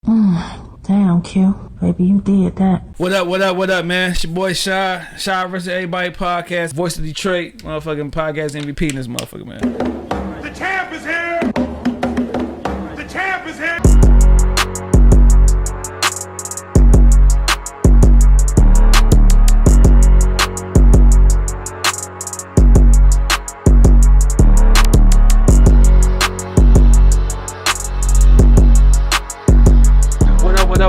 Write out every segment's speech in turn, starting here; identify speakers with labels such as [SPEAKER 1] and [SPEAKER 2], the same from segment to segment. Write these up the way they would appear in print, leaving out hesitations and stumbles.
[SPEAKER 1] Damn, Q. Baby, you did that.
[SPEAKER 2] What up, man? It's your boy Shad-vs-everybody podcast, voice of Detroit, motherfucking podcast MVP in this motherfucker, man.
[SPEAKER 3] The champ is here! The champ is here!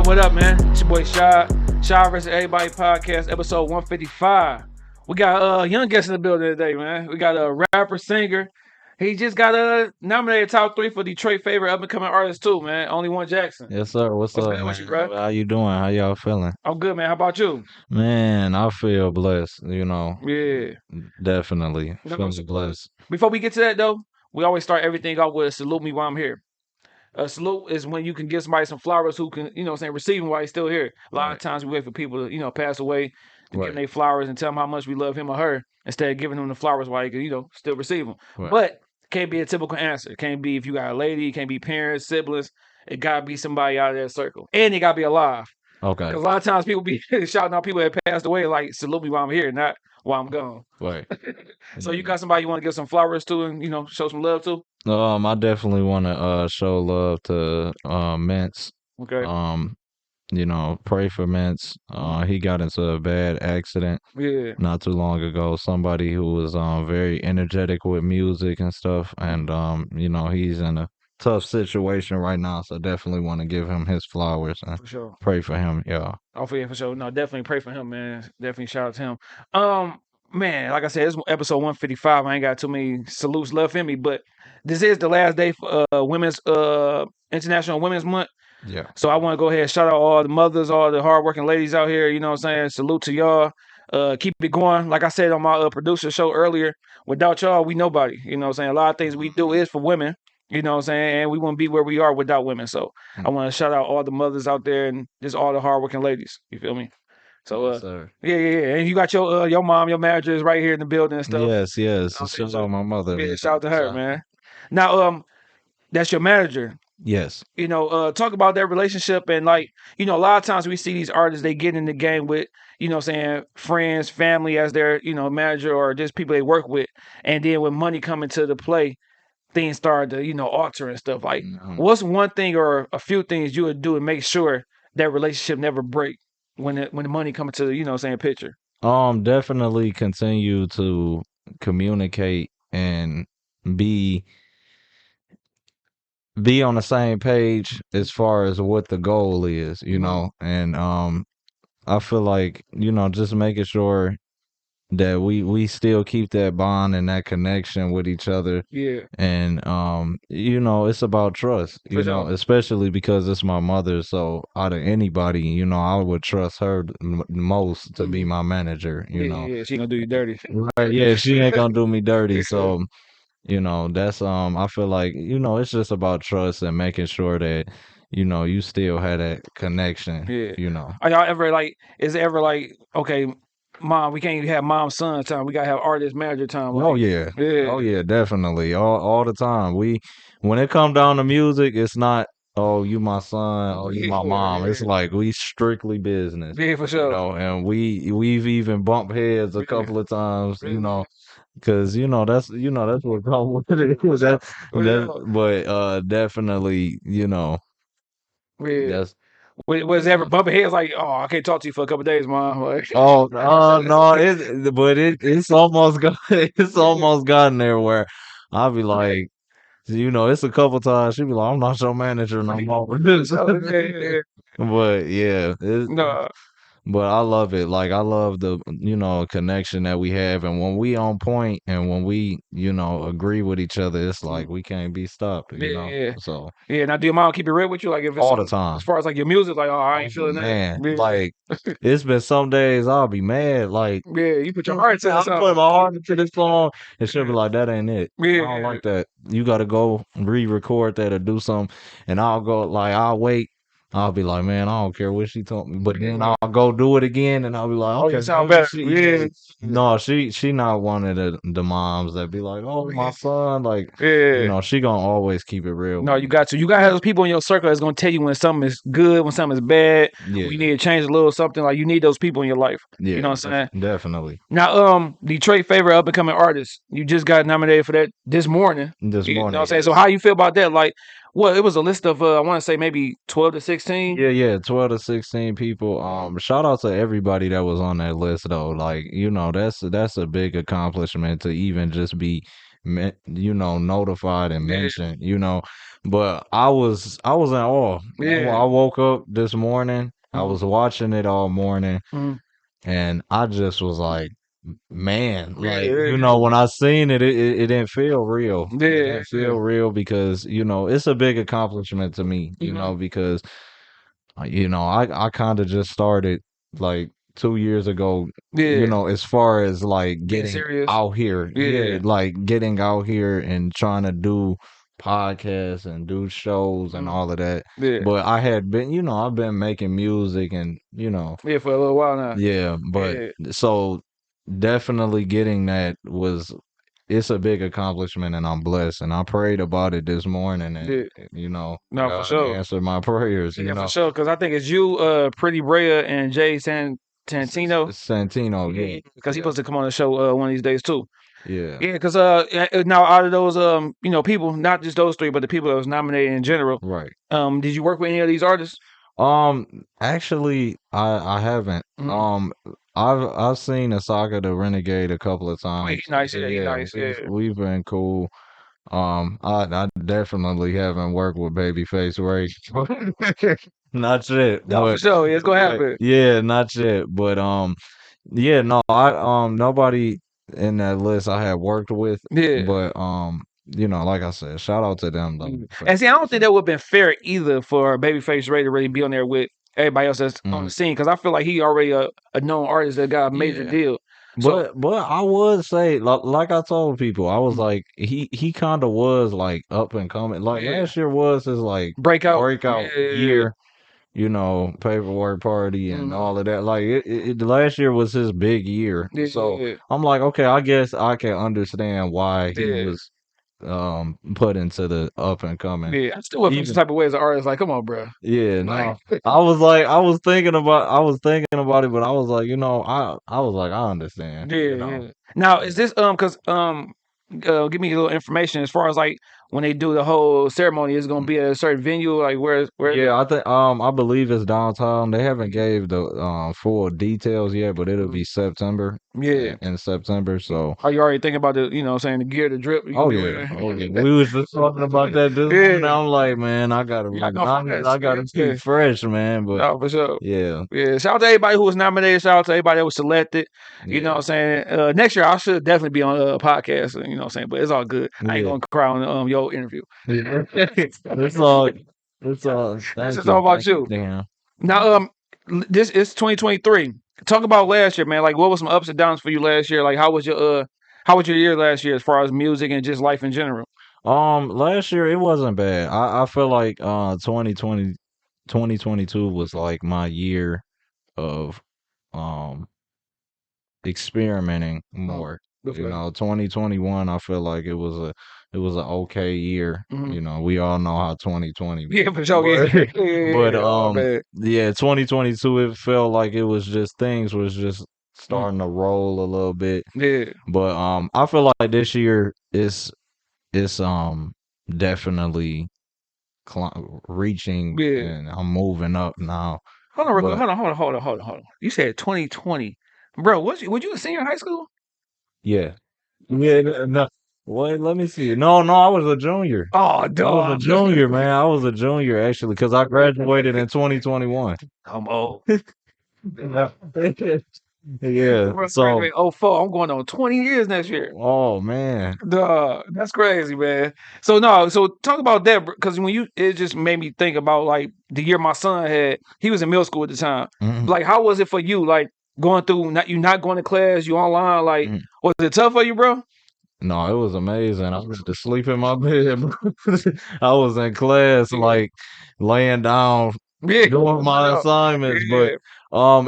[SPEAKER 2] What up, man? It's your boy Shad-vs-everybody podcast, episode 155. We got a young guest in the building today, man. We got a rapper, singer. He just got nominated top 3 for Detroit favorite up-and-coming artist too, man. Only1jack.
[SPEAKER 4] Yes, sir. What's up,
[SPEAKER 2] good with
[SPEAKER 4] man?
[SPEAKER 2] you, bro?
[SPEAKER 4] How you doing? How y'all feeling?
[SPEAKER 2] I'm good, man. How about you?
[SPEAKER 4] Man, I feel blessed,
[SPEAKER 2] Yeah.
[SPEAKER 4] Definitely.
[SPEAKER 2] No,
[SPEAKER 4] Feeling blessed.
[SPEAKER 2] Before we get to that, though, we always start everything off with a salute me while I'm here. A salute is when you can give somebody some flowers who can, receive them while he's still here. A lot of times we wait for people to, pass away to give them their flowers and tell them how much we love him or her instead of giving them the flowers while you can, still receive them.
[SPEAKER 4] Right.
[SPEAKER 2] But it can't be a typical answer. It can't be if you got a lady, it can't be parents, siblings. It got to be somebody out of that circle. And it got to be alive.
[SPEAKER 4] Okay.
[SPEAKER 2] Because a lot of times people be shouting out people that passed away like, salute me while I'm here, not while I'm gone.
[SPEAKER 4] Right.
[SPEAKER 2] So you got somebody you want to give some flowers to and, show some love to?
[SPEAKER 4] I definitely want to show love to Mintz.
[SPEAKER 2] Okay.
[SPEAKER 4] Pray for Mintz. He got into a bad accident not too long ago. Somebody who was very energetic with music and stuff, and he's in a tough situation right now, so definitely want to give him his flowers and
[SPEAKER 2] For sure.
[SPEAKER 4] pray for him. Yeah.
[SPEAKER 2] Oh, for sure. No, definitely pray for him, man. Definitely shout out to him. Man, like I said, it's episode 155. I ain't got too many salutes left in me, but this is the last day for Women's International Women's Month.
[SPEAKER 4] Yeah.
[SPEAKER 2] So I want to go ahead and shout out all the mothers, all the hardworking ladies out here. You know what I'm saying? Salute to y'all. Keep it going. Like I said on my producer show earlier, without y'all, we nobody. You know what I'm saying? A lot of things we do is for women. You know what I'm saying? And we wouldn't be where we are without women. So I want to shout out all the mothers out there and just all the hardworking ladies. You feel me? So yeah. And you got your mom, your manager is right here in the building and stuff.
[SPEAKER 4] Yes. Shout out my mother.
[SPEAKER 2] Yeah, shout out to her, man. Now, that's your manager.
[SPEAKER 4] Yes.
[SPEAKER 2] Talk about that relationship and a lot of times we see these artists, they get in the game with, friends, family as their, manager or just people they work with. And then when money come into the play, things start to, alter and stuff. Like, what's one thing or a few things you would do to make sure that relationship never break when the money comes to the, picture?
[SPEAKER 4] Definitely continue to communicate and be on the same page as far as what the goal is, and I feel like, just making sure that we still keep that bond and that connection with each other.
[SPEAKER 2] Yeah.
[SPEAKER 4] And it's about trust, especially because it's my mother. So out of anybody, I would trust her most to be my manager,
[SPEAKER 2] Yeah, she gonna do you dirty.
[SPEAKER 4] Right, yeah, she ain't gonna do me dirty. So that's I feel like, it's just about trust and making sure that, you still have that connection.
[SPEAKER 2] Yeah. Are y'all ever is it ever okay, mom, we can't even have mom son time. We gotta have artist manager time.
[SPEAKER 4] Oh yeah. Oh yeah, definitely. All the time. When it come down to music, it's not, oh, you my son, oh, you my mom. It's like we strictly business.
[SPEAKER 2] Yeah, for sure.
[SPEAKER 4] And we've even bumped heads a couple of times, because that's what comes with it. But definitely, that's
[SPEAKER 2] was ever bumping heads like, oh, I can't talk to you for a couple of days, mom? Like,
[SPEAKER 4] no, it's almost it's almost gotten there where I'll be like, it's a couple times she'll be like, I'm not your manager no more. But yeah,
[SPEAKER 2] no.
[SPEAKER 4] But I love it. Like, I love the, connection that we have. And when we on point and when we, agree with each other, it's like we can't be stopped,
[SPEAKER 2] Yeah.
[SPEAKER 4] So.
[SPEAKER 2] Yeah, now do your mom keep it real with you? Like, if it's
[SPEAKER 4] all the time.
[SPEAKER 2] As far as your music, like, oh, I ain't feeling
[SPEAKER 4] that.
[SPEAKER 2] Man,
[SPEAKER 4] like, it's been some days I'll be mad. Like,
[SPEAKER 2] yeah, you put your heart into
[SPEAKER 4] this. I put my heart into this song and she'll be like, that ain't it.
[SPEAKER 2] Yeah.
[SPEAKER 4] I don't like that. You got to go re-record that or do something. And I'll go, I'll wait I'll be like, man, I don't care what she told me, but then I'll go do it again, and I'll be like,
[SPEAKER 2] Oh, you
[SPEAKER 4] okay,
[SPEAKER 2] sound
[SPEAKER 4] maybe
[SPEAKER 2] better. Yeah.
[SPEAKER 4] no, she not one of the moms that be like, oh, my son, like,
[SPEAKER 2] Yeah.
[SPEAKER 4] she gonna always keep it real
[SPEAKER 2] No,
[SPEAKER 4] with
[SPEAKER 2] you
[SPEAKER 4] me.
[SPEAKER 2] got to. You got to have those people in your circle that's gonna tell you when something is good, when something is bad, when you
[SPEAKER 4] Yeah,
[SPEAKER 2] need to change a little something. Like you need those people in your life. You know
[SPEAKER 4] yeah,
[SPEAKER 2] what I'm saying?
[SPEAKER 4] definitely.
[SPEAKER 2] Now, Detroit favorite up and coming artist. You just got nominated for that this morning.
[SPEAKER 4] This
[SPEAKER 2] You know what I'm
[SPEAKER 4] morning,
[SPEAKER 2] saying? So
[SPEAKER 4] yes.
[SPEAKER 2] how you feel about that? Like, well, it was a list of I want to say maybe 12 to 16.
[SPEAKER 4] Yeah, 12 to 16 people. Shout out to everybody that was on that list though. Like, that's a big accomplishment to even just be notified and
[SPEAKER 2] Yeah,
[SPEAKER 4] mentioned, But I was in awe.
[SPEAKER 2] yeah,
[SPEAKER 4] I woke up this morning, I
[SPEAKER 2] mm,
[SPEAKER 4] was watching it all morning,
[SPEAKER 2] mm,
[SPEAKER 4] and I just was like, man, like,
[SPEAKER 2] yeah,
[SPEAKER 4] when I seen it, it didn't feel real.
[SPEAKER 2] yeah,
[SPEAKER 4] It
[SPEAKER 2] yeah,
[SPEAKER 4] didn't
[SPEAKER 2] yeah.
[SPEAKER 4] feel real because, it's a big accomplishment to me, because I kind of just started like 2 years ago,
[SPEAKER 2] Yeah,
[SPEAKER 4] as far as like
[SPEAKER 2] being
[SPEAKER 4] getting
[SPEAKER 2] serious.
[SPEAKER 4] out here. Yeah,
[SPEAKER 2] Yeah,
[SPEAKER 4] like getting out here and trying to do podcasts and do shows and
[SPEAKER 2] mm,
[SPEAKER 4] all of that.
[SPEAKER 2] yeah,
[SPEAKER 4] But I had been, I've been making music and,
[SPEAKER 2] yeah, for a little while now.
[SPEAKER 4] yeah, but
[SPEAKER 2] Yeah,
[SPEAKER 4] so definitely getting that it's a big accomplishment and I'm blessed. And I prayed about it this morning and,
[SPEAKER 2] yeah. No, for
[SPEAKER 4] God
[SPEAKER 2] sure.
[SPEAKER 4] answered my prayers,
[SPEAKER 2] Yeah, for sure. Because I think it's you, Pretty Brea, and Jay Santino.
[SPEAKER 4] Santino,
[SPEAKER 2] Yeah,
[SPEAKER 4] yeah,
[SPEAKER 2] because he's
[SPEAKER 4] yeah,
[SPEAKER 2] supposed to come on the show one of these days too.
[SPEAKER 4] yeah,
[SPEAKER 2] Yeah, because now out of those people, not just those three, but the people that was nominated in general,
[SPEAKER 4] right.
[SPEAKER 2] did you work with any of these artists?
[SPEAKER 4] Actually, I haven't.
[SPEAKER 2] Mm.
[SPEAKER 4] I've seen Asaka the Renegade a couple of
[SPEAKER 2] Oh, he
[SPEAKER 4] times.
[SPEAKER 2] nice. Yeah, he
[SPEAKER 4] Yeah,
[SPEAKER 2] nice. Yeah,
[SPEAKER 4] we've been cool. I definitely haven't worked with Babyface Ray. Not yet,
[SPEAKER 2] no, for sure. Yeah, it's gonna happen.
[SPEAKER 4] yeah, not yet. But yeah, no, nobody in that list I had worked with,
[SPEAKER 2] Yeah.
[SPEAKER 4] but like I said, shout out to them though.
[SPEAKER 2] And see, I don't think that would have been fair either for Babyface Ray to really be on there with everybody else that's on the
[SPEAKER 4] Mhm.
[SPEAKER 2] scene because I feel like he already a known artist that got a major
[SPEAKER 4] Yeah.
[SPEAKER 2] deal. So
[SPEAKER 4] But I would say, like I told people, I was like, he kind of was like up and coming. Like
[SPEAKER 2] yeah,
[SPEAKER 4] last year was his like
[SPEAKER 2] breakout.
[SPEAKER 4] breakout
[SPEAKER 2] Yeah,
[SPEAKER 4] year, paperwork party and
[SPEAKER 2] mhm,
[SPEAKER 4] all of that. Like last year was his big year. So
[SPEAKER 2] yeah,
[SPEAKER 4] I'm like, okay, I guess I can understand why he
[SPEAKER 2] yeah.
[SPEAKER 4] was put into the up and coming.
[SPEAKER 2] Yeah, I still would feel some
[SPEAKER 4] Even
[SPEAKER 2] type of way as an artist. Like, come on, bro.
[SPEAKER 4] yeah,
[SPEAKER 2] Like,
[SPEAKER 4] no. I was thinking about it, but I was like, I was like, I understand,
[SPEAKER 2] yeah, yeah. Now, is this because give me a little information as far as like when they do the whole ceremony, is it gonna be at a certain venue? Like, where is it?
[SPEAKER 4] Yeah, I think I believe it's downtown. They haven't gave the full details yet, but it'll
[SPEAKER 2] Mhm.
[SPEAKER 4] be September
[SPEAKER 2] Yeah.
[SPEAKER 4] in September. So
[SPEAKER 2] Are you already thinking about the, I'm saying the gear, the drip? You gonna
[SPEAKER 4] oh
[SPEAKER 2] be
[SPEAKER 4] yeah,
[SPEAKER 2] wearing?
[SPEAKER 4] oh yeah. We was just talking about that this morning.
[SPEAKER 2] Yeah,
[SPEAKER 4] I'm like, man, I gotta
[SPEAKER 2] y'all
[SPEAKER 4] look,
[SPEAKER 2] go fresh.
[SPEAKER 4] I gotta
[SPEAKER 2] Yeah,
[SPEAKER 4] keep fresh, man. But
[SPEAKER 2] no, for sure.
[SPEAKER 4] yeah,
[SPEAKER 2] Yeah, shout out to everybody who was nominated. Shout out to everybody that was selected. You know
[SPEAKER 4] yeah,
[SPEAKER 2] what I'm saying? Next year, I should definitely be on a podcast. You know what I'm saying? But it's all good. I ain't
[SPEAKER 4] yeah.
[SPEAKER 2] gonna cry on your interview.
[SPEAKER 4] It's all, it's all.
[SPEAKER 2] That's
[SPEAKER 4] Thank
[SPEAKER 2] just all
[SPEAKER 4] you,
[SPEAKER 2] about you.
[SPEAKER 4] Dan.
[SPEAKER 2] Now, this is 2023. Talk about last year, man. Like, what was some ups and downs for you last year? Like, how was your year last year as far as music and just life in general?
[SPEAKER 4] Last year it wasn't bad. I feel like 2022 was like my year of um experimenting
[SPEAKER 2] Oh,
[SPEAKER 4] more.
[SPEAKER 2] good for you.
[SPEAKER 4] 2021 I feel like it was a okay year.
[SPEAKER 2] Mhm.
[SPEAKER 4] We all know how 2020
[SPEAKER 2] Yeah, for sure. Yeah,
[SPEAKER 4] but
[SPEAKER 2] yeah, yeah,
[SPEAKER 4] but
[SPEAKER 2] yeah. Oh man.
[SPEAKER 4] yeah, 2022 it felt like it was just things was just
[SPEAKER 2] Mm.
[SPEAKER 4] starting to roll a little bit.
[SPEAKER 2] Yeah,
[SPEAKER 4] But I feel like this year is definitely reaching
[SPEAKER 2] yeah.
[SPEAKER 4] and I'm moving up now.
[SPEAKER 2] Hold on, real quick.
[SPEAKER 4] But
[SPEAKER 2] Hold on. You said 2020, bro. Was you a senior in high school?
[SPEAKER 4] yeah. Yeah, no. Wait, let me see. No, no, I was a junior.
[SPEAKER 2] Oh,
[SPEAKER 4] I was a
[SPEAKER 2] dog.
[SPEAKER 4] junior, man. I was a junior actually because I graduated in 2021.
[SPEAKER 2] I'm old.
[SPEAKER 4] Yeah. Yeah.
[SPEAKER 2] Bro,
[SPEAKER 4] So,
[SPEAKER 2] graduated '04. I'm going on 20 years next year.
[SPEAKER 4] oh man.
[SPEAKER 2] Duh, that's crazy, man. So no, so talk about that because it just made me think about like the year my son had. He was in middle school at the time.
[SPEAKER 4] Mhm,
[SPEAKER 2] Like, how was it for you? Like going through, not going to class, you online. Like,
[SPEAKER 4] mhm.
[SPEAKER 2] was it tough for you, bro?
[SPEAKER 4] No, it was amazing. I was to sleep in my bed, bro. I was in class,
[SPEAKER 2] Yeah,
[SPEAKER 4] like laying down doing my assignments. But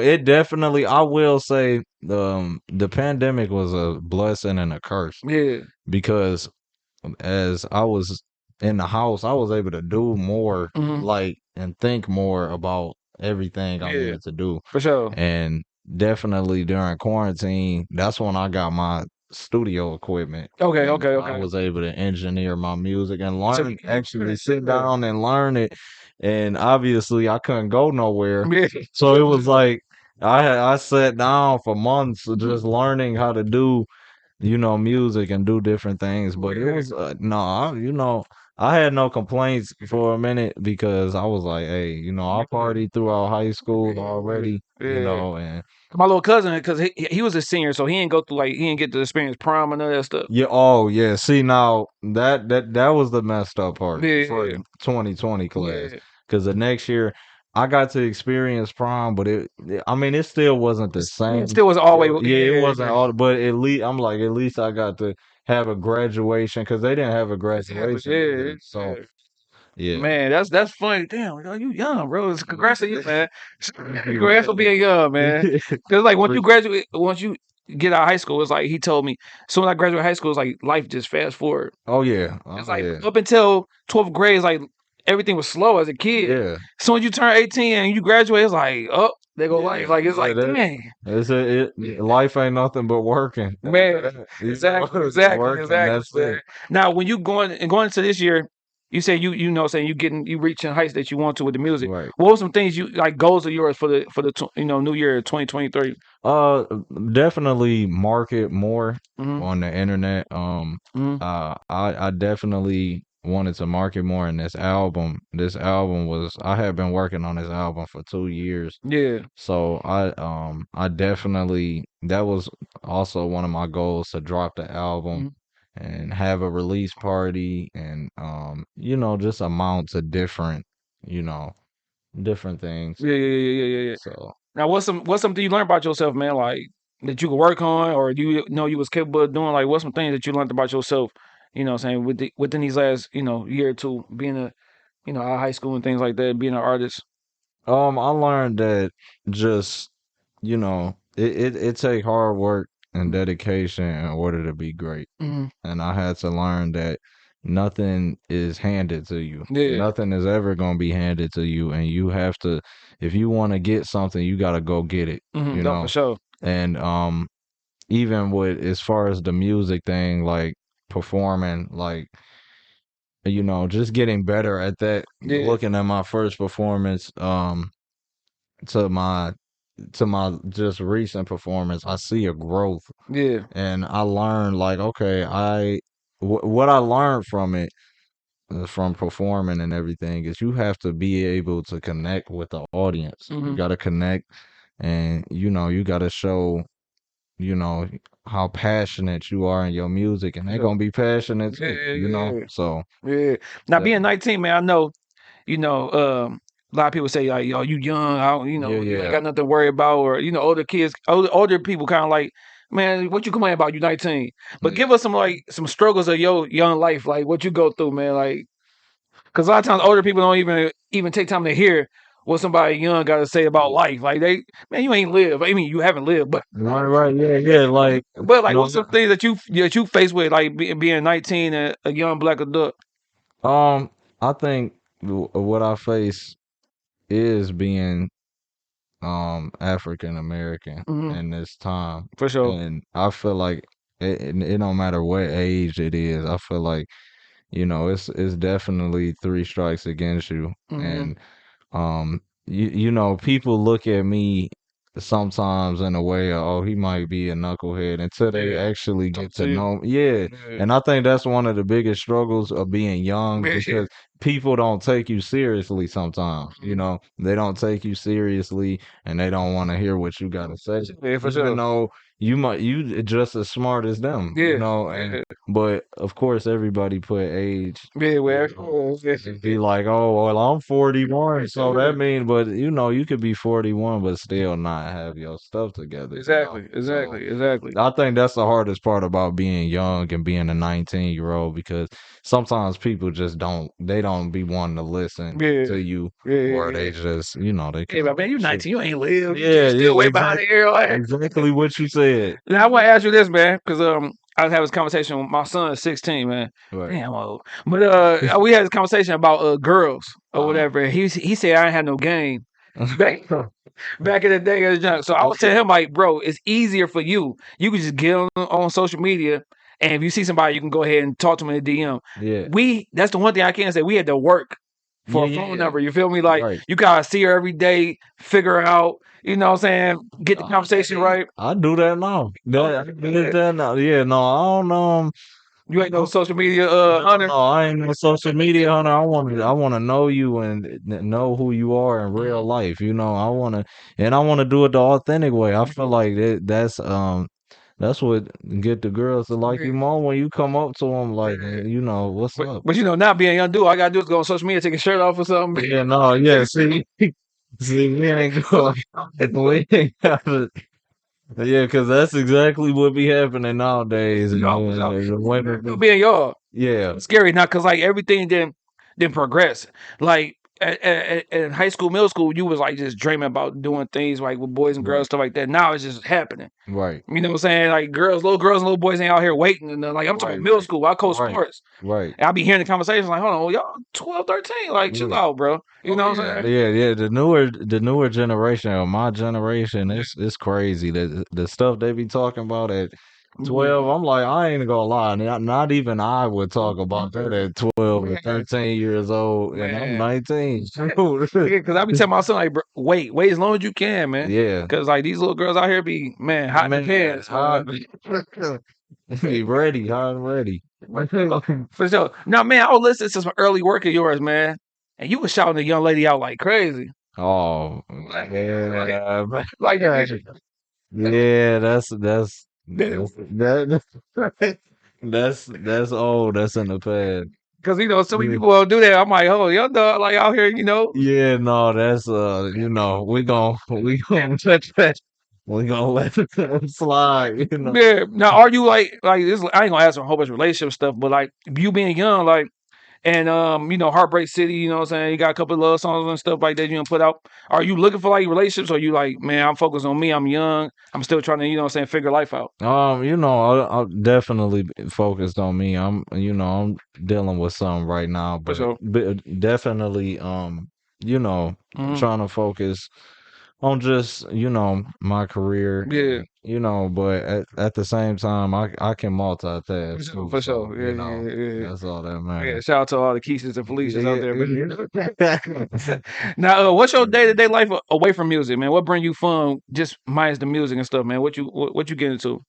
[SPEAKER 4] it definitely, I will say, the pandemic was a blessing and a curse.
[SPEAKER 2] Yeah.
[SPEAKER 4] Because as I was in the house, I was able to do more, like, and think more about everything I wanted to do.
[SPEAKER 2] For sure.
[SPEAKER 4] And definitely during quarantine, that's when I got my studio equipment.
[SPEAKER 2] Okay,
[SPEAKER 4] And
[SPEAKER 2] okay,
[SPEAKER 4] I
[SPEAKER 2] okay.
[SPEAKER 4] was able to engineer my music and learn, actually sit down and learn it. And obviously, I couldn't go nowhere. So it was like I sat down for months of just learning how to do, music and do different things. But it was I had no complaints for a minute because I was like, hey, I partied throughout high school already, and
[SPEAKER 2] My little cousin, because he was a senior, so he didn't go through he didn't get to experience prom and all that stuff.
[SPEAKER 4] yeah, oh yeah. See, now that was the messed up part for
[SPEAKER 2] Yeah.
[SPEAKER 4] 2020 class,
[SPEAKER 2] Yeah.
[SPEAKER 4] because the next year I got to experience prom, but I mean, it still wasn't the same.
[SPEAKER 2] Still was always
[SPEAKER 4] Yeah, it wasn't all, but at least I'm like, at least I got to have a graduation, because they didn't have a graduation.
[SPEAKER 2] Yeah.
[SPEAKER 4] So yeah.
[SPEAKER 2] Man, that's funny. Damn, you young, bro. Congrats to you, man. Congrats for being young, man. Because like once you graduate, once you get out of high school, it's like he told me. Soon as I graduated high school, it's like life just fast forward.
[SPEAKER 4] Oh yeah.
[SPEAKER 2] It's
[SPEAKER 4] Oh
[SPEAKER 2] like
[SPEAKER 4] yeah.
[SPEAKER 2] up until 12th grade, it's like everything was slow as a kid.
[SPEAKER 4] Yeah.
[SPEAKER 2] Soon as you turn 18 and you graduate, it's like, oh, they go life. Like it's
[SPEAKER 4] Yeah,
[SPEAKER 2] like, dang.
[SPEAKER 4] life ain't nothing but working.
[SPEAKER 2] Man, exactly,
[SPEAKER 4] Working, that's
[SPEAKER 2] man.
[SPEAKER 4] it.
[SPEAKER 2] Now, when you going into this year, you say saying you reaching heights that you want to with the music.
[SPEAKER 4] Right.
[SPEAKER 2] What were some things you like goals of yours for the new year 2023?
[SPEAKER 4] Definitely market more
[SPEAKER 2] Mm-hmm.
[SPEAKER 4] on the internet.
[SPEAKER 2] Mm-hmm.
[SPEAKER 4] I definitely wanted to market more in this album. This album was, I had been working on this album for 2 years.
[SPEAKER 2] Yeah.
[SPEAKER 4] So I definitely, that was also one of my goals, to drop the album and have a release party, and just amount to different, you know, different things.
[SPEAKER 2] Yeah.
[SPEAKER 4] So
[SPEAKER 2] Now, what's something you learned about yourself, man? Like that you could work on, or you know you was capable of doing. Like, what's some things that you learned about yourself? What I'm saying within these last year or two, being out of high school and things like that, being an artist.
[SPEAKER 4] I learned that, just, it take hard work and dedication in order to be great.
[SPEAKER 2] Mm-hmm.
[SPEAKER 4] And I had to learn that nothing is handed to you.
[SPEAKER 2] Yeah.
[SPEAKER 4] Nothing is ever going to be handed to you, and you have to, if you want to get something, you got to go get it,
[SPEAKER 2] Mm-hmm. No, for sure.
[SPEAKER 4] And even with, as far as the music thing, like performing, like, just getting better at that.
[SPEAKER 2] Yeah.
[SPEAKER 4] Looking at my first performance, to my just recent performance, I see a growth.
[SPEAKER 2] Yeah.
[SPEAKER 4] And I learned, like, okay, what I learned from it, from performing and everything, is you have to be able to connect with the audience. You got to connect, and you got to show, you know how passionate you are in your music, and they're gonna be passionate too, so
[SPEAKER 2] Yeah. Now being 19, man, I know, a lot of people say like, yo, you young, you ain't got nothing to worry about, or older kids, older people kind of like, man, what you complaining about? You 19, but give us some struggles of your young life, like what you go through, man, like, because a lot of times older people don't even take time to hear what somebody young got to say about life. Like man, you ain't lived. I mean, you haven't lived, but
[SPEAKER 4] right, yeah, like,
[SPEAKER 2] like, what's some things that you face with, like being 19 and a young black adult?
[SPEAKER 4] I think what I face is being African American in this time.
[SPEAKER 2] For sure.
[SPEAKER 4] And I feel like it don't matter what age it is. I feel like, it's definitely three strikes against you. And people look at me sometimes in a way of, oh, he might be a knucklehead, until they actually get to know. Yeah. And I think that's one of the biggest struggles of being young, because people don't take you seriously sometimes. They don't take you seriously, and they don't want to hear what you got to say.
[SPEAKER 2] Yeah, for
[SPEAKER 4] Even
[SPEAKER 2] sure.
[SPEAKER 4] though you just as smart as them, you know, and but of course everybody put age.
[SPEAKER 2] Yeah, well,
[SPEAKER 4] Be like, oh well, I'm 41, so that means, but you know, you could be 41 but still not have your stuff together.
[SPEAKER 2] exactly,
[SPEAKER 4] You know?
[SPEAKER 2] exactly.
[SPEAKER 4] I think that's the hardest part about being young and being a 19-year-old because sometimes people just they don't be wanting to listen to you, or they just, you know, they
[SPEAKER 2] Hey, man, you 19, you ain't live.
[SPEAKER 4] yeah,
[SPEAKER 2] Still way
[SPEAKER 4] exactly,
[SPEAKER 2] behind here. Like.
[SPEAKER 4] exactly what you said.
[SPEAKER 2] Now I want to ask you this, man, because I was having this conversation with my son, is 16, man.
[SPEAKER 4] Right.
[SPEAKER 2] Damn old. But we had this conversation about girls or whatever. He said I ain't had no game back in the day as a junk. So I was telling him like, bro, it's easier for you. You can just get on social media, and if you see somebody, you can go ahead and talk to them in the DM.
[SPEAKER 4] Yeah.
[SPEAKER 2] That's the one thing I can say. We had to work for a phone number. You feel me? Like you gotta see her every day, figure out. You know what I'm saying? Get the conversation right.
[SPEAKER 4] I do that now. I do that now. Yeah, no, I don't
[SPEAKER 2] You ain't no social media hunter.
[SPEAKER 4] No, I ain't no social media hunter. I want to know you and know who you are in real life. You know, I want to do it the authentic way. I feel like that's what get the girls to like you more when you come up to them like, you know, what's up.
[SPEAKER 2] But you know, not being young dude, all I gotta do is go on social media, take a shirt off or something.
[SPEAKER 4] Yeah, no, yeah. See, we ain't going. We ain't got to. Yeah, because that's exactly what be happening nowadays. You know,
[SPEAKER 2] being y'all.
[SPEAKER 4] Yeah.
[SPEAKER 2] It's scary now because like everything didn't progress. Like in high school, middle school, you was like just dreaming about doing things like with boys and girls, stuff like that. Now it's just happening.
[SPEAKER 4] Right.
[SPEAKER 2] You know what I'm saying? Like little girls and little boys ain't out here waiting. And like I'm talking middle school, I coach sports.
[SPEAKER 4] Right.
[SPEAKER 2] And I be hearing the conversations like, hold on, y'all 12, 13, like chill out, bro. You know what I'm saying?
[SPEAKER 4] Yeah. The newer generation, or my generation, it's crazy. The stuff they be talking about at 12, I'm like, I ain't gonna lie. Not even I would talk about that at 12 or 13 years old, and I'm 19.
[SPEAKER 2] Because I be telling my son, like, bro, wait as long as you can, man.
[SPEAKER 4] Yeah.
[SPEAKER 2] Because like these little girls out here be, man, hot in the pants.
[SPEAKER 4] Hot. Be ready, hot and ready.
[SPEAKER 2] For sure. Now, man, I was listening to some early work of yours, man, and you was shouting the young lady out like crazy.
[SPEAKER 4] Oh, yeah.
[SPEAKER 2] Like that.
[SPEAKER 4] Yeah, that's old. That's in the past.
[SPEAKER 2] Because you know, so many people will do that. I'm like, oh, young dog, like out here, you know.
[SPEAKER 4] Yeah, no, that's you know, we gonna touch that. We gonna let it slide, you know.
[SPEAKER 2] Yeah. Now, are you like this? I ain't gonna ask a whole bunch of relationship stuff, but like you being young, like, and you know, Heartbreak City, you know what I'm saying? You got a couple of love songs and stuff like that you gonna put out. Are you looking for like relationships, or you like, man, I'm focused on me, I'm young, I'm still trying to, you know what I'm saying, figure life out?
[SPEAKER 4] You know, I'm definitely focused on me. I'm dealing with something right now, but definitely you know, trying to focus on just, you know, my career.
[SPEAKER 2] Yeah.
[SPEAKER 4] You know, but at the same time, I can multitask too.
[SPEAKER 2] For sure.
[SPEAKER 4] So,
[SPEAKER 2] Yeah,
[SPEAKER 4] you know,
[SPEAKER 2] yeah.
[SPEAKER 4] that's all that
[SPEAKER 2] Yeah,
[SPEAKER 4] matters.
[SPEAKER 2] shout out to all the Keishas and Felicias out there. Now, what's your day-to-day life away from music, man? What bring you fun just minus the music and stuff, man? What you get into?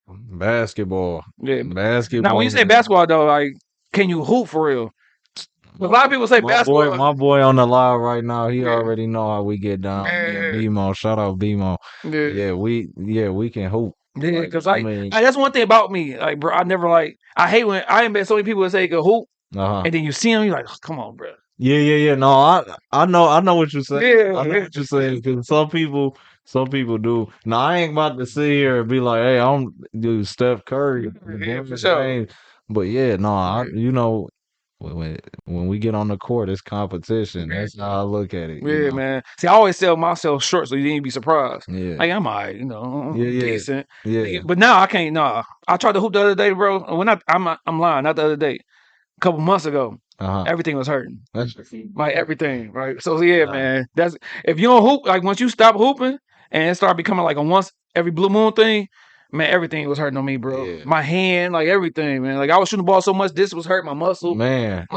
[SPEAKER 4] Basketball.
[SPEAKER 2] Yeah.
[SPEAKER 4] Basketball.
[SPEAKER 2] Now, when you say basketball, though, like, can you hoop for real? A lot of people say basketball.
[SPEAKER 4] My boy on the live right now, he already know how we get down. Yeah, BMO, shout out BMO. Yeah, we can hoop.
[SPEAKER 2] Yeah, because that's one thing about me. Like, bro, I hate when I ain't met so many people that say can hoop, and then you see them, you're like, oh, come on, bro.
[SPEAKER 4] Yeah. No, I know what you're saying. Yeah, I know what you're saying, because some people do. Now, I ain't about to sit here and be like, hey, I'm do Steph Curry.
[SPEAKER 2] Yeah, for sure.
[SPEAKER 4] But yeah, no, you know, when we get on the court, it's competition. That's how I look at it.
[SPEAKER 2] Yeah, man. See, I always sell myself short so you didn't be surprised.
[SPEAKER 4] Yeah.
[SPEAKER 2] Like, I'm all right, you know, decent.
[SPEAKER 4] Yeah.
[SPEAKER 2] But now I can't. Nah, I tried to hoop the other day, bro. I'm lying. Not the other day. A couple months ago, everything was hurting. Like everything, right? So yeah, man. That's if you don't hoop. Like once you stop hooping and it start becoming like a once every blue moon thing. Man, everything was hurting on me, bro. Yeah. My hand, like everything, man. Like I was shooting the ball so much, this was hurting my muscle.
[SPEAKER 4] Man,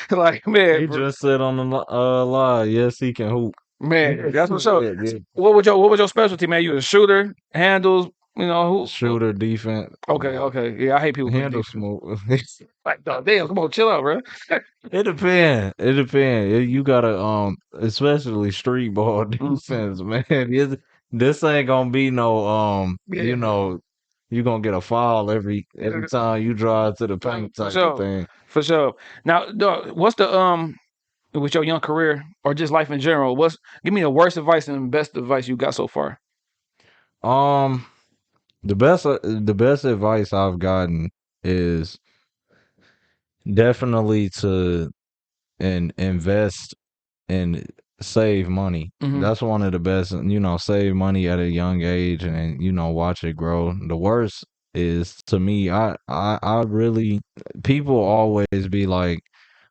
[SPEAKER 2] like man,
[SPEAKER 4] he just said on the live, yes, he can hoop.
[SPEAKER 2] Man, that's what's up. Yeah. What was your specialty, man? You a shooter, handles, you know, who?
[SPEAKER 4] Shooter, defense.
[SPEAKER 2] Okay. Yeah, I hate people.
[SPEAKER 4] Handle smooth.
[SPEAKER 2] Like, damn, come on, chill out, bro.
[SPEAKER 4] It depends. You gotta especially street ball defense, man. this ain't gonna be no
[SPEAKER 2] Yeah.
[SPEAKER 4] you know, you gonna get a foul every time you drive to the paint
[SPEAKER 2] For
[SPEAKER 4] type of
[SPEAKER 2] sure.
[SPEAKER 4] thing.
[SPEAKER 2] For sure. Now, dog, what's the with your young career or just life in general? Give me the worst advice and best advice you got so far.
[SPEAKER 4] Um, the best advice I've gotten is definitely to invest and save money.
[SPEAKER 2] Mhm.
[SPEAKER 4] That's one of the best, save money at a young age and watch it grow. The worst is to me, I really people always be like,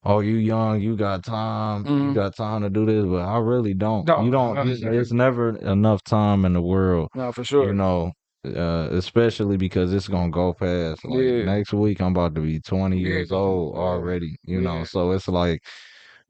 [SPEAKER 4] "Oh, you young, you got time, you
[SPEAKER 2] Mhm.
[SPEAKER 4] got time to do this," but I really don't. You
[SPEAKER 2] No,
[SPEAKER 4] don't. It's never enough time in the world,
[SPEAKER 2] no, for
[SPEAKER 4] you
[SPEAKER 2] sure.
[SPEAKER 4] know. Especially because it's gonna go fast. Like
[SPEAKER 2] Yeah.
[SPEAKER 4] next week, I'm about to be 20
[SPEAKER 2] Yeah.
[SPEAKER 4] years old already.
[SPEAKER 2] Yeah.
[SPEAKER 4] So it's like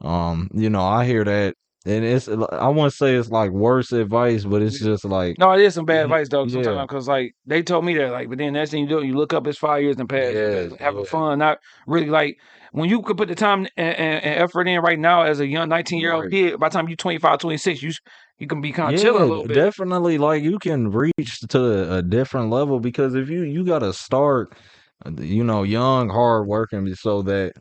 [SPEAKER 4] I hear that, and I wouldn't say it's like worse advice, but it's just like,
[SPEAKER 2] No, it is some bad advice though. Sometimes
[SPEAKER 4] yeah,
[SPEAKER 2] because like they told me that, like, but then next thing you do, you look up, it's 5 years and past. You
[SPEAKER 4] yeah,
[SPEAKER 2] just having
[SPEAKER 4] yeah,
[SPEAKER 2] fun, not really like when you could put the time and effort in right now as a young 19-year-old
[SPEAKER 4] right.
[SPEAKER 2] kid. By the time you 25, 26, you can be kind of chilling a
[SPEAKER 4] Yeah,
[SPEAKER 2] little bit.
[SPEAKER 4] definitely. Like you can reach to a different level because if you got to start, young, hard working, so that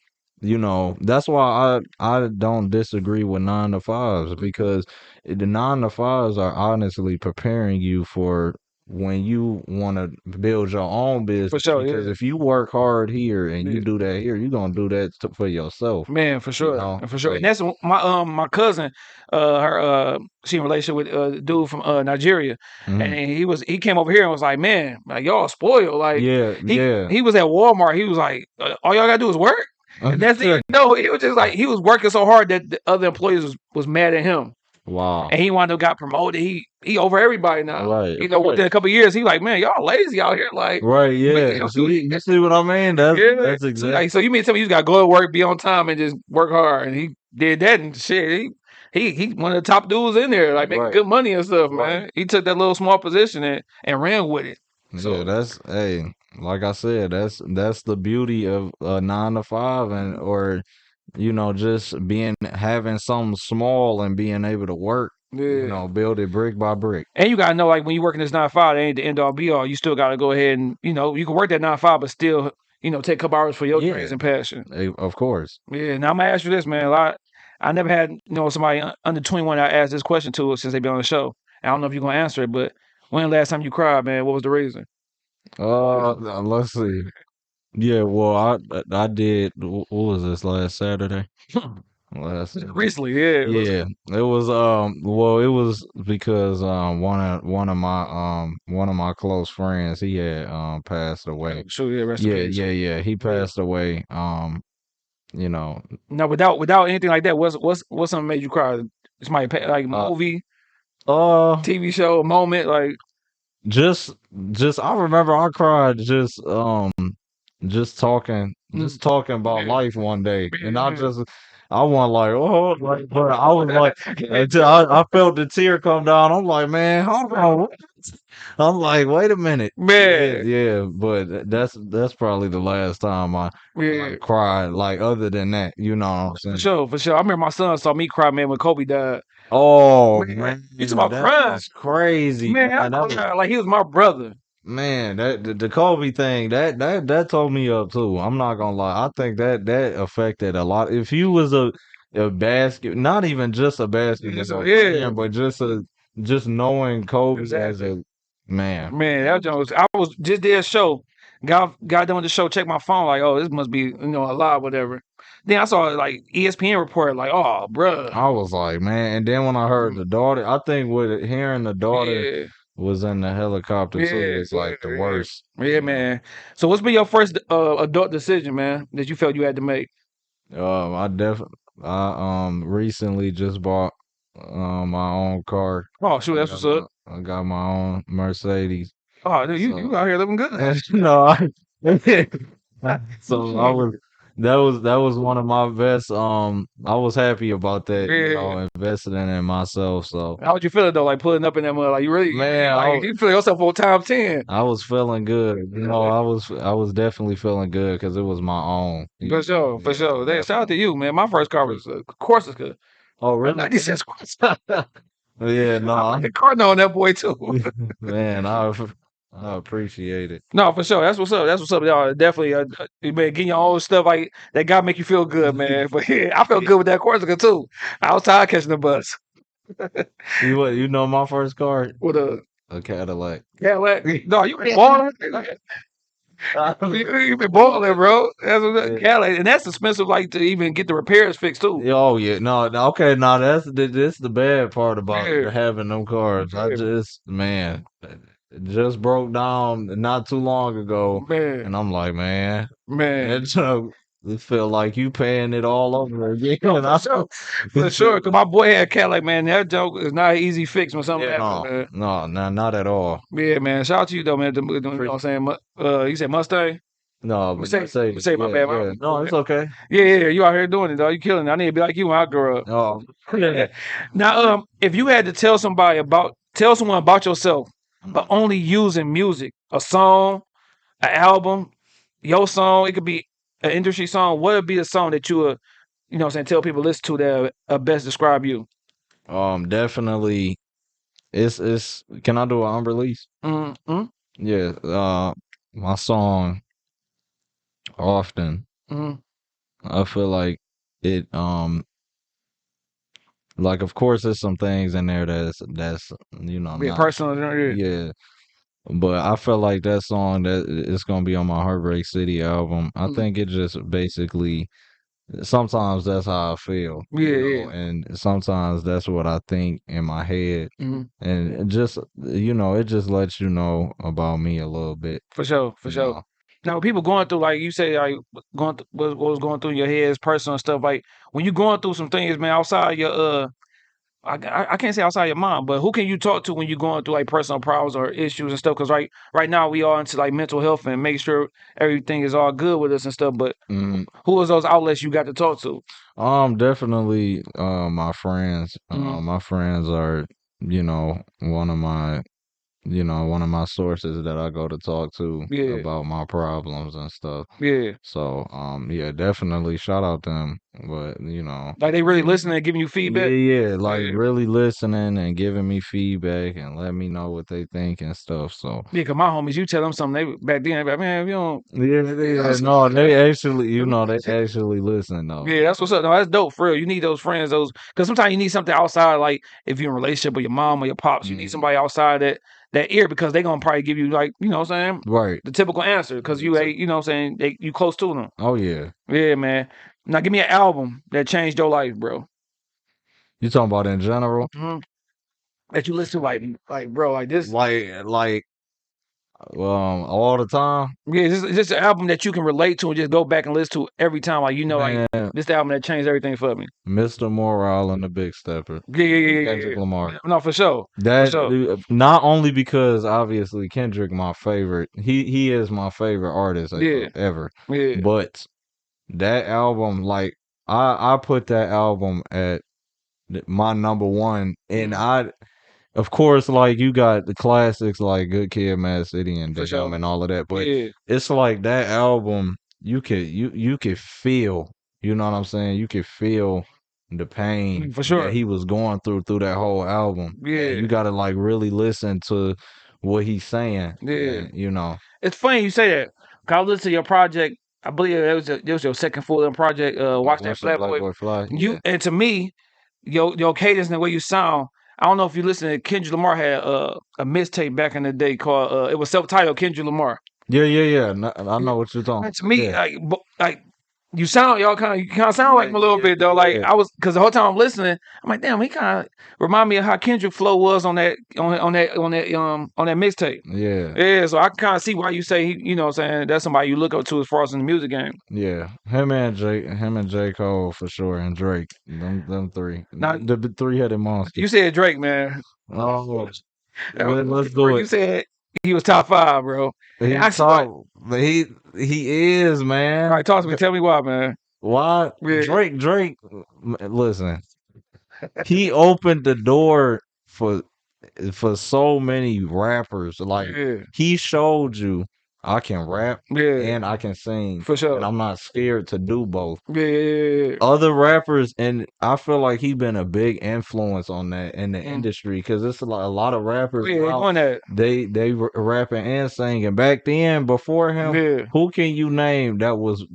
[SPEAKER 4] that's why I don't disagree with 9 to 5s because the 9 to 5s are honestly preparing you for when you want to build your own
[SPEAKER 2] For
[SPEAKER 4] business.
[SPEAKER 2] sure,
[SPEAKER 4] Because
[SPEAKER 2] yeah.
[SPEAKER 4] if you work hard here and you
[SPEAKER 2] Yeah.
[SPEAKER 4] do that here, you're gonna do that for yourself.
[SPEAKER 2] Man, for
[SPEAKER 4] You
[SPEAKER 2] sure,
[SPEAKER 4] know,
[SPEAKER 2] for sure.
[SPEAKER 4] so
[SPEAKER 2] And that's my cousin, her she in relationship with a dude from Nigeria, and
[SPEAKER 4] mhm.
[SPEAKER 2] he came over here and was like, man, like y'all spoiled. Like
[SPEAKER 4] Yeah, yeah.
[SPEAKER 2] he was at Walmart. He was like, all y'all gotta do is work. And that's it. No, he was just like he was working so hard that the other employees was mad at him,
[SPEAKER 4] Wow.
[SPEAKER 2] and he wound up got promoted. He over everybody now.
[SPEAKER 4] Right.
[SPEAKER 2] Within a couple of years, he like, man, y'all lazy out here. Like,
[SPEAKER 4] Right, yeah. You see what I mean?
[SPEAKER 2] yeah.
[SPEAKER 4] That's
[SPEAKER 2] So,
[SPEAKER 4] exactly
[SPEAKER 2] like, so you mean to tell me you just gotta go to work, be on time, and just work hard? And he did that and shit. He one of the top dudes in there, like making
[SPEAKER 4] right,
[SPEAKER 2] good money and stuff,
[SPEAKER 4] right.
[SPEAKER 2] man. He took that little small position and ran with it.
[SPEAKER 4] Yeah,
[SPEAKER 2] So
[SPEAKER 4] that's hey, like I said, that's the beauty of 9 to 5 and or just being having something small and being able to work,
[SPEAKER 2] yeah.
[SPEAKER 4] build it brick by brick.
[SPEAKER 2] And you gotta know, like when you working this 9 to 5, it ain't the end all be all. You still gotta go ahead and you can work that 9 to 5, but still take a couple hours for your
[SPEAKER 4] Yeah,
[SPEAKER 2] dreams and passion.
[SPEAKER 4] of course.
[SPEAKER 2] Yeah. Now I'm gonna ask you this, man. I never had somebody under 21 I asked this question to since they been on the show. I don't know if you're gonna answer it, but when the last time you cried, man? What was the reason?
[SPEAKER 4] Let's see. Yeah, well, I did. What was this last Saturday? Last Saturday.
[SPEAKER 2] Recently, yeah.
[SPEAKER 4] Yeah, it was well, it was because one of my close friends, he had passed away.
[SPEAKER 2] Sure, yeah, rest in
[SPEAKER 4] Yeah,
[SPEAKER 2] peace.
[SPEAKER 4] yeah, yeah. He passed away. You know,
[SPEAKER 2] Now, without anything like that, what's something made you cry? It's my like
[SPEAKER 4] uh
[SPEAKER 2] movie,
[SPEAKER 4] uh
[SPEAKER 2] TV show, moment, like
[SPEAKER 4] just just I remember I cried just talking
[SPEAKER 2] mm,
[SPEAKER 4] about
[SPEAKER 2] yeah,
[SPEAKER 4] life one day, and
[SPEAKER 2] yeah,
[SPEAKER 4] I wasn't like, oh, like, but I was like, until I felt the tear come down. I'm like, man, hold on. I'm like, wait a minute. Yeah,
[SPEAKER 2] man,
[SPEAKER 4] yeah, but that's probably the last time I
[SPEAKER 2] yeah,
[SPEAKER 4] cried. Like other than that, you know what I'm
[SPEAKER 2] for
[SPEAKER 4] saying?
[SPEAKER 2] sure, for sure. I remember my son saw me cry, man, when Kobe died.
[SPEAKER 4] Oh
[SPEAKER 2] Man,
[SPEAKER 4] man,
[SPEAKER 2] you talking about
[SPEAKER 4] that
[SPEAKER 2] crying?
[SPEAKER 4] was crazy,
[SPEAKER 2] Man, I
[SPEAKER 4] man. That was
[SPEAKER 2] cried like he was my brother.
[SPEAKER 4] Man, that the Kobe thing that tore me up too. I'm not gonna lie. I think that affected a lot. If you was a not even just a basketball
[SPEAKER 2] Yeah,
[SPEAKER 4] fan, but just knowing Kobe as
[SPEAKER 2] exactly.
[SPEAKER 4] a man.
[SPEAKER 2] Man, that Jones. I was just did a show. Got done with the show. Checked my phone. Like, oh, this must be a lot, whatever. Then I saw like ESPN report. Like, oh, bruh.
[SPEAKER 4] I was like, man. And then when I heard
[SPEAKER 2] Mm,
[SPEAKER 4] the daughter, I think with hearing the daughter
[SPEAKER 2] yeah,
[SPEAKER 4] was in the helicopter too
[SPEAKER 2] yeah,
[SPEAKER 4] was like the
[SPEAKER 2] yeah,
[SPEAKER 4] worst.
[SPEAKER 2] yeah, man. So, what's been your first adult decision, man, that you felt you had to make?
[SPEAKER 4] I recently just bought my own car.
[SPEAKER 2] Oh, shoot, that's what's up.
[SPEAKER 4] I got my own Mercedes.
[SPEAKER 2] Oh, dude, you
[SPEAKER 4] So
[SPEAKER 2] out here living good.
[SPEAKER 4] and, so that was one of my best I was happy about that,
[SPEAKER 2] Yeah.
[SPEAKER 4] investing in myself. So
[SPEAKER 2] How would you feel though? Like pulling up in that mud? Like you really
[SPEAKER 4] man,
[SPEAKER 2] like you feel yourself on time 10.
[SPEAKER 4] I was feeling good. I was definitely feeling good because it was my own.
[SPEAKER 2] For sure, for
[SPEAKER 4] Yeah,
[SPEAKER 2] sure. Shout out to
[SPEAKER 4] definitely.
[SPEAKER 2] you, man. My first car was Corsica.
[SPEAKER 4] Oh
[SPEAKER 2] A
[SPEAKER 4] really?
[SPEAKER 2] 96 Corsica.
[SPEAKER 4] Yeah, no,
[SPEAKER 2] I like the Cardinal on that boy too.
[SPEAKER 4] man, I appreciate it.
[SPEAKER 2] No, for sure. That's what's up. That's what's up, y'all. Definitely, man, getting your own stuff like that. God make you feel good, man. But yeah, I felt good with that Corsica too. I was tired of catching the bus.
[SPEAKER 4] You know my first card?
[SPEAKER 2] With
[SPEAKER 4] A Cadillac.
[SPEAKER 2] Cadillac. No, you been balling. You been balling, bro. That's what Cadillac, and that's expensive. Like to even get the repairs fixed too.
[SPEAKER 4] Oh yeah, no, okay, no, this the bad part about
[SPEAKER 2] Yeah.
[SPEAKER 4] having them cars. I
[SPEAKER 2] Yeah.
[SPEAKER 4] just, man, it just broke down not too long ago,
[SPEAKER 2] Man,
[SPEAKER 4] and I'm like, man,
[SPEAKER 2] man.
[SPEAKER 4] it feel like you paying it all over again.
[SPEAKER 2] For sure. For sure. Cause my boy had Cadillac, man. That joke is not an easy fix when something
[SPEAKER 4] Yeah,
[SPEAKER 2] happens, man.
[SPEAKER 4] no, not at all.
[SPEAKER 2] Yeah, man. Shout out to you though, man. You know what I'm saying? You said Mustang?
[SPEAKER 4] No, but Mercedes,
[SPEAKER 2] Say my
[SPEAKER 4] yeah,
[SPEAKER 2] bad.
[SPEAKER 4] yeah. No, it's okay.
[SPEAKER 2] Yeah, you out here doing it, dog. You killing it. I need to be like you when I grow up.
[SPEAKER 4] Oh,
[SPEAKER 2] Now, if you had to tell someone about yourself, but only using music, a song, an album, your song, it could be an industry song. What would be the song that you would, you know what I'm saying, tell people to listen to that best describe you?
[SPEAKER 4] definitely. It's. Can I do an unreleased?
[SPEAKER 2] Mm-hmm.
[SPEAKER 4] Yeah. My song often.
[SPEAKER 2] Mm-hmm.
[SPEAKER 4] I feel like it. Like of course, there's some things in there that's
[SPEAKER 2] Be a
[SPEAKER 4] not.
[SPEAKER 2] personal.
[SPEAKER 4] Yeah. But I feel like that song that it's gonna be on my Heartbreak City album. I
[SPEAKER 2] Mm-hmm.
[SPEAKER 4] think it just basically sometimes that's how I feel,
[SPEAKER 2] Yeah.
[SPEAKER 4] and sometimes that's what I think in my head,
[SPEAKER 2] Mm-hmm.
[SPEAKER 4] and it just it just lets you know about me a little bit.
[SPEAKER 2] For sure. For
[SPEAKER 4] You
[SPEAKER 2] sure.
[SPEAKER 4] know.
[SPEAKER 2] Now, people going through, like you say, like what was going through your head is personal stuff. Like when you going through some things, man, outside your I can't say outside your mind, but who can you talk to when you're going through like personal problems or issues and stuff? Because right now we all into like mental health and make sure everything is all good with us and stuff. But who is those outlets you got to talk to?
[SPEAKER 4] Definitely my friends.
[SPEAKER 2] Mhm.
[SPEAKER 4] My friends are one of my sources that I go to talk to
[SPEAKER 2] Yeah,
[SPEAKER 4] about my problems and stuff.
[SPEAKER 2] yeah.
[SPEAKER 4] So, yeah, definitely shout out them. But,
[SPEAKER 2] Like they really listening and giving you
[SPEAKER 4] yeah,
[SPEAKER 2] feedback.
[SPEAKER 4] yeah, like
[SPEAKER 2] Yeah,
[SPEAKER 4] really listening and giving me feedback and let me know what they think and stuff. So,
[SPEAKER 2] yeah. Cause my homies, you tell them something, they back then, they be like, man, you don't.
[SPEAKER 4] yeah, no, they actually, they actually listen though.
[SPEAKER 2] Yeah, that's what's up. No, that's dope for real. You need those friends, because sometimes you need something outside, like if you're in a relationship with your mom or your pops, you need somebody outside that ear because they're gonna probably give you like, you know what I'm saying?
[SPEAKER 4] Right.
[SPEAKER 2] The typical answer because you ain't, you know what I'm saying, you close to them.
[SPEAKER 4] Oh yeah.
[SPEAKER 2] Yeah, man. Now give me an album that changed your life, bro.
[SPEAKER 4] You talking about in general?
[SPEAKER 2] hmm That you listen to like bro, like this.
[SPEAKER 4] Like all the time?
[SPEAKER 2] Yeah, is this an album that you can relate to and just go back and listen to every time? Like like
[SPEAKER 4] Man,
[SPEAKER 2] this the album that changed everything for me.
[SPEAKER 4] Mr. Morale and the Big Stepper.
[SPEAKER 2] Yeah.
[SPEAKER 4] Kendrick Lamar.
[SPEAKER 2] No, for sure. For
[SPEAKER 4] That
[SPEAKER 2] sure.
[SPEAKER 4] not only because obviously Kendrick my favorite. He is my favorite artist
[SPEAKER 2] Yeah.
[SPEAKER 4] ever.
[SPEAKER 2] Yeah.
[SPEAKER 4] But that album, like I put that album at my number one, and of course, like you got the classics like Good Kid, Mad City, and
[SPEAKER 2] For
[SPEAKER 4] Damn,
[SPEAKER 2] sure.
[SPEAKER 4] and all of that. But
[SPEAKER 2] Yeah.
[SPEAKER 4] it's like that album, you could feel, you know what I'm saying? You could feel the pain
[SPEAKER 2] For
[SPEAKER 4] that
[SPEAKER 2] sure.
[SPEAKER 4] he was going through that whole album.
[SPEAKER 2] Yeah.
[SPEAKER 4] And you gotta like really listen to what he's saying.
[SPEAKER 2] Yeah.
[SPEAKER 4] And.
[SPEAKER 2] It's funny you say that. 'Cause I listened to your project. I believe it was your second full length project. Watch that
[SPEAKER 4] Watch that
[SPEAKER 2] Flat
[SPEAKER 4] Black
[SPEAKER 2] Boy.
[SPEAKER 4] Boy Fly.
[SPEAKER 2] You
[SPEAKER 4] Yeah.
[SPEAKER 2] and to me, your cadence and the way you sound. I don't know if you listen to Kendrick Lamar had a mixtape back in the day called it was self-titled Kendrick Lamar.
[SPEAKER 4] Yeah. I know what you're talking.
[SPEAKER 2] And to me,
[SPEAKER 4] Yeah.
[SPEAKER 2] like you sound you kind of sound like him a little bit though. Like
[SPEAKER 4] Yeah.
[SPEAKER 2] I was because the whole time I'm listening, I'm like, damn, he kind of remind me of how Kendrick flow was on that mixtape.
[SPEAKER 4] Yeah.
[SPEAKER 2] Yeah, so I can kind of see why you say you know what I'm saying that's somebody you look up to as far as in the music game.
[SPEAKER 4] Yeah, him and J. Cole for sure, and Drake. Them three.
[SPEAKER 2] Now
[SPEAKER 4] The three-headed monster.
[SPEAKER 2] you said Drake, man.
[SPEAKER 4] Oh, let's do
[SPEAKER 2] You
[SPEAKER 4] it.
[SPEAKER 2] said he was top 5, bro. And
[SPEAKER 4] He's top. He is,
[SPEAKER 2] all
[SPEAKER 4] man.
[SPEAKER 2] right, talk to me. Tell me why, man.
[SPEAKER 4] Why?
[SPEAKER 2] Yeah.
[SPEAKER 4] Drake. Listen, he opened the door for so many rappers. Like
[SPEAKER 2] Yeah.
[SPEAKER 4] he showed you I can rap and I can sing,
[SPEAKER 2] for sure,
[SPEAKER 4] and I'm not scared to do both.
[SPEAKER 2] Yeah.
[SPEAKER 4] Other rappers, and I feel like he been a big influence on that in the industry because it's a lot of rappers now. They rapping and singing. Back then, before him, who can you name that was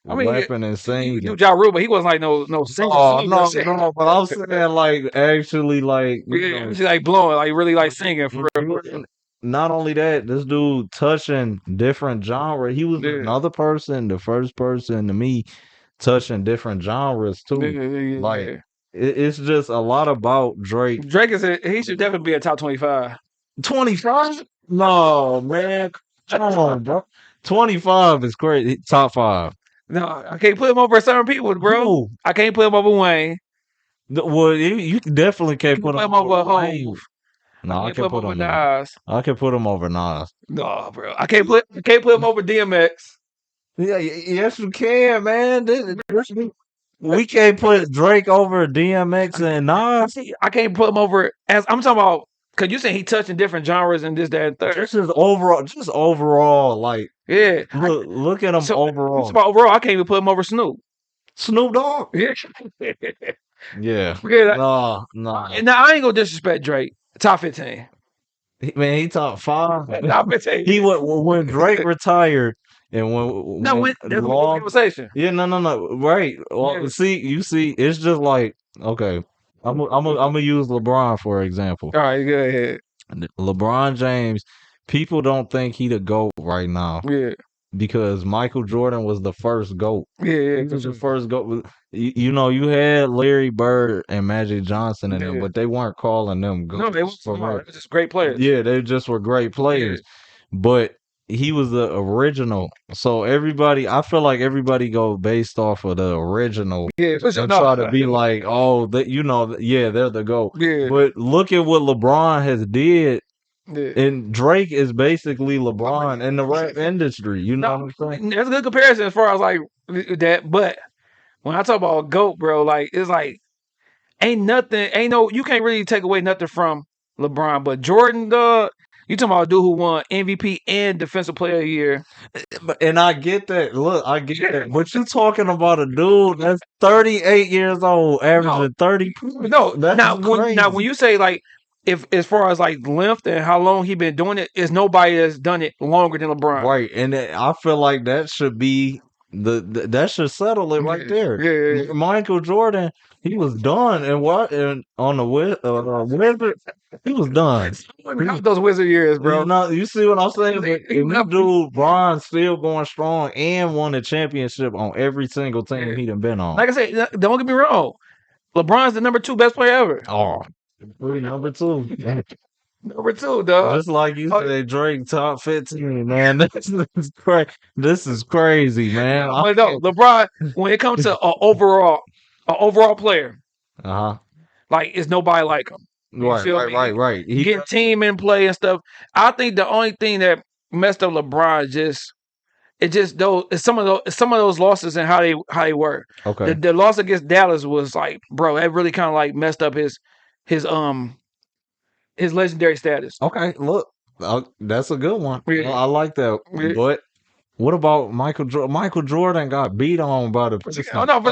[SPEAKER 4] rapping and singing?
[SPEAKER 2] You do Ja Rule, but he wasn't like no singer.
[SPEAKER 4] Oh no, but I'm saying like actually like
[SPEAKER 2] like blowing, like really like singing for real.
[SPEAKER 4] Not only that, this dude touching different genres. He was another person, the first person to me touching different genres too. Like it's just a lot about Drake.
[SPEAKER 2] Drake he should definitely be a top 25.
[SPEAKER 4] 25? No, man. Come on, bro. 25 is crazy. Top 5.
[SPEAKER 2] No, I can't put him over certain people, bro.
[SPEAKER 4] Who?
[SPEAKER 2] I can't put him over Wayne.
[SPEAKER 4] Well, you definitely can't put him over
[SPEAKER 2] Hove.
[SPEAKER 4] No, I can put him
[SPEAKER 2] over Nas.
[SPEAKER 4] I can put him over Nas.
[SPEAKER 2] No, bro. I can't put him over DMX.
[SPEAKER 4] Yeah, yes, we can, man. We can't put Drake over DMX and Nas.
[SPEAKER 2] I can't put him over as I'm talking about because you saying he touching different genres and this, that, and third.
[SPEAKER 4] This is overall, like look at him overall.
[SPEAKER 2] Overall, I can't even put him over Snoop.
[SPEAKER 4] Snoop Dogg.
[SPEAKER 2] Yeah.
[SPEAKER 4] Yeah.
[SPEAKER 2] No. Now I ain't gonna disrespect Drake. Top 15.
[SPEAKER 4] Man, he top 5.
[SPEAKER 2] Top 15.
[SPEAKER 4] He when Drake retired. And when
[SPEAKER 2] that's long conversation.
[SPEAKER 4] Yeah, no. Right. Well, you see, it's just like, okay. I'm gonna use LeBron for example.
[SPEAKER 2] All right, go ahead.
[SPEAKER 4] LeBron James, people don't think he the GOAT right now.
[SPEAKER 2] Yeah.
[SPEAKER 4] Because Michael Jordan was the first GOAT.
[SPEAKER 2] Yeah.
[SPEAKER 4] He was the first GOAT. You had Larry Bird and Magic Johnson in them, but they weren't calling them GOATs.
[SPEAKER 2] No, they were just great players.
[SPEAKER 4] Yeah, they just were great players. But he was the original. So I feel like everybody go based off of the original and try to be like, oh, they're the GOAT.
[SPEAKER 2] Yeah.
[SPEAKER 4] But look at what LeBron has did. Yeah. And Drake is basically LeBron in the rap industry. You know what I'm saying?
[SPEAKER 2] That's a good comparison as far as like that. But when I talk about GOAT, bro, like it's like you can't really take away nothing from LeBron. But Jordan, you talking about a dude who won MVP and Defensive Player of the Year.
[SPEAKER 4] And I get that. Look, I get that. But you're talking about a dude that's 38 years old, averaging 30.
[SPEAKER 2] No, now when you say like, if as far as like length and how long he been doing it, is nobody that's done it longer than LeBron.
[SPEAKER 4] Right, and I feel like that should be that should settle it right there.
[SPEAKER 2] Yeah.
[SPEAKER 4] Michael Jordan, he was done, and on the Wizard, he was done.
[SPEAKER 2] Those Wizard years, bro.
[SPEAKER 4] You see what I'm saying? If you do, Bron's still going strong and won a championship on every single team he done been on.
[SPEAKER 2] Like I said, don't get me wrong. LeBron's the number 2 best player ever.
[SPEAKER 4] Oh, number 2.
[SPEAKER 2] Number 2, dog.
[SPEAKER 4] Just like you said, Drake top 15, man. This is crazy, man.
[SPEAKER 2] But no, LeBron, when it comes to an overall player, like it's nobody like him.
[SPEAKER 4] Right.
[SPEAKER 2] He getting team in play and stuff. I think the only thing that messed up LeBron some of those losses and how they were.
[SPEAKER 4] Okay.
[SPEAKER 2] The loss against Dallas was like, bro, that really kind of like messed up his legendary status.
[SPEAKER 4] Okay, look, that's a good one. Yeah. I like that. Yeah. But what about Michael Jordan? Michael Jordan got beat on by the Pistons.
[SPEAKER 2] Oh, no,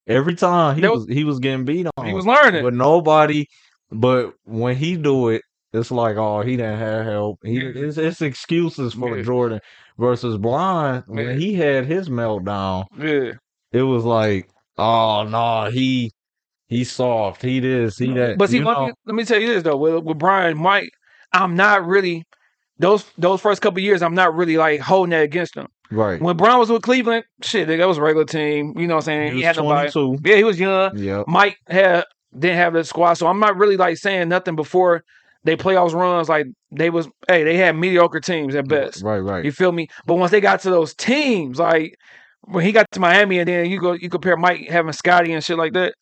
[SPEAKER 4] every time he was getting beat on.
[SPEAKER 2] He was learning.
[SPEAKER 4] But when he do it, it's like, oh, he didn't have help. It's excuses for Jordan versus Bron. When he had his meltdown, it was like, oh no, he's soft. He this, he that.
[SPEAKER 2] But see, let me tell you this though. With Brian, Mike, I'm not really those first couple of years. I'm not really like holding that against him.
[SPEAKER 4] Right.
[SPEAKER 2] When Brian was with Cleveland, shit, that was a regular team. You know what I'm saying?
[SPEAKER 4] He had 22.
[SPEAKER 2] Yeah, he was young.
[SPEAKER 4] Yeah.
[SPEAKER 2] Mike didn't have the squad, so I'm not really like saying nothing before they playoffs runs. Like they had mediocre teams at best.
[SPEAKER 4] Right.
[SPEAKER 2] You feel me? But once they got to those teams, like when he got to Miami, and then you compare Mike having Scotty and shit like that.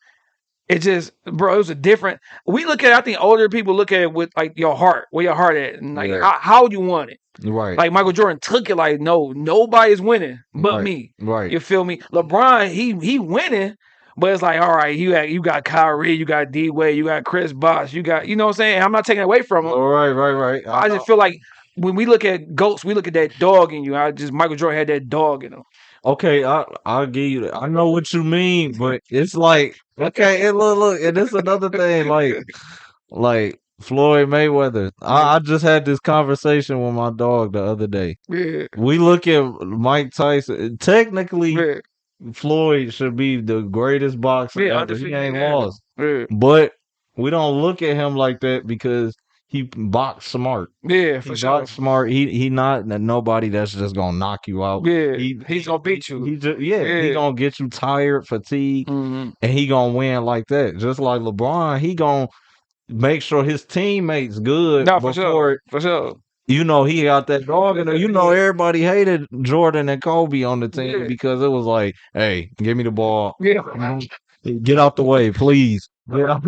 [SPEAKER 2] It just, bro, it was a different. We look at it, I think older people look at it with like your heart, where your heart at, and like how you want it.
[SPEAKER 4] Right.
[SPEAKER 2] Like Michael Jordan took it like, no, nobody's winning but me.
[SPEAKER 4] Right.
[SPEAKER 2] You feel me? LeBron, he winning, but it's like, all right, you got Kyrie, you got D-Wade, you got Chris Bosh, you know what I'm saying? I'm not taking it away from him.
[SPEAKER 4] Right.
[SPEAKER 2] I just feel like when we look at GOATs, we look at that dog in you. Michael Jordan had that dog in him.
[SPEAKER 4] Okay, I'll give you that. I know what you mean, but it's like okay, and look, and this another thing, like Floyd Mayweather. I just had this conversation with my dog the other day.
[SPEAKER 2] Yeah.
[SPEAKER 4] We look at Mike Tyson. Technically,
[SPEAKER 2] Yeah.
[SPEAKER 4] Floyd should be the greatest boxer
[SPEAKER 2] Yeah,
[SPEAKER 4] ever. He
[SPEAKER 2] undefeated,
[SPEAKER 4] ain't
[SPEAKER 2] yeah.
[SPEAKER 4] lost,
[SPEAKER 2] Yeah.
[SPEAKER 4] but we don't look at him like that because he boxed smart.
[SPEAKER 2] Yeah,
[SPEAKER 4] He
[SPEAKER 2] for sure.
[SPEAKER 4] boxed smart. He not nobody that's just gonna knock you out.
[SPEAKER 2] Yeah, he's gonna beat you.
[SPEAKER 4] He just he
[SPEAKER 2] Yeah.
[SPEAKER 4] gonna get you tired, fatigued,
[SPEAKER 2] Mhm.
[SPEAKER 4] and he gonna win like that. Just like LeBron, he gonna make sure his teammates good
[SPEAKER 2] No, for
[SPEAKER 4] before
[SPEAKER 2] sure. For sure.
[SPEAKER 4] you know he got that dog in there. You know everybody hated Jordan and Kobe on the team
[SPEAKER 2] Yeah.
[SPEAKER 4] because it was like, hey, give me the ball.
[SPEAKER 2] Yeah.
[SPEAKER 4] Get out the way, please. Get out,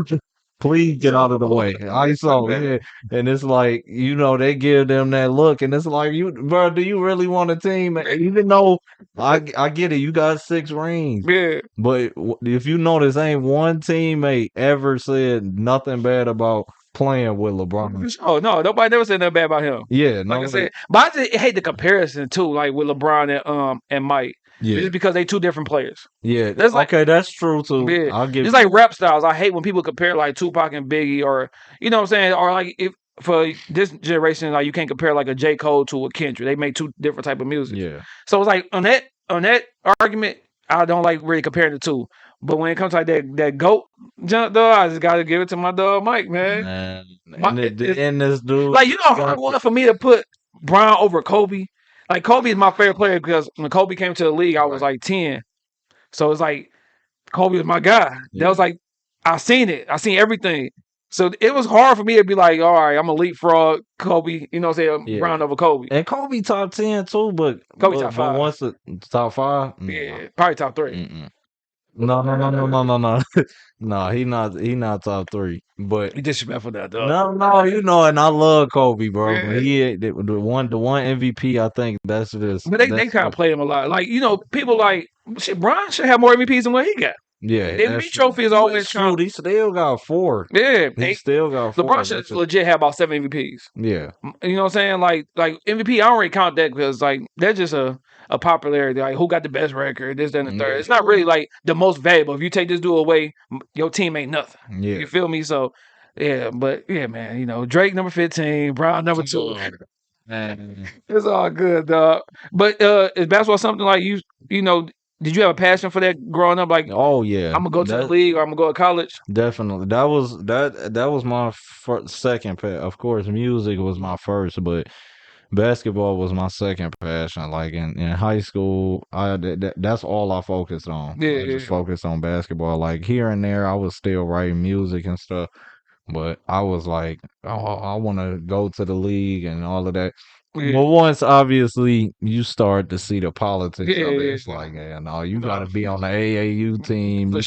[SPEAKER 4] please get out of the way. ISO, yeah. And it's like, you know, they give them that look, and it's like, you, bro, do you really want a team? Even though I get it, you got 6 rings.
[SPEAKER 2] Yeah.
[SPEAKER 4] But if you notice, ain't one teammate ever said nothing bad about playing with LeBron.
[SPEAKER 2] Oh no, nobody never said nothing bad about him.
[SPEAKER 4] Yeah,
[SPEAKER 2] like I said, but I just hate the comparison too, like with LeBron and Mike.
[SPEAKER 4] Yeah.
[SPEAKER 2] Just because they two different players.
[SPEAKER 4] Yeah,
[SPEAKER 2] That's like,
[SPEAKER 4] okay, that's true too.
[SPEAKER 2] Yeah.
[SPEAKER 4] I'll give
[SPEAKER 2] It's like rap styles. I hate when people compare like Tupac and Biggie, or you know what I'm saying, or like if for this generation, like you can't compare like a J. Cole to a Kendrick. They make two different type of music.
[SPEAKER 4] Yeah.
[SPEAKER 2] So it's like on that argument, I don't like really comparing the two. But when it comes to like that GOAT jump though, I just gotta give it to my dog Mike, man.
[SPEAKER 4] And this dude,
[SPEAKER 2] like, you know how hard it was for me to put Brown over Kobe. Like Kobe is my favorite player because when Kobe came to the league, I was like 10. So it's like Kobe was my guy. That was like I seen it. I seen everything. So it was hard for me to be like, all right, I'm a leapfrog Kobe, you know what I'm saying, Brown over Kobe.
[SPEAKER 4] And Kobe top 10 too, but
[SPEAKER 2] Kobe top 5.
[SPEAKER 4] Once top 5?
[SPEAKER 2] Yeah, probably top 3.
[SPEAKER 4] Mm-mm. No. No, he not top 3. But
[SPEAKER 2] you disrespectful that though.
[SPEAKER 4] No, you know, and I love Kobe, bro. Yeah. But he the one MVP, I think that's just.
[SPEAKER 2] But they kind of play him a lot. Like, you know, people like shit, Brian should have more MVPs than what he got.
[SPEAKER 4] Yeah,
[SPEAKER 2] the MVP trophy is always
[SPEAKER 4] true. He still got 4.
[SPEAKER 2] Yeah,
[SPEAKER 4] he still got 4.
[SPEAKER 2] LeBron should legit have about 7 MVPs.
[SPEAKER 4] Yeah,
[SPEAKER 2] you know what I'm saying? Like MVP, I don't really count that because like that's just a popularity. Like who got the best record? This, that, and the third. It's not really like the most valuable. If you take this dude away, your team ain't nothing.
[SPEAKER 4] Yeah,
[SPEAKER 2] you feel me? So yeah, but yeah, man. You know, Drake number 15, Brown number 2. Man. It's all good, dog. But is basketball something like you know? Did you have a passion for that growing up? Like,
[SPEAKER 4] oh yeah,
[SPEAKER 2] I'm gonna go to the league or I'm gonna go to college.
[SPEAKER 4] Definitely, that was my second passion. Of course, music was my first, but basketball was my second passion. Like in high school, that's all I focused on.
[SPEAKER 2] Yeah,
[SPEAKER 4] I just focused on basketball. Like here and there, I was still writing music and stuff, but I was like, oh, I want to go to the league and all of that. Yeah. But once, obviously, you start to see the politics of it. It's like, yeah, no, you got to be on the AAU team. You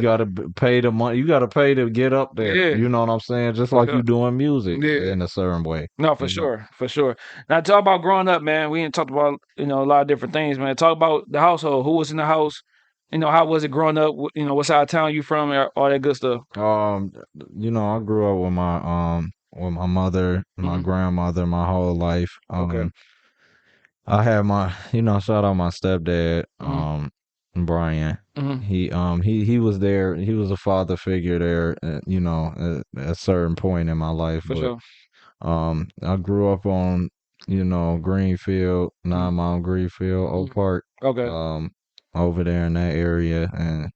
[SPEAKER 4] got to pay the money. You got to pay to get up there. Yeah. You know what I'm saying? Just like you doing music in a certain way.
[SPEAKER 2] No, for sure. Now, talk about growing up, man. We ain't talked about, a lot of different things, man. Talk about the household. Who was in the house? How was it growing up? What side of town you from? All that good stuff.
[SPEAKER 4] I grew up with my mother, my grandmother, my whole life.
[SPEAKER 2] Okay.
[SPEAKER 4] I had my, shout out my stepdad, Brian. He was there. He was a father figure there, at a certain point in my life.
[SPEAKER 2] For sure.
[SPEAKER 4] I grew up on, Greenfield, 9 Mile Greenfield, Oak Park.
[SPEAKER 2] Okay.
[SPEAKER 4] Over there in that area, and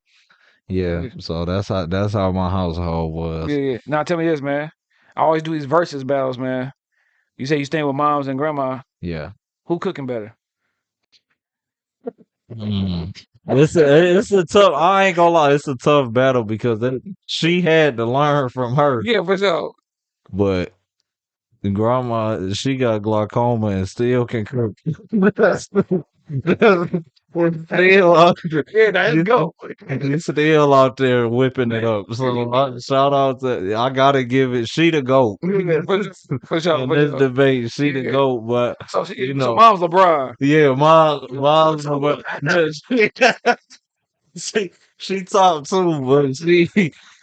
[SPEAKER 4] so that's how my household was.
[SPEAKER 2] Yeah. Now tell me this, man. I always do these versus battles, man. You say you staying with moms and grandma.
[SPEAKER 4] Yeah.
[SPEAKER 2] Who cooking better?
[SPEAKER 4] It's a tough. I ain't gonna lie. It's a tough battle because she had to learn from her.
[SPEAKER 2] Yeah, for sure.
[SPEAKER 4] But grandma, she got glaucoma and still can cook. Still out there.
[SPEAKER 2] Yeah, let's go.
[SPEAKER 4] He's still out there whipping it up. So shout out to, I gotta give it. She the GOAT.
[SPEAKER 2] Yeah, for sure.
[SPEAKER 4] In this debate, she the GOAT. But
[SPEAKER 2] so mom's LeBron.
[SPEAKER 4] Yeah, mom's LeBron. she top 2, but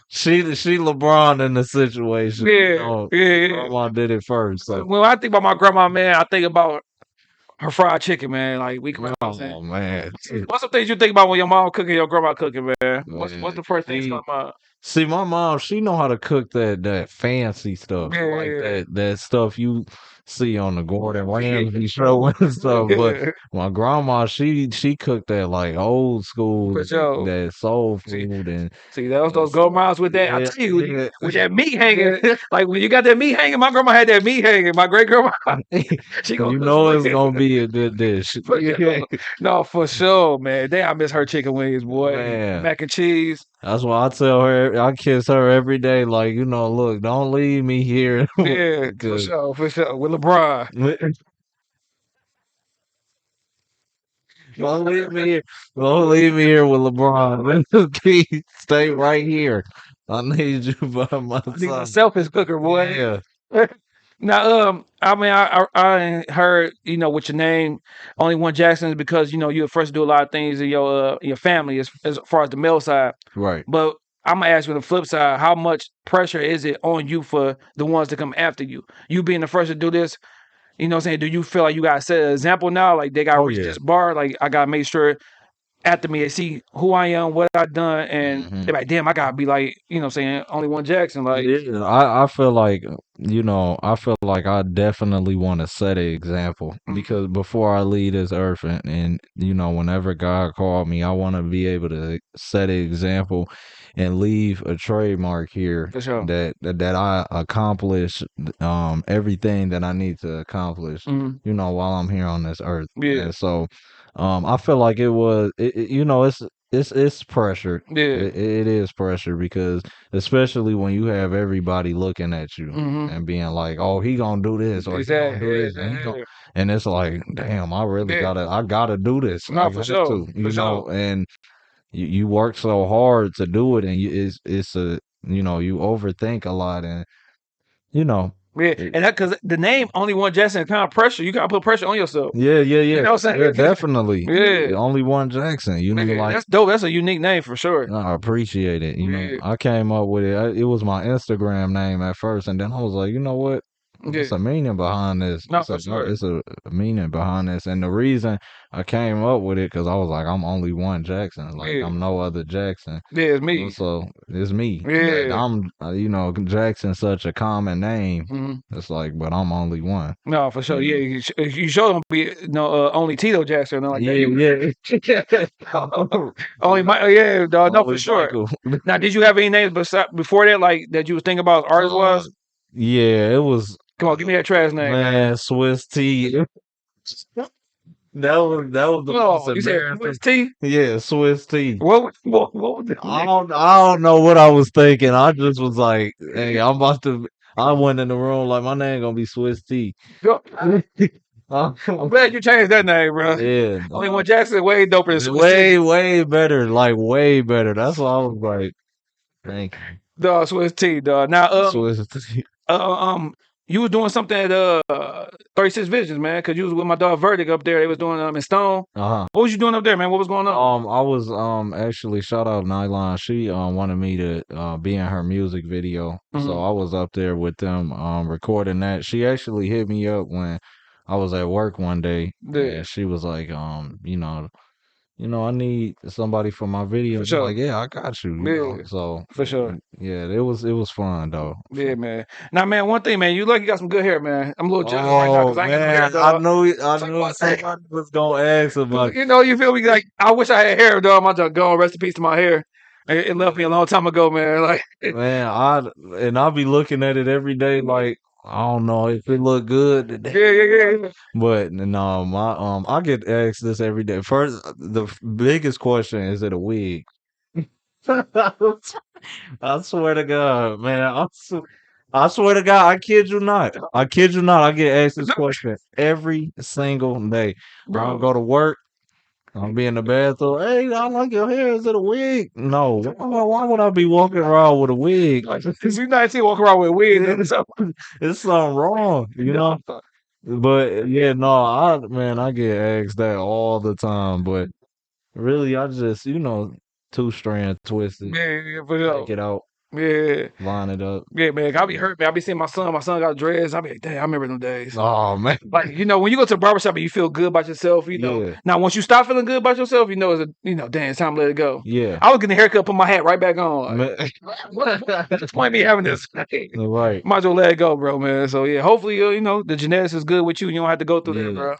[SPEAKER 4] she LeBron in the situation.
[SPEAKER 2] Yeah, yeah.
[SPEAKER 4] Grandma did it first. So.
[SPEAKER 2] When I think about my grandma, man, I think about her fried chicken, man. Like we come out.
[SPEAKER 4] Oh man.
[SPEAKER 2] What's some things you think about when your mom cooking, your grandma cooking, man? What's the first thing you come out?
[SPEAKER 4] See, my mom, she know how to cook that fancy stuff, like that stuff you see on the Gordon Ramsay show and stuff. But my grandma, she cooked that like old school, that soul food, and
[SPEAKER 2] see those grandmas with that. I tell you, with that meat hanging, like when you got that meat hanging, my grandma had that meat hanging. My great grandma,
[SPEAKER 4] she gonna it's gonna be a good dish.
[SPEAKER 2] No, for sure, man. I miss her chicken wings, boy.
[SPEAKER 4] Man.
[SPEAKER 2] Mac and cheese.
[SPEAKER 4] That's why I tell her, I kiss her every day. Like, look, don't leave me here.
[SPEAKER 2] Yeah, for sure. With LeBron.
[SPEAKER 4] Don't leave me here. Don't leave me here with LeBron. Stay right here. I need you by my side.
[SPEAKER 2] I need a selfish cooker, boy.
[SPEAKER 4] Yeah.
[SPEAKER 2] Now, I mean, I heard, with your name, Only1jack Jackson, is because you're first to do a lot of things in your family as far as the male side.
[SPEAKER 4] Right.
[SPEAKER 2] But I'm gonna ask you on the flip side, how much pressure is it on you for the ones that come after you? You being the first to do this, you know what I'm saying? Do you feel like you gotta set an example now? Like they gotta reach this bar, like I gotta make sure after me they see who I am, what I done, and they're like, damn, I gotta be like, saying Only1jack Jackson. Like
[SPEAKER 4] Yeah, I feel like I definitely want to set an example because before I leave this earth and whenever God called me, I want to be able to set an example and leave a trademark here
[SPEAKER 2] for sure.
[SPEAKER 4] that I accomplish everything that I need to accomplish while I'm here on this earth.
[SPEAKER 2] Yeah.
[SPEAKER 4] And so I feel like it's pressure.
[SPEAKER 2] Yeah.
[SPEAKER 4] It is pressure because especially when you have everybody looking at you and being like, "Oh, he gonna do this or he gonna do this," and it's like, "Damn, I really gotta do this."
[SPEAKER 2] No, for sure.
[SPEAKER 4] And you work so hard to do it, and it's you overthink a lot, and
[SPEAKER 2] Yeah, and that because the name Only1jack Jackson kind of pressure. You gotta put pressure on yourself.
[SPEAKER 4] Yeah.
[SPEAKER 2] You know what I'm saying?
[SPEAKER 4] Yeah, definitely.
[SPEAKER 2] Yeah.
[SPEAKER 4] Only1jack Jackson. Like
[SPEAKER 2] that's dope. That's a unique name for sure.
[SPEAKER 4] I appreciate it. I came up with it. It was my Instagram name at first, and then I was like, you know what? There's a meaning behind this.
[SPEAKER 2] No,
[SPEAKER 4] it's a meaning behind this, and the reason I came up with it because I was like, I'm Only1jack Jackson. Like I'm no other Jackson.
[SPEAKER 2] Yeah, it's me.
[SPEAKER 4] So it's me.
[SPEAKER 2] Yeah,
[SPEAKER 4] I'm Jackson's such a common name. It's like, but I'm only one.
[SPEAKER 2] No, for sure. Yeah, you sure don't be only Tito Jackson or like
[SPEAKER 4] that.
[SPEAKER 2] Yeah. Only my dog. No, for sure. Now, did you have any names before that, like that you was thinking about artist was?
[SPEAKER 4] Yeah, it was.
[SPEAKER 2] Come on, give me that trash name.
[SPEAKER 4] Man, Swiss T. That was the most
[SPEAKER 2] you said Swiss T?
[SPEAKER 4] Yeah, Swiss T.
[SPEAKER 2] What was the
[SPEAKER 4] I don't know what I was thinking. I just was like, hey, I went in the room like my name gonna be Swiss T.
[SPEAKER 2] I'm glad you changed that name, bro.
[SPEAKER 4] Yeah.
[SPEAKER 2] Only1jack Jackson way doper than Swiss
[SPEAKER 4] T. Way better. Like way better. That's why I was like, thank you.
[SPEAKER 2] Dog, Swiss T, dog. Now
[SPEAKER 4] Swiss T.
[SPEAKER 2] You was doing something at 36 Visions, man, because you was with my dog Verdict up there. They was doing in Stone. What was you doing up there, man? What was going on?
[SPEAKER 4] I was actually shout out Nylon. She wanted me to be in her music video. So I was up there with them recording that. She actually hit me up when I was at work one day. And she was like, I need somebody for my video.
[SPEAKER 2] Sure.
[SPEAKER 4] Like, yeah, I got you. So
[SPEAKER 2] for sure.
[SPEAKER 4] Yeah, it was fun though.
[SPEAKER 2] Yeah, man. Now, man, one thing, man, you look, you got some good hair, man. I'm a little jealous right now because I ain't got hair, dog.
[SPEAKER 4] I knew somebody was gonna ask about.
[SPEAKER 2] You feel me? Like, I wish I had hair, dog. My dog gone. Rest in peace to my hair. It left me a long time ago, man. Like,
[SPEAKER 4] man, I'll be looking at it every day, like. I don't know if it look good today.
[SPEAKER 2] Yeah.
[SPEAKER 4] But no, I get asked this every day. First, the biggest question is it a wig? I swear to God, man. I swear to God, I kid you not. I get asked this question every single day. Bro, I go to work. I'll be in the bathroom. Hey, I like your hair. Is it a wig? No. Why would I be walking around with a wig?
[SPEAKER 2] You not see walking around with a wig.
[SPEAKER 4] It's something wrong, you know. But yeah, no, I get asked that all the time. But really, I just 2-strand twisted.
[SPEAKER 2] Yeah, for sure.
[SPEAKER 4] Take it out.
[SPEAKER 2] Yeah.
[SPEAKER 4] line it up.
[SPEAKER 2] Yeah, man. I be hurt, man. I be seeing my son. My son got dreads. I be like, dang, I remember them days.
[SPEAKER 4] Oh man,
[SPEAKER 2] Like, when you go to a barbershop and you feel good about yourself,
[SPEAKER 4] yeah,
[SPEAKER 2] Now, once you stop feeling good about yourself, damn, it's time to let it go.
[SPEAKER 4] yeah.
[SPEAKER 2] I was getting a haircut, put my hat right back on. Like,
[SPEAKER 4] Man.
[SPEAKER 2] what's the point of me having this?
[SPEAKER 4] Right.
[SPEAKER 2] Might as well let it go, bro, man. So yeah, hopefully, the genetics is good with you. You don't have to go through that,
[SPEAKER 4] Yeah.
[SPEAKER 2] bro.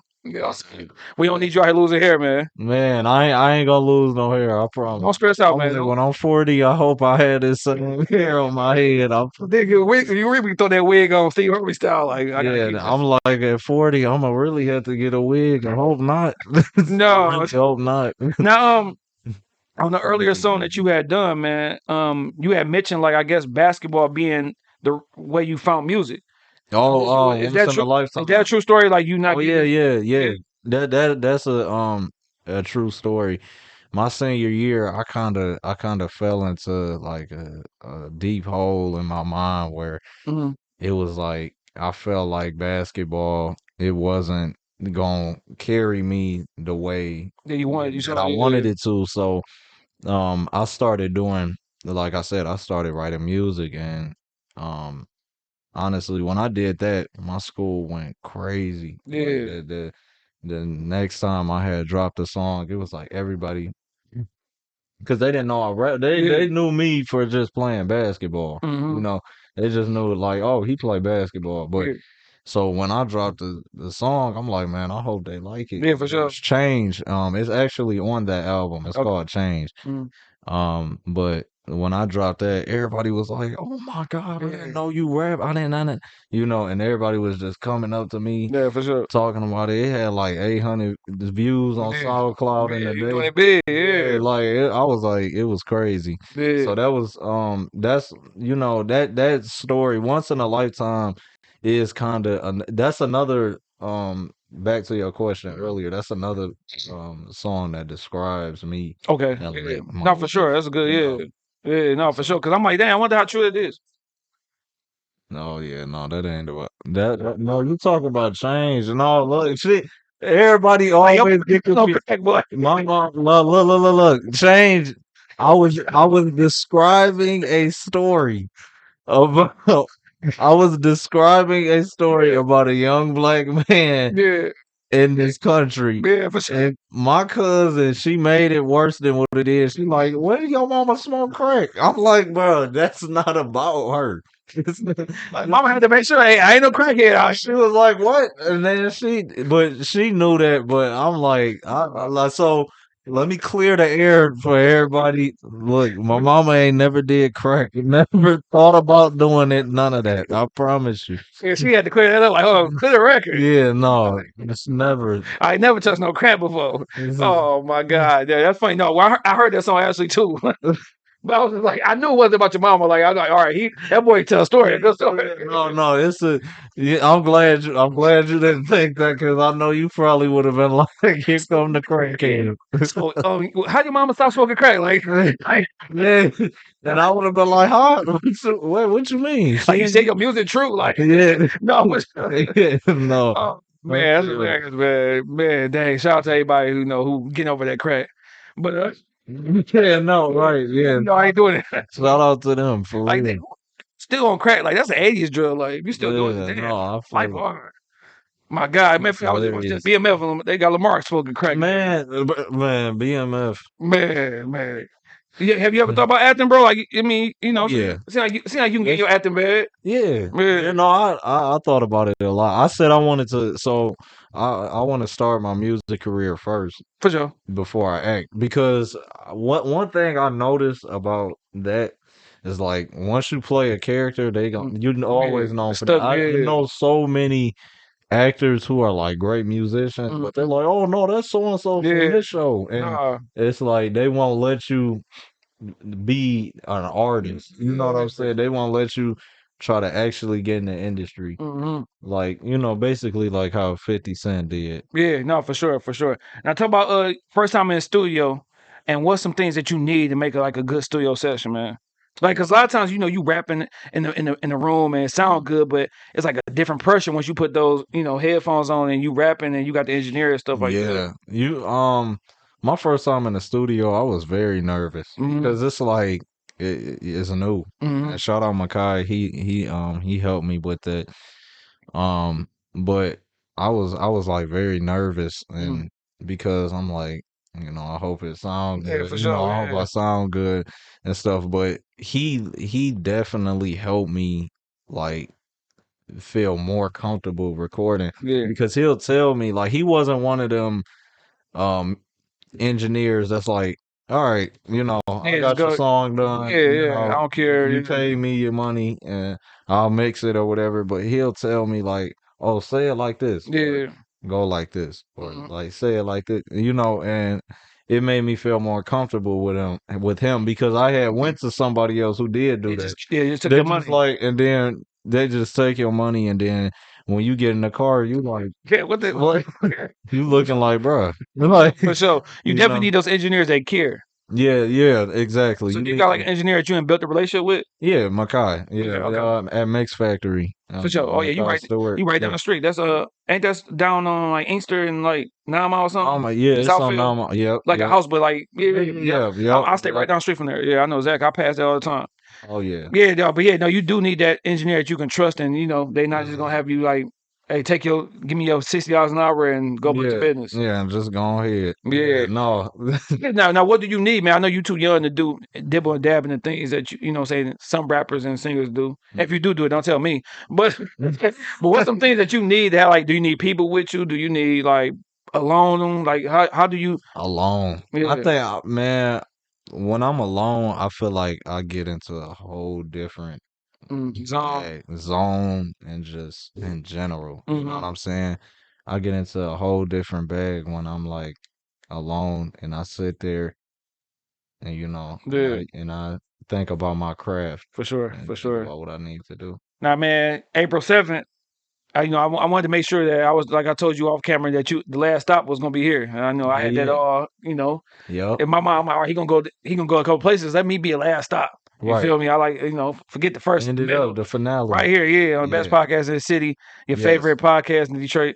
[SPEAKER 2] We don't need you out here losing hair, man.
[SPEAKER 4] Man, I ain't gonna lose no hair. I promise.
[SPEAKER 2] Don't stress out,
[SPEAKER 4] I was
[SPEAKER 2] man.
[SPEAKER 4] like, when I'm 40, I hope I had this same hair on my head.
[SPEAKER 2] Nigga, you really throw that wig on Steve Harvey style. Like, I gotta
[SPEAKER 4] Yeah,
[SPEAKER 2] keep this.
[SPEAKER 4] I'm like at 40, I'm gonna really have to get a wig. I hope not.
[SPEAKER 2] No.
[SPEAKER 4] Really hope not.
[SPEAKER 2] Now, on the earlier song that you had done, man, you had mentioned, like, I guess basketball being the way you found music.
[SPEAKER 4] Oh,
[SPEAKER 2] Is
[SPEAKER 4] once
[SPEAKER 2] that
[SPEAKER 4] in a
[SPEAKER 2] true?
[SPEAKER 4] lifetime.
[SPEAKER 2] Is that a true story? Like, you not
[SPEAKER 4] Oh yeah,
[SPEAKER 2] getting?
[SPEAKER 4] yeah. That's a true story. My senior year, I kinda fell into like a deep hole in my mind where
[SPEAKER 2] Mhm.
[SPEAKER 4] it was like I felt like basketball, it wasn't gonna carry me the way
[SPEAKER 2] Yeah, you wanted you
[SPEAKER 4] that
[SPEAKER 2] saw
[SPEAKER 4] I
[SPEAKER 2] yeah.
[SPEAKER 4] wanted it to. So I started doing, like I said, I started writing music, and um honestly, when I did that, my school went crazy. Like
[SPEAKER 2] Yeah.
[SPEAKER 4] the next time I had dropped a song, it was like everybody, because they didn't know I rap. They
[SPEAKER 2] Yeah.
[SPEAKER 4] they knew me for just playing basketball.
[SPEAKER 2] Mhm.
[SPEAKER 4] They just knew like, oh, he play basketball. But
[SPEAKER 2] Yeah.
[SPEAKER 4] so when I dropped the song, I'm like, man, I hope they like it.
[SPEAKER 2] Yeah, for
[SPEAKER 4] It
[SPEAKER 2] sure.
[SPEAKER 4] was Change. It's actually on that album. It's
[SPEAKER 2] Okay.
[SPEAKER 4] called Change.
[SPEAKER 2] Mhm.
[SPEAKER 4] But when I dropped that, everybody was like, "Oh my God, I didn't
[SPEAKER 2] Yeah.
[SPEAKER 4] know you rap. I didn't," and everybody was just coming up to me
[SPEAKER 2] Yeah, for sure.
[SPEAKER 4] talking about it. It had like 800 views on
[SPEAKER 2] Yeah.
[SPEAKER 4] SoundCloud in
[SPEAKER 2] Yeah,
[SPEAKER 4] a
[SPEAKER 2] you doing
[SPEAKER 4] day.
[SPEAKER 2] it big.
[SPEAKER 4] Yeah,
[SPEAKER 2] Yeah.
[SPEAKER 4] like I was like, it was crazy.
[SPEAKER 2] Yeah.
[SPEAKER 4] So that was that's that story once in a lifetime is kind of that's another back to your question earlier. That's another song that describes me
[SPEAKER 2] Okay.
[SPEAKER 4] and
[SPEAKER 2] Yeah.
[SPEAKER 4] like my
[SPEAKER 2] No, for sure. That's a good.
[SPEAKER 4] you know.
[SPEAKER 2] Yeah. Yeah. No, for sure.
[SPEAKER 4] So
[SPEAKER 2] Because I'm like, damn, I wonder how true it is.
[SPEAKER 4] no, yeah, no, that ain't about no, you talk about change and all. Look, shit, everybody
[SPEAKER 2] Like,
[SPEAKER 4] always get
[SPEAKER 2] no
[SPEAKER 4] confused.
[SPEAKER 2] crack, boy.
[SPEAKER 4] My mom, look, change. I was describing a story about. I was describing a story
[SPEAKER 2] Yeah.
[SPEAKER 4] about a young black man
[SPEAKER 2] Yeah.
[SPEAKER 4] in this country.
[SPEAKER 2] Yeah, for sure.
[SPEAKER 4] And my cousin, she made it worse than what it is. She like, when did your mama smoke crack? I'm like, bro, that's not about her. It's not-
[SPEAKER 2] Like, mama had to make sure I ain't no crackhead out
[SPEAKER 4] she was like, what? And then but she knew that. But I'm like, so let me clear the air for everybody. Look, my mama ain't never did crack, never thought about doing it, none of that. I promise you.
[SPEAKER 2] here. Yeah, she had to clear that up. Like, oh, clear the record.
[SPEAKER 4] Yeah, no, it's never.
[SPEAKER 2] I ain't never touched no crack before.
[SPEAKER 4] This is,
[SPEAKER 2] Oh my God. Yeah, that's funny. No, well, I heard that song actually too. But I was just like, I knew it wasn't about your mama. Like, I was like, all right, that boy tell a story. A good story.
[SPEAKER 4] no, it's a. Yeah, I'm glad you didn't think that because I know you probably would have been like, here come the crackhead.
[SPEAKER 2] So, how your mama stop smoking crack? Like,
[SPEAKER 4] Yeah, and I would have been like, huh? What you mean?
[SPEAKER 2] like you say your music true. Like,
[SPEAKER 4] Yeah,
[SPEAKER 2] no,
[SPEAKER 4] yeah, no.
[SPEAKER 2] oh man, that's hilarious, man. Dang, shout out to everybody who getting over that crack. But
[SPEAKER 4] Yeah, no, right, yeah.
[SPEAKER 2] I ain't doing it.
[SPEAKER 4] Shout out to them for
[SPEAKER 2] Like,
[SPEAKER 4] real.
[SPEAKER 2] still on crack. Like, that's an 80s drill. Like, you still doing it,
[SPEAKER 4] Yeah,
[SPEAKER 2] damn.
[SPEAKER 4] no, I
[SPEAKER 2] Life
[SPEAKER 4] feel it.
[SPEAKER 2] hard. My God, man, I was watching
[SPEAKER 4] Hilarious.
[SPEAKER 2] BMF. They got Lamar smoking crack.
[SPEAKER 4] Man, BMF.
[SPEAKER 2] Man. Yeah, have you ever thought about acting, bro? Like, I mean,
[SPEAKER 4] Yeah.
[SPEAKER 2] seem like you can get your acting bag.
[SPEAKER 4] Yeah,
[SPEAKER 2] Yeah,
[SPEAKER 4] I thought about it a lot. I said I wanted to, so I want to start my music career first
[SPEAKER 2] for sure.
[SPEAKER 4] before I act because one thing I noticed about that is like once you play a character, always known for that.
[SPEAKER 2] Stuck,
[SPEAKER 4] I
[SPEAKER 2] yeah.
[SPEAKER 4] know so many actors who are like great musicians, but they're like, oh no, that's so and so from
[SPEAKER 2] Yeah.
[SPEAKER 4] this show, and
[SPEAKER 2] Nah.
[SPEAKER 4] it's like they won't let you be an artist. You know what I'm saying? They won't let you try to actually get in the industry.
[SPEAKER 2] hmm
[SPEAKER 4] Like, basically like how 50 Cent did.
[SPEAKER 2] Yeah, no, for sure, for sure. Now talk about first time in the studio and what's some things that you need to make it like a good studio session, man. Like, cause a lot of times, you rapping in the room and it sound good, but it's like a different pressure once you put those, headphones on and you rapping and you got the engineer and stuff like that.
[SPEAKER 4] Yeah. My first time in the studio, I was very nervous
[SPEAKER 2] Mhm.
[SPEAKER 4] because it's like it's new. And shout out Makai. He helped me with it. But I was like very nervous, and because I'm like, I hope it sound
[SPEAKER 2] Yeah,
[SPEAKER 4] good.
[SPEAKER 2] for
[SPEAKER 4] I hope
[SPEAKER 2] sure.
[SPEAKER 4] I sound good and stuff. But he definitely helped me like feel more comfortable recording,
[SPEAKER 2] Yeah.
[SPEAKER 4] because he'll tell me, like, he wasn't one of them um engineers that's like, all right, I
[SPEAKER 2] Yeah, just
[SPEAKER 4] got your
[SPEAKER 2] go.
[SPEAKER 4] song done,
[SPEAKER 2] Yeah, yeah. I don't care.
[SPEAKER 4] you
[SPEAKER 2] Yeah.
[SPEAKER 4] pay me your money and I'll mix it or whatever. But he'll tell me like, oh, say it like this, or
[SPEAKER 2] Yeah.
[SPEAKER 4] go like this, or like say it like this, and it made me feel more comfortable with him because I had went to somebody else who did do
[SPEAKER 2] They
[SPEAKER 4] that.
[SPEAKER 2] just took
[SPEAKER 4] They
[SPEAKER 2] your
[SPEAKER 4] just
[SPEAKER 2] money.
[SPEAKER 4] like, and then they just take your money, and then when you get in the car, you like,
[SPEAKER 2] Yeah, what the
[SPEAKER 4] what? You looking like, bruh. Like,
[SPEAKER 2] for sure. You
[SPEAKER 4] you
[SPEAKER 2] definitely
[SPEAKER 4] know.
[SPEAKER 2] need those engineers that care.
[SPEAKER 4] Yeah, yeah, exactly.
[SPEAKER 2] So
[SPEAKER 4] You
[SPEAKER 2] you
[SPEAKER 4] need
[SPEAKER 2] got like an engineer that you built a relationship with?
[SPEAKER 4] yeah, Makai.
[SPEAKER 2] Okay,
[SPEAKER 4] Yeah,
[SPEAKER 2] okay.
[SPEAKER 4] at Mix Factory.
[SPEAKER 2] For sure. Oh yeah,
[SPEAKER 4] Makai Stewart.
[SPEAKER 2] you right down
[SPEAKER 4] Yeah.
[SPEAKER 2] the street. That's ain't that's down on like Inkster and like 9 Mile or
[SPEAKER 4] Oh
[SPEAKER 2] something?
[SPEAKER 4] my, yeah, it's on
[SPEAKER 2] Southfield?
[SPEAKER 4] normal. Yep,
[SPEAKER 2] Like a
[SPEAKER 4] yep.
[SPEAKER 2] house, but like
[SPEAKER 4] Yeah, yeah,
[SPEAKER 2] yeah.
[SPEAKER 4] yeah, yep,
[SPEAKER 2] I stay right
[SPEAKER 4] yep.
[SPEAKER 2] down the street from there. Yeah, I know Zach. I pass there all the time.
[SPEAKER 4] Oh yeah.
[SPEAKER 2] Yeah, no, but yeah, no, you do need that engineer that you can trust, and they not just gonna
[SPEAKER 4] Mhm.
[SPEAKER 2] have you like, hey, give me your $60 an hour and go about your
[SPEAKER 4] Yeah,
[SPEAKER 2] business.
[SPEAKER 4] yeah, just go ahead. Yeah,
[SPEAKER 2] Yeah.
[SPEAKER 4] no.
[SPEAKER 2] Yeah, now, what do you need, man? I know you too young to do dibble and dab in the things that saying some rappers and singers do. If you do it, don't tell me. But but what's some things that you need that like? Do you need people with you? Do you need like alone? Like how do you?
[SPEAKER 4] Alone. I
[SPEAKER 2] Yeah.
[SPEAKER 4] think, man, when I'm alone, I feel like I get into a whole different
[SPEAKER 2] Zone.
[SPEAKER 4] zone, and just in general. You know what
[SPEAKER 2] Mm-hmm.
[SPEAKER 4] I'm saying? I get into a whole different bag when I'm like alone, and I sit there, and
[SPEAKER 2] Yeah,
[SPEAKER 4] and I think about my craft
[SPEAKER 2] for sure,
[SPEAKER 4] and
[SPEAKER 2] for
[SPEAKER 4] think
[SPEAKER 2] sure.
[SPEAKER 4] about what I need to do.
[SPEAKER 2] Now, man, April 7th. I wanted to make sure that I was like I told you off camera that the last stop was gonna be here. And I know I
[SPEAKER 4] Yeah,
[SPEAKER 2] had that
[SPEAKER 4] yeah.
[SPEAKER 2] all.
[SPEAKER 4] Yep.
[SPEAKER 2] In my mind, all right, he gonna go a couple places. Let me be a last stop. You
[SPEAKER 4] Right.
[SPEAKER 2] feel me? I like forget the first,
[SPEAKER 4] Ended up
[SPEAKER 2] middle,
[SPEAKER 4] the finale.
[SPEAKER 2] right here, yeah, on the best
[SPEAKER 4] Yeah.
[SPEAKER 2] podcast in the city, your
[SPEAKER 4] Yes.
[SPEAKER 2] favorite podcast in Detroit.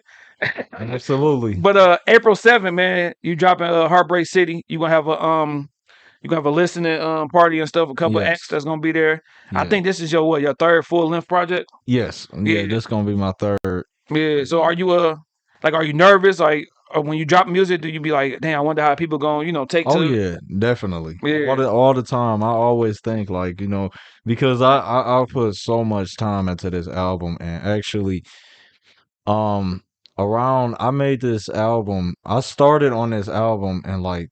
[SPEAKER 4] Absolutely.
[SPEAKER 2] But April 7th, man, you dropping Heartbreak City. You gonna have a listening party and stuff. A couple acts
[SPEAKER 4] Yes.
[SPEAKER 2] that's gonna be there. I
[SPEAKER 4] Yes.
[SPEAKER 2] think this is your third full length project.
[SPEAKER 4] Yes. Yeah,
[SPEAKER 2] Yeah,
[SPEAKER 4] this gonna be my third.
[SPEAKER 2] yeah. So
[SPEAKER 4] Yeah.
[SPEAKER 2] are you nervous? Like when you drop music, do you be like, damn, I wonder how people gonna take
[SPEAKER 4] Oh
[SPEAKER 2] to it?
[SPEAKER 4] yeah, definitely. All
[SPEAKER 2] Yeah.
[SPEAKER 4] the time. I always think like, because I put so much time into this album, and actually um around I made this album. I started on this album in like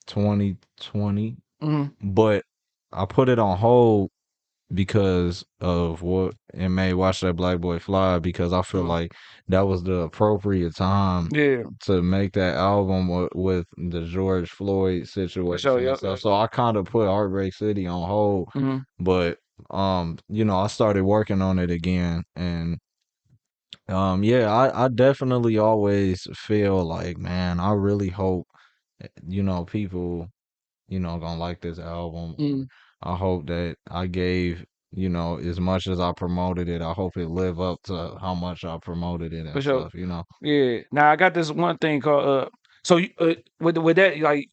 [SPEAKER 4] 2020,
[SPEAKER 2] Hmm.
[SPEAKER 4] but I put it on hold because of what it made Watch That Black Boy Fly, because I feel like that was the appropriate time
[SPEAKER 2] Yeah,
[SPEAKER 4] to make that album with the George Floyd
[SPEAKER 2] for sure.
[SPEAKER 4] situation and
[SPEAKER 2] Yep.
[SPEAKER 4] stuff. So I kind of put Heartbreak City on hold,
[SPEAKER 2] Hmm.
[SPEAKER 4] but I started working on it again, and yeah, I definitely always feel like, man, I really hope people gonna like this album.
[SPEAKER 2] Hmm.
[SPEAKER 4] I hope that I gave, as much as I promoted it, I hope it live up to how much I promoted it
[SPEAKER 2] For
[SPEAKER 4] and
[SPEAKER 2] sure.
[SPEAKER 4] stuff.
[SPEAKER 2] Yeah. Now I got this one thing called So with that, like,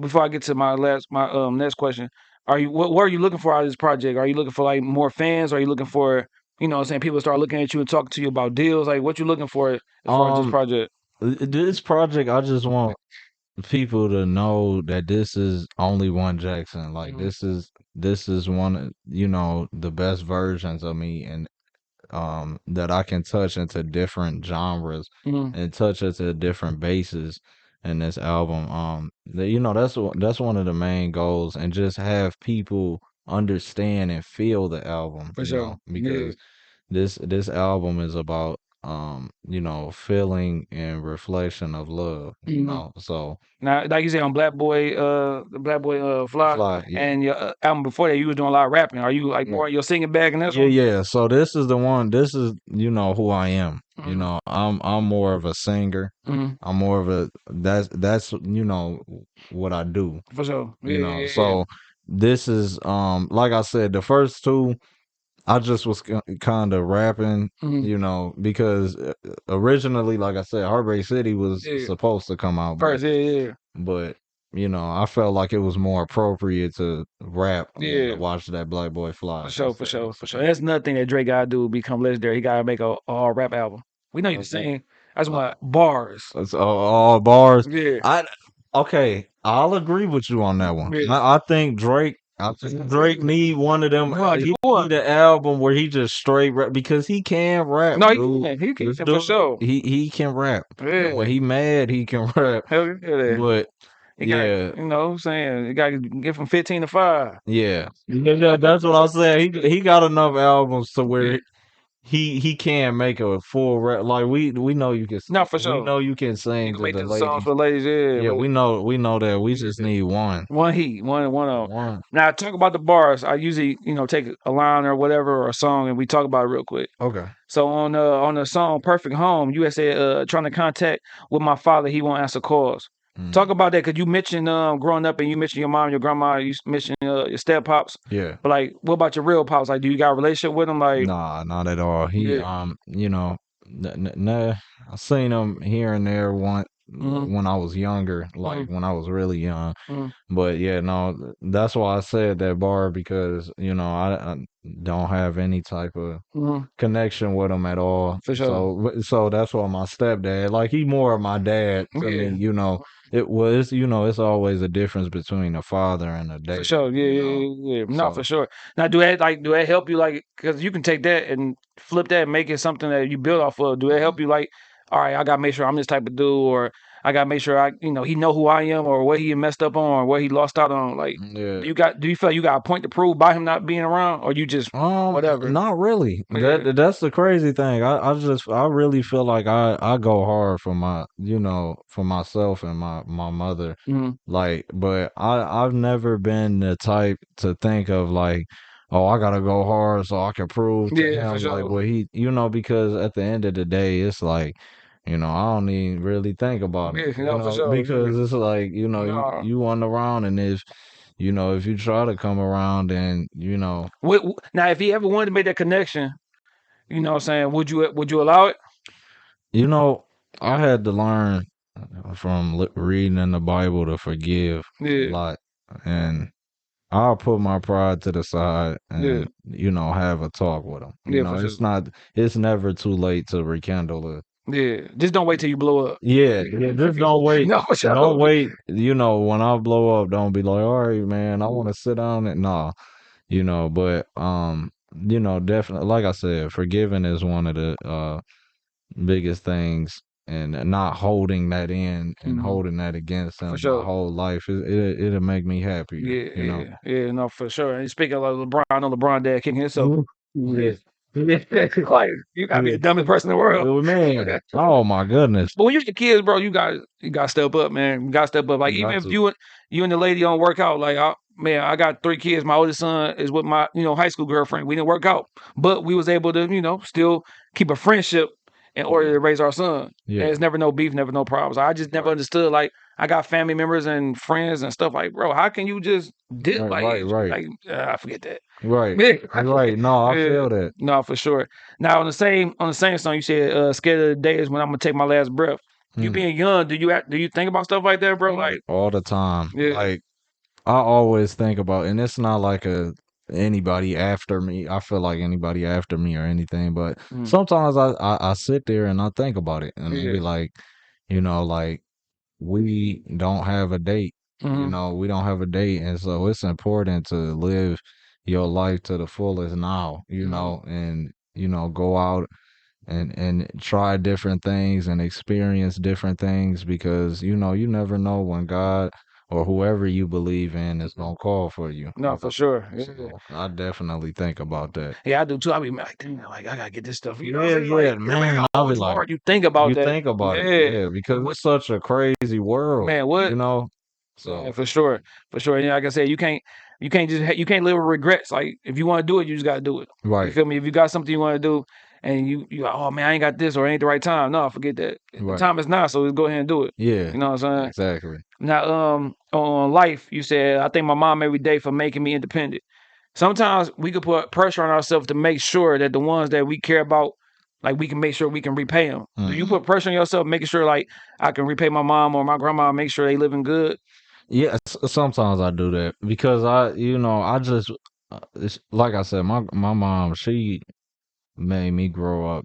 [SPEAKER 2] before I get to my next question, what are you looking for out of this project? Are you looking for like more fans? Are you looking for what I'm saying, people start looking at you and talking to you about deals? Like, what you looking for as far as this
[SPEAKER 4] Um,
[SPEAKER 2] project?
[SPEAKER 4] this project, I just want people to know that this is only one Jackson. Like,
[SPEAKER 2] Mhm.
[SPEAKER 4] this is one of, the best versions of me, and that I can touch into different genres
[SPEAKER 2] Mhm.
[SPEAKER 4] and touch into different bases in this album. That's one of the main goals, and just have people understand and feel the album,
[SPEAKER 2] For sure. Yeah.
[SPEAKER 4] because this album is about feeling and reflection of love,
[SPEAKER 2] Mhm.
[SPEAKER 4] so
[SPEAKER 2] Now, like you said on the Black Boy Fly,
[SPEAKER 4] fly, yeah.
[SPEAKER 2] and your album before that, you was doing a lot of rapping. Are you like more your singing bag in this
[SPEAKER 4] Yeah,
[SPEAKER 2] one?
[SPEAKER 4] yeah. So this is the one. This is who I am.
[SPEAKER 2] Mhm.
[SPEAKER 4] I'm more of a singer.
[SPEAKER 2] Mhm.
[SPEAKER 4] I'm more of a that's what I do.
[SPEAKER 2] For sure. Yeah, yeah, yeah.
[SPEAKER 4] So this is like I said, the first two I just was kind of rapping,
[SPEAKER 2] Mhm.
[SPEAKER 4] because originally, like I said, Heartbreak City was
[SPEAKER 2] Yeah.
[SPEAKER 4] supposed to come out, but
[SPEAKER 2] First, yeah, yeah.
[SPEAKER 4] but I felt like it was more appropriate to rap than to watch that Black Boy Fly.
[SPEAKER 2] For sure. That's another thing that Drake gotta do to become legendary. He gotta make a all rap album. We know you can sing. That's why bars.
[SPEAKER 4] That's all bars.
[SPEAKER 2] Yeah.
[SPEAKER 4] Okay, I'll agree with you on that one. I think Drake. I think Drake need one of them. He need an album where he just straight rap because he can rap.
[SPEAKER 2] No,
[SPEAKER 4] dude.
[SPEAKER 2] he can
[SPEAKER 4] This
[SPEAKER 2] for
[SPEAKER 4] dude,
[SPEAKER 2] sure.
[SPEAKER 4] He can rap.
[SPEAKER 2] Yeah.
[SPEAKER 4] When he mad, he can rap.
[SPEAKER 2] Hell yeah.
[SPEAKER 4] But
[SPEAKER 2] He
[SPEAKER 4] yeah,
[SPEAKER 2] got, you know what I'm saying? You got to get from 15 to 5.
[SPEAKER 4] yeah, that's what I'm saying. He got enough albums to where he can make a full rap. Like we know you can.
[SPEAKER 2] No, for
[SPEAKER 4] We
[SPEAKER 2] sure.
[SPEAKER 4] know you can sing
[SPEAKER 2] You can
[SPEAKER 4] to
[SPEAKER 2] make
[SPEAKER 4] the
[SPEAKER 2] the songs
[SPEAKER 4] ladies.
[SPEAKER 2] for ladies, yeah.
[SPEAKER 4] Yeah, we know that. We just need one.
[SPEAKER 2] One heat, one of them.
[SPEAKER 4] One.
[SPEAKER 2] Now, talk about the bars. I usually, take a line or whatever or a song, and we talk about it real quick.
[SPEAKER 4] Okay.
[SPEAKER 2] So on the song "Perfect Home," you had said, "Trying to contact with my father, he won't answer calls." Talk about that because you mentioned growing up, and you mentioned your mom, your grandma, you mentioned your step pops.
[SPEAKER 4] Yeah.
[SPEAKER 2] But like, what about your real pops? Like, do you got a relationship with him? Like,
[SPEAKER 4] Nah, not at all. He I seen him here and there when I was younger, like when I was really young. But yeah, no, that's why I said that bar because I don't have any type of connection with him at all.
[SPEAKER 2] For sure.
[SPEAKER 4] So that's why my stepdad, like he more of my dad to me. It's always a difference between a father and a dad.
[SPEAKER 2] For sure, yeah. No, for sure. Now, do that help you? Like, because you can take that and flip that and make it something that you build off of. Do that help you? Like, all right, I gotta make sure I'm this type of dude, or I gotta make sure he know who I am, or what he messed up on, or what he lost out on. Like, do you feel like you got a point to prove by him not being around, or you just whatever?
[SPEAKER 4] Not really. That's the crazy thing. I really feel like I go hard for for myself and my mother. Like, but I've never been the type to think of like, oh, I gotta go hard so I can prove to him
[SPEAKER 2] for sure.
[SPEAKER 4] like what he, because at the end of the day, it's like, I don't even really think about it,
[SPEAKER 2] For sure.
[SPEAKER 4] because it's like, you want around, and if you try to come around and
[SPEAKER 2] Now, if he ever wanted to make that connection, you know what I'm saying, would you allow it?
[SPEAKER 4] I had to learn from reading in the Bible to forgive a lot, and I'll put my pride to the side and have a talk with him. It's never too late to rekindle it.
[SPEAKER 2] Yeah, just don't wait till you blow up.
[SPEAKER 4] Yeah, just don't wait.
[SPEAKER 2] No,
[SPEAKER 4] Don't wait. When I blow up, don't be like, all right, man, I want to sit down and nah, but definitely, like I said, forgiving is one of the biggest things, and not holding that in and holding that against them my whole life. It'll make me happier.
[SPEAKER 2] Yeah, no, for sure. And speaking of LeBron, I know LeBron dad kicking himself. Like, you gotta be the dumbest person in the world.
[SPEAKER 4] Oh, man. Oh my goodness.
[SPEAKER 2] But when you're kids, bro, you gotta step up, man. You gotta step up. Like, even if you and the lady don't work out, like, I got 3 kids. My oldest son is with my high school girlfriend. We didn't work out, but we was able to still keep a friendship in order to raise our son.
[SPEAKER 4] Yeah.
[SPEAKER 2] And it's never no beef, never no problems. I just never understood. Like, I got family members and friends and stuff. Like, bro, how can you just dip
[SPEAKER 4] Right.
[SPEAKER 2] like I forget that.
[SPEAKER 4] Right. Right. No, I feel that.
[SPEAKER 2] No, for sure. Now on the same song, you said scared of the day is when I'm gonna take my last breath. You being young, do you think about stuff like that, bro? Like
[SPEAKER 4] all the time. Like I always think about, and it's not like anybody after me. I feel like anybody after me or anything, but sometimes I sit there and I think about it, and be like, like we don't have a date. We don't have a date, and so it's important to live your life to the fullest now. And go out and try different things and experience different things, because you never know when God or whoever you believe in is gonna call for you.
[SPEAKER 2] No, for sure.
[SPEAKER 4] So I definitely think about that.
[SPEAKER 2] Yeah, I do too. I be like, damn, like I gotta get this stuff.
[SPEAKER 4] Man.
[SPEAKER 2] I'll be like, you think about that.
[SPEAKER 4] You think about it, because it's such a crazy world,
[SPEAKER 2] man. What
[SPEAKER 4] So
[SPEAKER 2] yeah, for sure. And like I said, you can't live with regrets. Like if you want to do it, you just gotta do it.
[SPEAKER 4] Right.
[SPEAKER 2] You feel me? If you got something you want to do, and you like, oh man, I ain't got this or ain't the right time. No, forget that. The time is now, so let's go ahead and do it.
[SPEAKER 4] Yeah.
[SPEAKER 2] You know what I'm saying?
[SPEAKER 4] Exactly.
[SPEAKER 2] Now, on life, you said I thank my mom every day for making me independent. Sometimes we could put pressure on ourselves to make sure that the ones that we care about, like we can make sure we can repay them. Do you put pressure on yourself, making sure like I can repay my mom or my grandma, make sure they living good?
[SPEAKER 4] Yeah, sometimes I do that because I just like I said, my mom, she made me grow up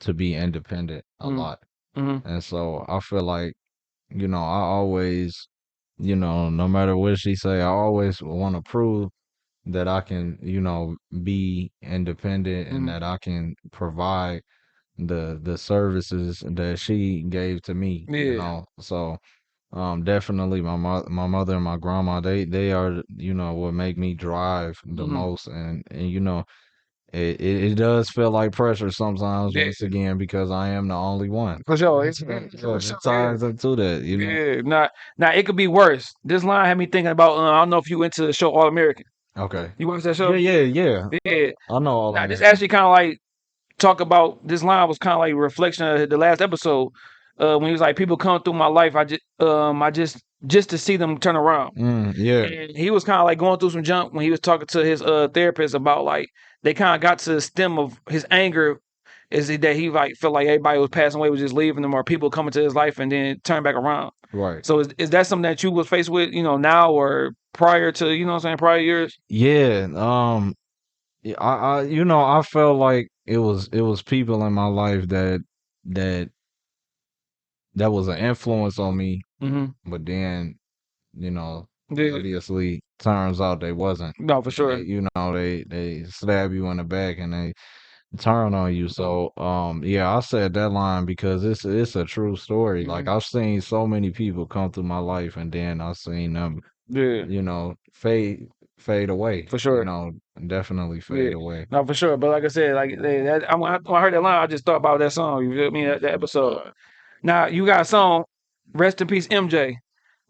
[SPEAKER 4] to be independent a
[SPEAKER 2] Mm-hmm.
[SPEAKER 4] lot,
[SPEAKER 2] Mm-hmm.
[SPEAKER 4] and so I feel like I always, no matter what she say, I always want to prove that I can, be independent and
[SPEAKER 2] Mm-hmm.
[SPEAKER 4] that I can provide the services that she gave to me,
[SPEAKER 2] Yeah.
[SPEAKER 4] So definitely my mother and my grandma, they are, what make me drive the
[SPEAKER 2] Mm-hmm.
[SPEAKER 4] most, and it does feel like pressure sometimes
[SPEAKER 2] Yeah.
[SPEAKER 4] once again because I am the only one.
[SPEAKER 2] For sure.
[SPEAKER 4] Yeah, it ties into that.
[SPEAKER 2] Yeah. Now it could be worse. This line had me thinking about. I don't know if you into the show All American.
[SPEAKER 4] Okay.
[SPEAKER 2] You watch that
[SPEAKER 4] Yeah,
[SPEAKER 2] show?
[SPEAKER 4] yeah, yeah.
[SPEAKER 2] Yeah.
[SPEAKER 4] I know all
[SPEAKER 2] Now
[SPEAKER 4] of
[SPEAKER 2] this
[SPEAKER 4] that.
[SPEAKER 2] actually kind of like talk about this line was kind of like a reflection of the last episode. When he was like, people come through my life, I just to see them turn around.
[SPEAKER 4] Yeah.
[SPEAKER 2] And he was kind of like going through some junk when he was talking to his therapist about like they kind of got to the stem of his anger is that he like felt like everybody was passing away was just leaving him or people coming to his life and then turn back around.
[SPEAKER 4] Right.
[SPEAKER 2] So is that something that you was faced with, now or prior to, what I'm saying, prior years?
[SPEAKER 4] Yeah. Yeah, I felt like it was people in my life that that was an influence on me,
[SPEAKER 2] Mm-hmm.
[SPEAKER 4] but then, you know,
[SPEAKER 2] Yeah.
[SPEAKER 4] obviously turns out they wasn't.
[SPEAKER 2] No, for
[SPEAKER 4] And
[SPEAKER 2] sure.
[SPEAKER 4] they stab you in the back and they turn on you. So yeah, I said that line because it's a true story. Like
[SPEAKER 2] Mhm.
[SPEAKER 4] I've seen so many people come through my life and then I've seen them,
[SPEAKER 2] Yeah,
[SPEAKER 4] fade away,
[SPEAKER 2] for sure.
[SPEAKER 4] definitely
[SPEAKER 2] Yeah,
[SPEAKER 4] fade away.
[SPEAKER 2] no, for sure. But like I said, like that, when I heard that line, I just thought about that song. You feel me? That episode. Now you got a song, "Rest in Peace, MJ."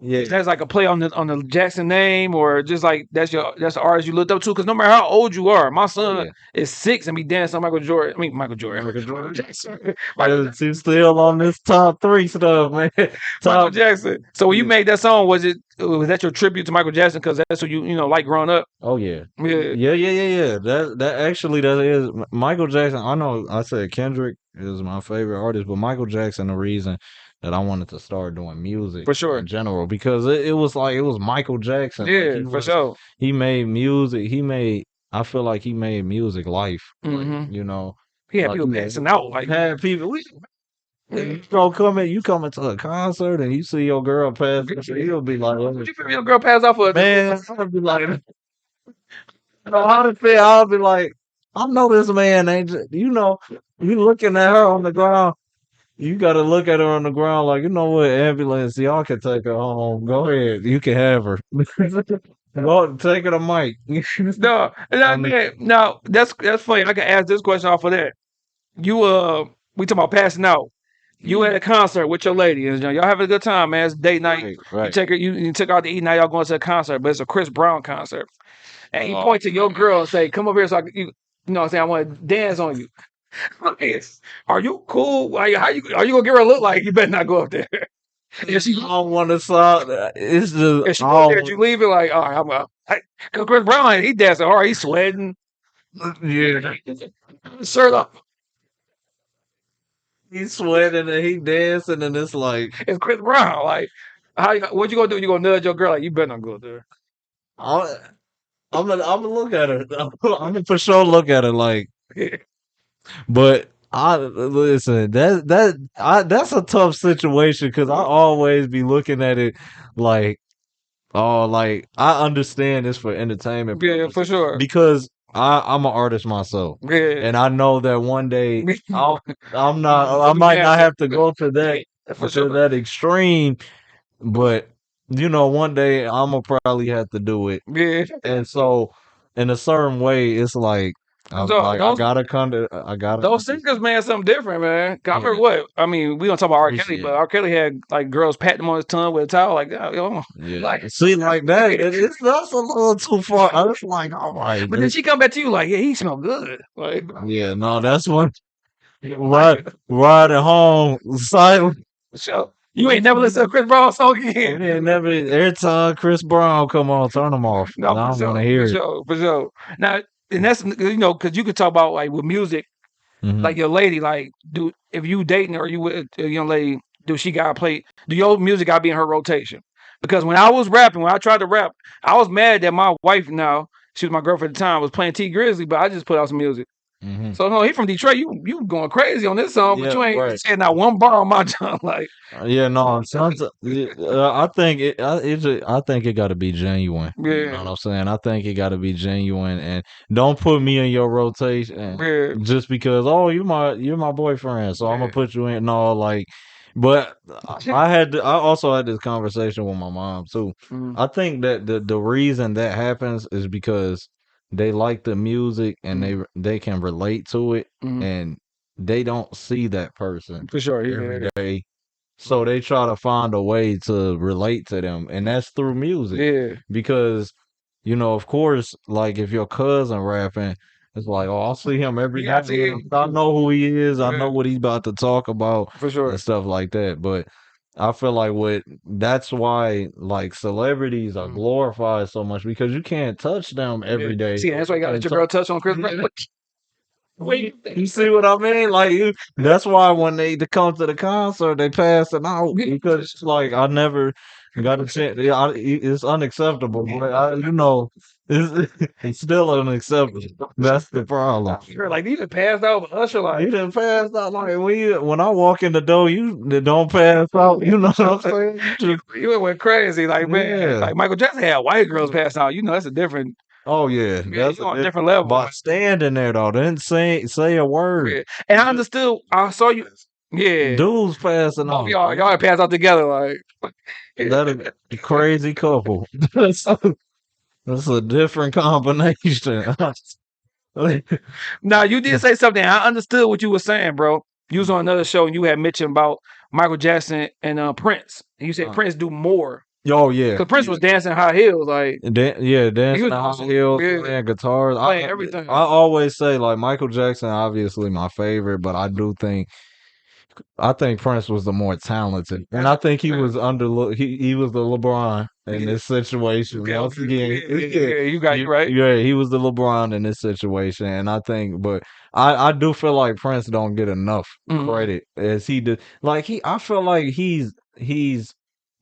[SPEAKER 4] Yeah.
[SPEAKER 2] That's like a play on the Jackson name, or just like that's the artist you looked up to. Because no matter how old you are, my son
[SPEAKER 4] Yeah.
[SPEAKER 2] is 6 and be dancing on Michael Jordan. I mean Michael Jordan.
[SPEAKER 4] Michael Jordan.
[SPEAKER 2] Jackson. Michael,
[SPEAKER 4] She's still on this top 3 stuff, man.
[SPEAKER 2] Michael
[SPEAKER 4] Top.
[SPEAKER 2] Jackson. So when you
[SPEAKER 4] Yeah.
[SPEAKER 2] made that song, was that your tribute to Michael Jackson? Because that's what you like growing up.
[SPEAKER 4] Oh yeah.
[SPEAKER 2] Yeah,
[SPEAKER 4] Yeah. That actually that is Michael Jackson. I know I said Kendrick is my favorite artist, but Michael Jackson the reason that I wanted to start doing music
[SPEAKER 2] for sure.
[SPEAKER 4] in general because it was like it was Michael Jackson. Like
[SPEAKER 2] Yeah, for sure.
[SPEAKER 4] he made music. I feel like he made music life.
[SPEAKER 2] Mm-hmm.
[SPEAKER 4] Like,
[SPEAKER 2] He had
[SPEAKER 4] like
[SPEAKER 2] people passing out. Like,
[SPEAKER 4] had people. You go you come into a concert and you see your girl pass, you'll be like,
[SPEAKER 2] would you feel your girl pass out for a
[SPEAKER 4] man, I'll be like, how to feel? I'll be like, I know this man ain't, you looking at her on the ground. You got to look at her on the ground like, you know what, ambulance, y'all can take her home. Go ahead. You can have her. Go take her to Mike.
[SPEAKER 2] No, no, that's funny. I can ask this question off of that. You we talking about passing out. You at a concert with your lady, and y'all having a good time, man. It's date night. You
[SPEAKER 4] Right.
[SPEAKER 2] take her, you took her out to eat. Now y'all going to a concert, but it's a Chris Brown concert. And he point to your girl and say, "Come over here, so you know what I'm saying. I want to dance on you." Are you cool? Like, are you gonna give her a look like you better not go up there? If she,
[SPEAKER 4] I don't want to stop. It's just,
[SPEAKER 2] if she go up there, you leave it like, all right, I'm out. Because Chris Brown, he dancing hard, he's sweating,
[SPEAKER 4] yeah.
[SPEAKER 2] shirt off.
[SPEAKER 4] He's sweating and he dancing and it's like,
[SPEAKER 2] It's Chris Brown. Like, what you gonna do? You gonna nudge your girl like you better not go up there.
[SPEAKER 4] I'm gonna look at her. I'm gonna for sure look at her like, but I listen. That's a tough situation because I always be looking at it like, oh, like I understand this for entertainment
[SPEAKER 2] Yeah, for
[SPEAKER 4] purposes
[SPEAKER 2] sure.
[SPEAKER 4] because I'm an artist myself,
[SPEAKER 2] Yeah,
[SPEAKER 4] and I know that one day I
[SPEAKER 2] You
[SPEAKER 4] might not
[SPEAKER 2] dancing.
[SPEAKER 4] have to go to that
[SPEAKER 2] For sure.
[SPEAKER 4] that extreme, but one day I'm gonna probably have to do it.
[SPEAKER 2] Yeah.
[SPEAKER 4] And so, in a certain way, it's like
[SPEAKER 2] So
[SPEAKER 4] I
[SPEAKER 2] those
[SPEAKER 4] gotta come to I gotta
[SPEAKER 2] those singers, man, something different, man. 'Cause I
[SPEAKER 4] yeah,
[SPEAKER 2] remember what I mean. We don't talk about R. Kelly,
[SPEAKER 4] appreciate
[SPEAKER 2] but
[SPEAKER 4] it.
[SPEAKER 2] R. Kelly had like girls patting him on his tongue with a towel, like,
[SPEAKER 4] Yeah,
[SPEAKER 2] like.
[SPEAKER 4] see, like that, that's a little too far. I was like, all right,
[SPEAKER 2] But then she come back to you like, yeah, he smell good. Like,
[SPEAKER 4] yeah, no, that's one riding home silent.
[SPEAKER 2] so you ain't never listened to a Chris Brown song again.
[SPEAKER 4] Yeah, never. Every time Chris Brown come on, turn them off. I
[SPEAKER 2] No, for
[SPEAKER 4] don't want
[SPEAKER 2] sure,
[SPEAKER 4] to hear
[SPEAKER 2] for
[SPEAKER 4] it.
[SPEAKER 2] sure, for sure. Now, and that's because you could talk about like with music, like
[SPEAKER 4] Mhm.
[SPEAKER 2] your lady, like, if you dating or you with a young lady, do she gotta play? Do your music gotta be in her rotation? Because when I was rapping, when I tried to rap, I was mad that my wife now, she was my girlfriend at the time, was playing T Grizzly, but I just put out some music. So no, he from Detroit. You going crazy on this song, but
[SPEAKER 4] Yeah,
[SPEAKER 2] you ain't
[SPEAKER 4] right.
[SPEAKER 2] saying not one bar on my tongue. Like,
[SPEAKER 4] Yeah, no, I think I think it got to be genuine. You know what
[SPEAKER 2] yeah,
[SPEAKER 4] I'm saying? I think it got to be genuine, and don't put me in your rotation
[SPEAKER 2] yeah,
[SPEAKER 4] just because. Oh, you're my boyfriend, so I'm gonna
[SPEAKER 2] yeah.
[SPEAKER 4] put you in. No, like, but I also had this conversation with my mom too.
[SPEAKER 2] Mhm,
[SPEAKER 4] I think that the reason that happens is because they like the music and they can relate to it,
[SPEAKER 2] mhm.
[SPEAKER 4] and they don't see that person
[SPEAKER 2] For sure.
[SPEAKER 4] every
[SPEAKER 2] Yeah,
[SPEAKER 4] day, so they try to find a way to relate to them, and that's through music.
[SPEAKER 2] yeah.
[SPEAKER 4] Because, of course, like if your cousin rapping, it's like, oh, I'll see him every
[SPEAKER 2] You got
[SPEAKER 4] day.
[SPEAKER 2] to,
[SPEAKER 4] I know who he is. I
[SPEAKER 2] yeah,
[SPEAKER 4] know what he's about to talk about
[SPEAKER 2] for sure.
[SPEAKER 4] and stuff like that. But I feel like that's why like celebrities are
[SPEAKER 2] Mhm.
[SPEAKER 4] glorified so much because you can't touch them
[SPEAKER 2] Yeah.
[SPEAKER 4] every day.
[SPEAKER 2] See, that's why you got to let
[SPEAKER 4] And
[SPEAKER 2] your girl touch on Chris Brown. Wait,
[SPEAKER 4] you see what I mean? Like that's why when they come to the concert, they pass it out because it's like I never got a chance. Yeah, it's unacceptable. But it's, it's still unacceptable. That's the problem.
[SPEAKER 2] you're like, you just passed out with Usher,
[SPEAKER 4] You
[SPEAKER 2] like,
[SPEAKER 4] didn't pass out like when I walk in the door, you don't pass out. You know what I'm saying? You just,
[SPEAKER 2] you went crazy, like, man,
[SPEAKER 4] yeah.
[SPEAKER 2] like Michael Jackson had white girls pass out. You know, that's a different,
[SPEAKER 4] Oh yeah,
[SPEAKER 2] yeah,
[SPEAKER 4] that's
[SPEAKER 2] you on a different level.
[SPEAKER 4] by standing there though. They didn't say a word.
[SPEAKER 2] Yeah. And I understood, I saw you, yeah,
[SPEAKER 4] Dudes passing
[SPEAKER 2] both of
[SPEAKER 4] out.
[SPEAKER 2] y'all had passed out together, like,
[SPEAKER 4] That is a crazy couple. That's a different combination.
[SPEAKER 2] now you did say something. I understood what you were saying, bro. You was on another show and you had mentioned about Michael Jackson and Prince. And you said Prince do more.
[SPEAKER 4] Oh yeah,
[SPEAKER 2] Because Prince was dancing high heels, like he
[SPEAKER 4] dancing
[SPEAKER 2] was
[SPEAKER 4] the high
[SPEAKER 2] awesome.
[SPEAKER 4] heels,
[SPEAKER 2] Yeah,
[SPEAKER 4] playing guitars.
[SPEAKER 2] playing everything.
[SPEAKER 4] I always say like Michael Jackson, obviously my favorite, but I think Prince was the more talented, and I think he was he was the LeBron in this situation.
[SPEAKER 2] Okay,
[SPEAKER 4] Once
[SPEAKER 2] okay.
[SPEAKER 4] again,
[SPEAKER 2] Yeah, you got you right.
[SPEAKER 4] yeah, he was the LeBron in this situation, and but I do feel like Prince don't get enough credit as he did. Like I feel like he's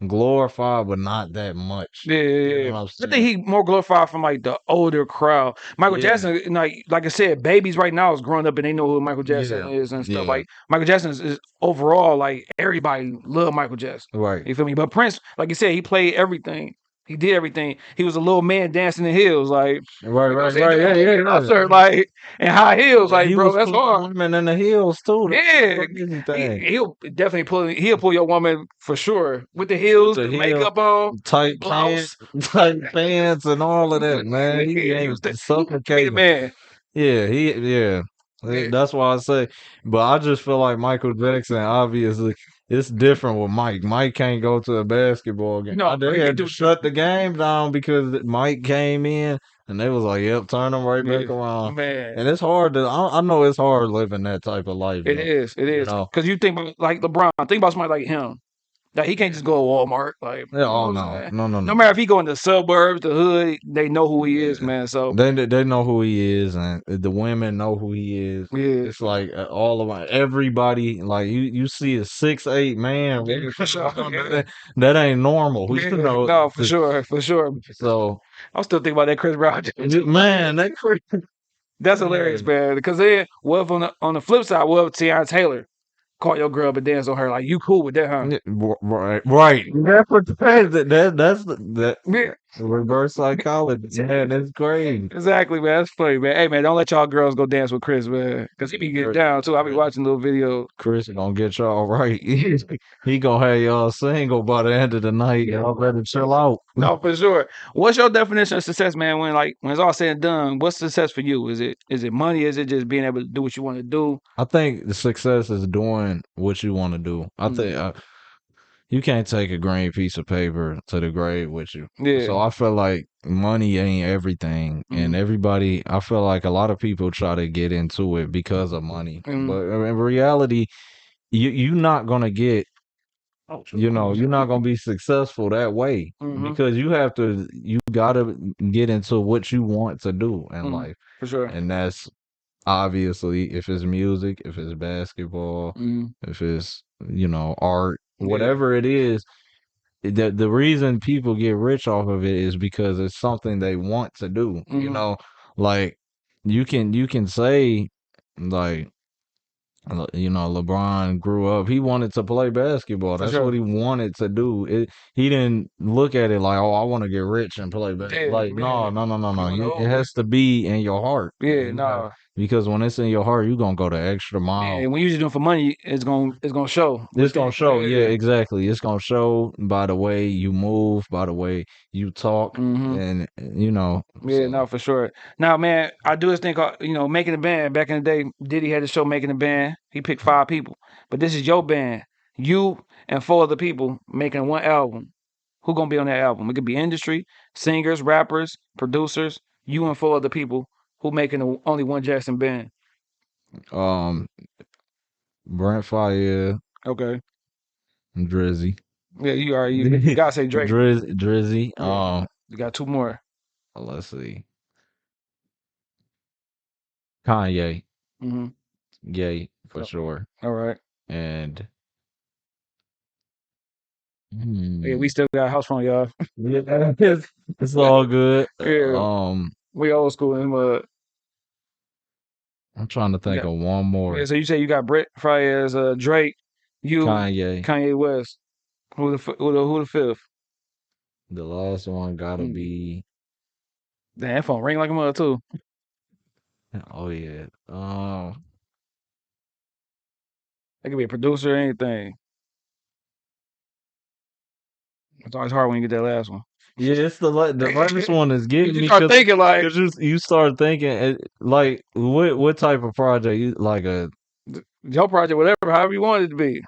[SPEAKER 4] glorified, but not that much.
[SPEAKER 2] Yeah,
[SPEAKER 4] You
[SPEAKER 2] yeah,
[SPEAKER 4] know
[SPEAKER 2] yeah.
[SPEAKER 4] what I'm
[SPEAKER 2] I
[SPEAKER 4] saying?
[SPEAKER 2] think he more glorified from like the older crowd. Michael
[SPEAKER 4] Yeah,
[SPEAKER 2] Jackson, like I said, babies right now is growing up and they know who Michael Jackson
[SPEAKER 4] yeah,
[SPEAKER 2] is and stuff.
[SPEAKER 4] yeah.
[SPEAKER 2] Like Michael Jackson is overall like everybody love Michael Jackson.
[SPEAKER 4] Right.
[SPEAKER 2] You feel me? But Prince, like you said, he played everything. He did everything. He was a little man dancing in heels, like
[SPEAKER 4] Right,
[SPEAKER 2] you know what I'm
[SPEAKER 4] right,
[SPEAKER 2] saying?
[SPEAKER 4] right. Yeah, yeah,
[SPEAKER 2] Concert, like in high heels,
[SPEAKER 4] yeah.
[SPEAKER 2] like
[SPEAKER 4] He
[SPEAKER 2] bro,
[SPEAKER 4] was
[SPEAKER 2] that's
[SPEAKER 4] putting
[SPEAKER 2] hard.
[SPEAKER 4] women in the heels too. That's
[SPEAKER 2] Yeah,
[SPEAKER 4] the crazy thing.
[SPEAKER 2] he'll definitely pull your woman for sure with the heels,
[SPEAKER 4] The
[SPEAKER 2] the
[SPEAKER 4] heel,
[SPEAKER 2] makeup on,
[SPEAKER 4] tight
[SPEAKER 2] blouse.
[SPEAKER 4] pants, tight pants, and all of that, man. He
[SPEAKER 2] He
[SPEAKER 4] ain't
[SPEAKER 2] was the
[SPEAKER 4] suffocating.
[SPEAKER 2] man.
[SPEAKER 4] Yeah, yeah.
[SPEAKER 2] Yeah.
[SPEAKER 4] That's why I say. But I just feel like Michael Jackson. Obviously, it's different with Mike. Mike can't go to a basketball game.
[SPEAKER 2] No,
[SPEAKER 4] They
[SPEAKER 2] he can
[SPEAKER 4] had to
[SPEAKER 2] do
[SPEAKER 4] shut the game down because Mike came in, and they was like, "Yep, turn him right
[SPEAKER 2] yeah,
[SPEAKER 4] back around."
[SPEAKER 2] man.
[SPEAKER 4] And it's hard to. I know it's hard living that type of life,
[SPEAKER 2] It
[SPEAKER 4] though.
[SPEAKER 2] is. It
[SPEAKER 4] You
[SPEAKER 2] is.
[SPEAKER 4] know.
[SPEAKER 2] Because you think about like LeBron, think about somebody like him. Like he can't just go to Walmart. Like,
[SPEAKER 4] Yeah.
[SPEAKER 2] you know
[SPEAKER 4] Oh
[SPEAKER 2] what I'm
[SPEAKER 4] no,
[SPEAKER 2] saying?
[SPEAKER 4] no, no,
[SPEAKER 2] No
[SPEAKER 4] no.
[SPEAKER 2] matter if he go in the suburbs, the hood, they know who he is,
[SPEAKER 4] Yeah.
[SPEAKER 2] man. So
[SPEAKER 4] They know who he is, and the women know who he is.
[SPEAKER 2] yeah.
[SPEAKER 4] It's like all of everybody. Like you see a 6'8" man.
[SPEAKER 2] Yeah, for sure. Yeah.
[SPEAKER 4] That ain't normal.
[SPEAKER 2] Yeah, no, for sure, for sure.
[SPEAKER 4] So
[SPEAKER 2] I'm still thinking about that Chris Brown.
[SPEAKER 4] man, that
[SPEAKER 2] That's hilarious, man. Because then, what if on the flip side, what if Tiana Taylor call your girl but dance on her? Like, you cool with that, huh?
[SPEAKER 4] right. That's what that's that
[SPEAKER 2] Yeah,
[SPEAKER 4] reverse psychology. Man, that's great.
[SPEAKER 2] exactly, man. That's funny, man. Hey, man, don't let y'all girls go dance with Chris, man. Because he be getting down, too. I be watching little videos.
[SPEAKER 4] Chris gonna get y'all right. He gonna have y'all single by the end of the night. Y'all better chill out.
[SPEAKER 2] No, for sure. What's your definition of success, man? When it's all said and done, what's success for you? Is it money? Is it just being able to do what you want to do?
[SPEAKER 4] I think the success is doing what you want to do. I think you can't take a green piece of paper to the grave with you. So
[SPEAKER 2] Yeah.
[SPEAKER 4] I feel like money ain't everything, and everybody. I feel like a lot of people try to get into it because of money, but in reality, you're not gonna get. You're not gonna be successful that way because you gotta get into what you want to do in life,
[SPEAKER 2] For sure.
[SPEAKER 4] and that's obviously if it's music, if it's basketball,
[SPEAKER 2] Mhm.
[SPEAKER 4] if it's art,
[SPEAKER 2] Yeah.
[SPEAKER 4] whatever it is, the reason people get rich off of it is because it's something they want to do. You know, like you can say like you know, LeBron grew up. He wanted to play basketball.
[SPEAKER 2] For
[SPEAKER 4] That's what
[SPEAKER 2] sure.
[SPEAKER 4] he wanted to do. He didn't look at it like, oh, I want to get rich and play basketball.
[SPEAKER 2] Yeah,
[SPEAKER 4] Like, no,
[SPEAKER 2] man.
[SPEAKER 4] no, no, no,
[SPEAKER 2] You
[SPEAKER 4] no.
[SPEAKER 2] wanna
[SPEAKER 4] It
[SPEAKER 2] hold it.
[SPEAKER 4] has to be in your heart.
[SPEAKER 2] Yeah, nah.
[SPEAKER 4] Because when it's in your heart, you're gonna go the extra mile.
[SPEAKER 2] Yeah, when you just doing it for money, it's gonna show.
[SPEAKER 4] It's gonna show. Yeah,
[SPEAKER 2] Yeah.
[SPEAKER 4] exactly. It's gonna show by the way you move, by the way you talk, and you know.
[SPEAKER 2] Yeah,
[SPEAKER 4] So
[SPEAKER 2] no, for sure. Now, man, I do this thing called, making a band. Back in the day, Diddy had the show Making a Band. He picked 5 people. But this is your band. You and 4 other people making one album. Who gonna be on that album? It could be industry, singers, rappers, producers. You and 4 other people who making the Only One Jackson band.
[SPEAKER 4] um, Brent Fire,
[SPEAKER 2] Okay.
[SPEAKER 4] Drizzy,
[SPEAKER 2] Yeah, you gotta say Drake.
[SPEAKER 4] Drizzy.
[SPEAKER 2] Yeah. You got 2 more.
[SPEAKER 4] Let's see. Kanye,
[SPEAKER 2] Mm-hmm.
[SPEAKER 4] Gay for sure,
[SPEAKER 2] All right.
[SPEAKER 4] and
[SPEAKER 2] Yeah, we still got a house phone, y'all.
[SPEAKER 4] yeah, it's all good.
[SPEAKER 2] Yeah, we old school in mud.
[SPEAKER 4] I'm trying to
[SPEAKER 2] You
[SPEAKER 4] think
[SPEAKER 2] got
[SPEAKER 4] of one more.
[SPEAKER 2] Yeah, so you say you got Brett Fayez, Drake, you,
[SPEAKER 4] Kanye.
[SPEAKER 2] Kanye West. Who the fifth?
[SPEAKER 4] The last one gotta
[SPEAKER 2] Mm.
[SPEAKER 4] be.
[SPEAKER 2] Damn, that phone ring like a mother too.
[SPEAKER 4] Oh yeah.
[SPEAKER 2] It could be a producer or anything. It's always hard when you get that last one.
[SPEAKER 4] Yeah, it's the last one is getting
[SPEAKER 2] You
[SPEAKER 4] me
[SPEAKER 2] start thinking like
[SPEAKER 4] because you start thinking like what type of project you like a
[SPEAKER 2] your project, whatever, however you want it to be.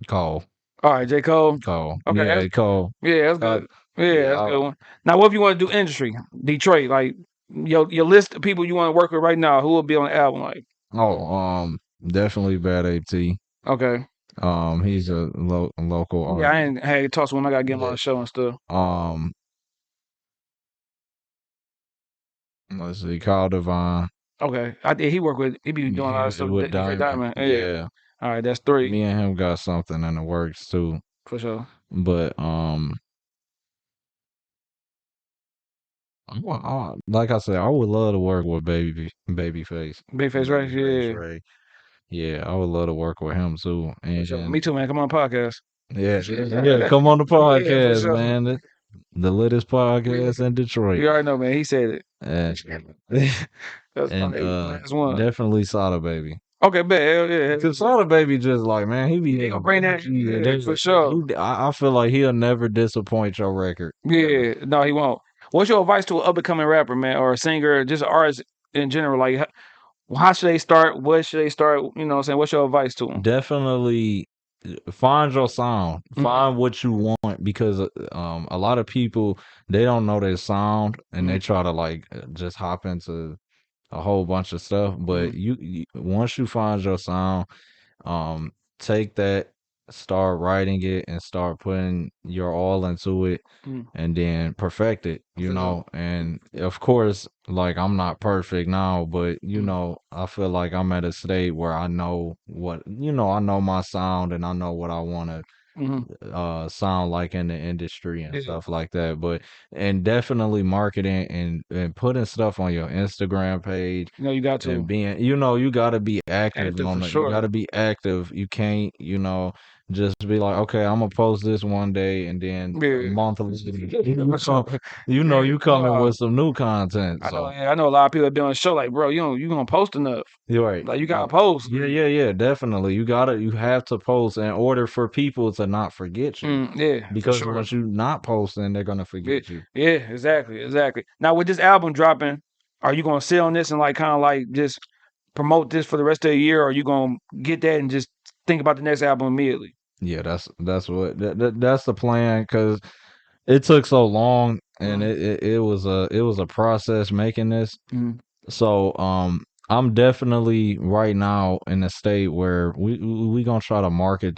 [SPEAKER 4] Cole.
[SPEAKER 2] All right, J. Cole.
[SPEAKER 4] Cole.
[SPEAKER 2] Okay,
[SPEAKER 4] Yeah, Cole.
[SPEAKER 2] that's good. Yeah, that's a good
[SPEAKER 4] Yeah.
[SPEAKER 2] one. Now, what if you want to do industry? Detroit, like your list of people you want to work with right now, who will be on the album? Like,
[SPEAKER 4] Definitely Bad AT.
[SPEAKER 2] okay.
[SPEAKER 4] He's a local
[SPEAKER 2] Yeah, I
[SPEAKER 4] artist.
[SPEAKER 2] ain't had to talk to him. I gotta get him on
[SPEAKER 4] Yeah.
[SPEAKER 2] the show and stuff.
[SPEAKER 4] Let's see, Kyle Devine.
[SPEAKER 2] Okay, he be doing a lot of stuff
[SPEAKER 4] With
[SPEAKER 2] with DJ Diamond. Yeah.
[SPEAKER 4] Yeah.
[SPEAKER 2] All right, that's 3
[SPEAKER 4] Me and him got something in the works too.
[SPEAKER 2] for sure.
[SPEAKER 4] But like I said, I would love to work with Babyface.
[SPEAKER 2] Babyface Ray, yeah,
[SPEAKER 4] Ray. Yeah, I would love to work with him too.
[SPEAKER 2] for sure. Me too, man. Come on, the podcast.
[SPEAKER 4] Yeah, come on the podcast,
[SPEAKER 2] sure.
[SPEAKER 4] man. The latest podcast in Detroit.
[SPEAKER 2] You already know, man. He said it. That's
[SPEAKER 4] And
[SPEAKER 2] probably last one.
[SPEAKER 4] definitely Sada Baby.
[SPEAKER 2] Okay, bet. Hell yeah.
[SPEAKER 4] Cause Sada Baby just like, man, he
[SPEAKER 2] gonna bring that for sure.
[SPEAKER 4] I feel like he'll never disappoint your record.
[SPEAKER 2] Yeah, no, he won't. What's your advice to an up and coming rapper, man, or a singer, just an artist in general? Like, how should they start? What should they start? You know what I'm saying? What's your advice to them?
[SPEAKER 4] Definitely find your sound. Find what you want because a lot of people they don't know their sound and they try to like just hop into a whole bunch of stuff. But you once you find your sound, take that, start writing it, and start putting your all into it, and then perfect it. You know, and of course, like I'm not perfect now, but you know, I feel like I'm at a state where I know I know my sound and I know what I want to sound like in the industry and stuff like that. But and definitely marketing and putting stuff on your Instagram page.
[SPEAKER 2] You know, you got to.
[SPEAKER 4] And being, you got to be active on it.
[SPEAKER 2] Sure.
[SPEAKER 4] You got to be active. You can't, just be like, okay, I'm gonna post this one day and then a month later, you coming with some new content.
[SPEAKER 2] I know a lot of people that be on the show like, bro, you gonna post enough.
[SPEAKER 4] You're right.
[SPEAKER 2] Like you gotta post.
[SPEAKER 4] Yeah, definitely. You have to post in order for people to not forget you. Because once you not posting, they're gonna forget you.
[SPEAKER 2] Yeah, exactly. Now with this album dropping, are you gonna sit on this and like kind of like just promote this for the rest of the year, or are you gonna get that and just think about the next album immediately?
[SPEAKER 4] Yeah, that's the plan because it took so long and it was a process making this. So I'm definitely right now in a state where we gonna try to market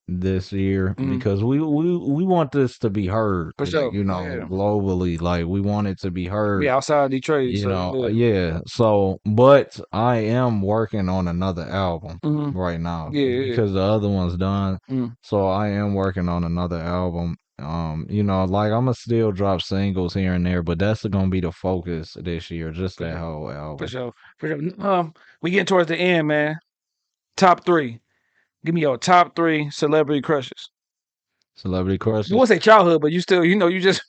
[SPEAKER 4] this year because we want this to be heard,
[SPEAKER 2] For
[SPEAKER 4] like,
[SPEAKER 2] sure.
[SPEAKER 4] you know,
[SPEAKER 2] Yeah.
[SPEAKER 4] globally. Like we want it to be heard,
[SPEAKER 2] Yeah, outside Detroit.
[SPEAKER 4] you
[SPEAKER 2] So
[SPEAKER 4] know.
[SPEAKER 2] yeah.
[SPEAKER 4] Yeah. So, but I am working on another album
[SPEAKER 2] Mm-hmm.
[SPEAKER 4] right now
[SPEAKER 2] Yeah, yeah.
[SPEAKER 4] because the other one's done.
[SPEAKER 2] Mm.
[SPEAKER 4] So I am working on another album. You know, like I'm gonna still drop singles here and there, but that's gonna be the focus this year, just
[SPEAKER 2] For
[SPEAKER 4] that
[SPEAKER 2] sure.
[SPEAKER 4] whole
[SPEAKER 2] For
[SPEAKER 4] album.
[SPEAKER 2] sure. For sure. We getting towards the end, man. Top three. Give me your top three celebrity crushes.
[SPEAKER 4] Celebrity
[SPEAKER 2] You
[SPEAKER 4] crushes.
[SPEAKER 2] won't say childhood, but you still, you just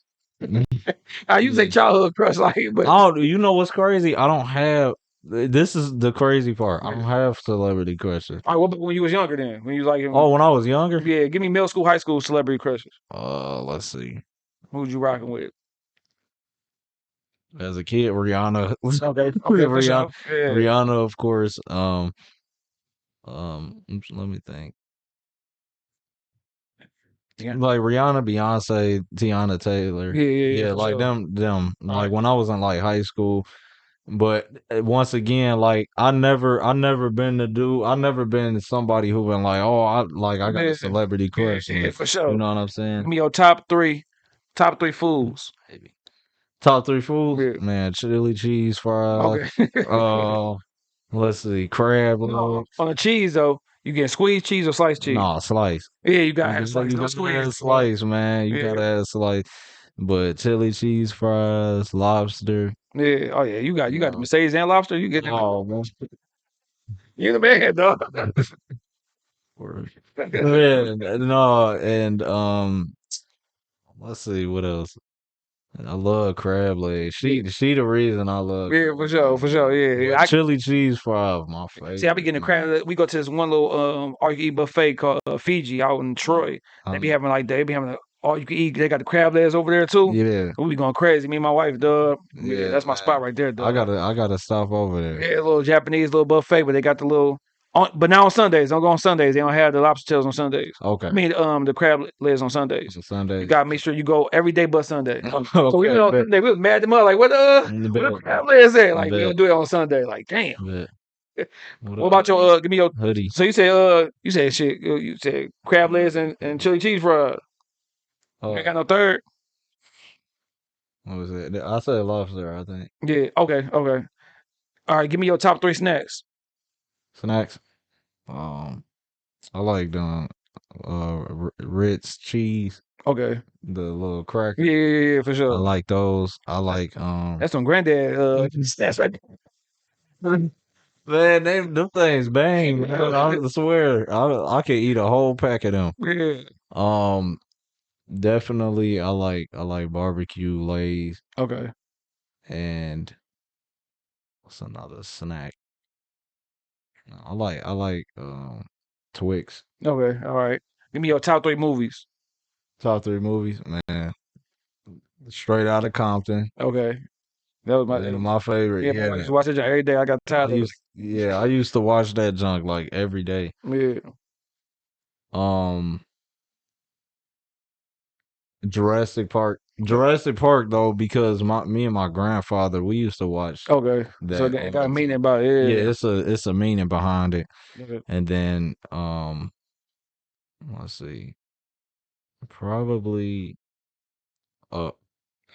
[SPEAKER 2] I you say
[SPEAKER 4] Yeah.
[SPEAKER 2] childhood crush, like, but
[SPEAKER 4] Oh, you know what's crazy? I don't have. This is the crazy part. I don't
[SPEAKER 2] yeah.
[SPEAKER 4] have celebrity crushes.
[SPEAKER 2] All right, what about when you was younger then? When you was like
[SPEAKER 4] Oh, when I was younger.
[SPEAKER 2] yeah, give me middle school, high school celebrity crushes.
[SPEAKER 4] Let's see.
[SPEAKER 2] Who was you rocking with?
[SPEAKER 4] As a kid, Rihanna.
[SPEAKER 2] Okay, okay, for
[SPEAKER 4] Rihanna.
[SPEAKER 2] sure. Yeah.
[SPEAKER 4] Rihanna, of course. Let me think.
[SPEAKER 2] Yeah.
[SPEAKER 4] Like Rihanna, Beyonce, Tiana Taylor.
[SPEAKER 2] Yeah,
[SPEAKER 4] Yeah,
[SPEAKER 2] for
[SPEAKER 4] like
[SPEAKER 2] sure.
[SPEAKER 4] them.
[SPEAKER 2] All
[SPEAKER 4] Like
[SPEAKER 2] right.
[SPEAKER 4] when I was in like high school. But once again, like I never been the dude. I never been somebody who been like, oh, I got a
[SPEAKER 2] Yeah,
[SPEAKER 4] celebrity
[SPEAKER 2] yeah,
[SPEAKER 4] crush.
[SPEAKER 2] yeah,
[SPEAKER 4] Like,
[SPEAKER 2] for
[SPEAKER 4] you
[SPEAKER 2] sure.
[SPEAKER 4] know what I'm
[SPEAKER 2] Give
[SPEAKER 4] saying?
[SPEAKER 2] me your top three foods.
[SPEAKER 4] Maybe. Top three foods,
[SPEAKER 2] Yeah.
[SPEAKER 4] man. Chili cheese fries.
[SPEAKER 2] Okay.
[SPEAKER 4] Uh, let's see, crab
[SPEAKER 2] No,
[SPEAKER 4] legs.
[SPEAKER 2] on the cheese though, you get squeezed cheese or sliced cheese.
[SPEAKER 4] No, slice.
[SPEAKER 2] Yeah, you gotta have slice,
[SPEAKER 4] You
[SPEAKER 2] no
[SPEAKER 4] gotta
[SPEAKER 2] squeeze.
[SPEAKER 4] add slice, man. You
[SPEAKER 2] Yeah,
[SPEAKER 4] gotta add slice. But chili cheese fries, lobster.
[SPEAKER 2] yeah. Oh yeah, you got the
[SPEAKER 4] No.
[SPEAKER 2] Mercedes and lobster. You get that.
[SPEAKER 4] Oh, man.
[SPEAKER 2] You the man, dog.
[SPEAKER 4] Word. Yeah, no, and let's see what else. I love crab legs.
[SPEAKER 2] Yeah,
[SPEAKER 4] She the reason I love
[SPEAKER 2] yeah,
[SPEAKER 4] crab
[SPEAKER 2] for sure,
[SPEAKER 4] legs,
[SPEAKER 2] for sure.
[SPEAKER 4] man.
[SPEAKER 2] Yeah,
[SPEAKER 4] But
[SPEAKER 2] yeah.
[SPEAKER 4] chili cheese fries, my
[SPEAKER 2] See, I be
[SPEAKER 4] favorite,
[SPEAKER 2] getting a
[SPEAKER 4] man.
[SPEAKER 2] crab. We go to this one little all you can eat buffet called Fiji out in Troy. They be
[SPEAKER 4] Um,
[SPEAKER 2] having like they be having all you can eat. They got the crab legs over there too.
[SPEAKER 4] yeah,
[SPEAKER 2] We be going crazy. Me and my wife, dog. Yeah,
[SPEAKER 4] yeah,
[SPEAKER 2] that's my
[SPEAKER 4] man.
[SPEAKER 2] spot right there, dog.
[SPEAKER 4] I gotta stop over there.
[SPEAKER 2] Yeah, a little Japanese little buffet, but they got the little. But now on Sundays, don't go on Sundays. They don't have the lobster tails on Sundays. I
[SPEAKER 4] Okay,
[SPEAKER 2] mean, the crab legs on Sundays.
[SPEAKER 4] on
[SPEAKER 2] You
[SPEAKER 4] Sundays.
[SPEAKER 2] gotta make sure you go every day but Sunday. So we
[SPEAKER 4] Okay,
[SPEAKER 2] went on
[SPEAKER 4] bet,
[SPEAKER 2] Sunday. We was mad at them up, like what the
[SPEAKER 4] bet,
[SPEAKER 2] crab legs at? Like we
[SPEAKER 4] bet,
[SPEAKER 2] don't do it on Sunday. Like damn.
[SPEAKER 4] bet. What
[SPEAKER 2] What
[SPEAKER 4] up,
[SPEAKER 2] about your give me your
[SPEAKER 4] hoodie?
[SPEAKER 2] so you said shit you said crab legs and chili cheese fries. You ain't
[SPEAKER 4] Uh,
[SPEAKER 2] got no third?
[SPEAKER 4] what was it? I said lobster. I think
[SPEAKER 2] Yeah, okay. All right, give me your top three snacks.
[SPEAKER 4] snacks. I like the Ritz cheese,
[SPEAKER 2] Okay.
[SPEAKER 4] the little
[SPEAKER 2] Yeah,
[SPEAKER 4] cracker.
[SPEAKER 2] yeah, for
[SPEAKER 4] I
[SPEAKER 2] sure.
[SPEAKER 4] like those. I like
[SPEAKER 2] That's some granddad snacks right there.
[SPEAKER 4] man, them things bang, man. I swear, I could eat a whole pack of them.
[SPEAKER 2] Yeah.
[SPEAKER 4] Um, definitely, I like barbecue lays
[SPEAKER 2] Okay.
[SPEAKER 4] and what's another snack? I like Twix.
[SPEAKER 2] Okay. All right. Give me your top three movies.
[SPEAKER 4] Top three movies, man. Straight out of Compton.
[SPEAKER 2] Okay. That was
[SPEAKER 4] One of my favorite.
[SPEAKER 2] yeah, my wife
[SPEAKER 4] Yeah,
[SPEAKER 2] used to watch it every day. I got tired of it.
[SPEAKER 4] I used to watch that junk like every day.
[SPEAKER 2] Yeah.
[SPEAKER 4] Um, Jurassic Park though, because me and my grandfather we used to watch
[SPEAKER 2] Okay. So
[SPEAKER 4] that
[SPEAKER 2] it
[SPEAKER 4] all
[SPEAKER 2] got a
[SPEAKER 4] the
[SPEAKER 2] meaning
[SPEAKER 4] time.
[SPEAKER 2] about it.
[SPEAKER 4] Yeah,
[SPEAKER 2] Yeah.
[SPEAKER 4] it's a meaning behind it.
[SPEAKER 2] Okay.
[SPEAKER 4] And then let's see, probably Up.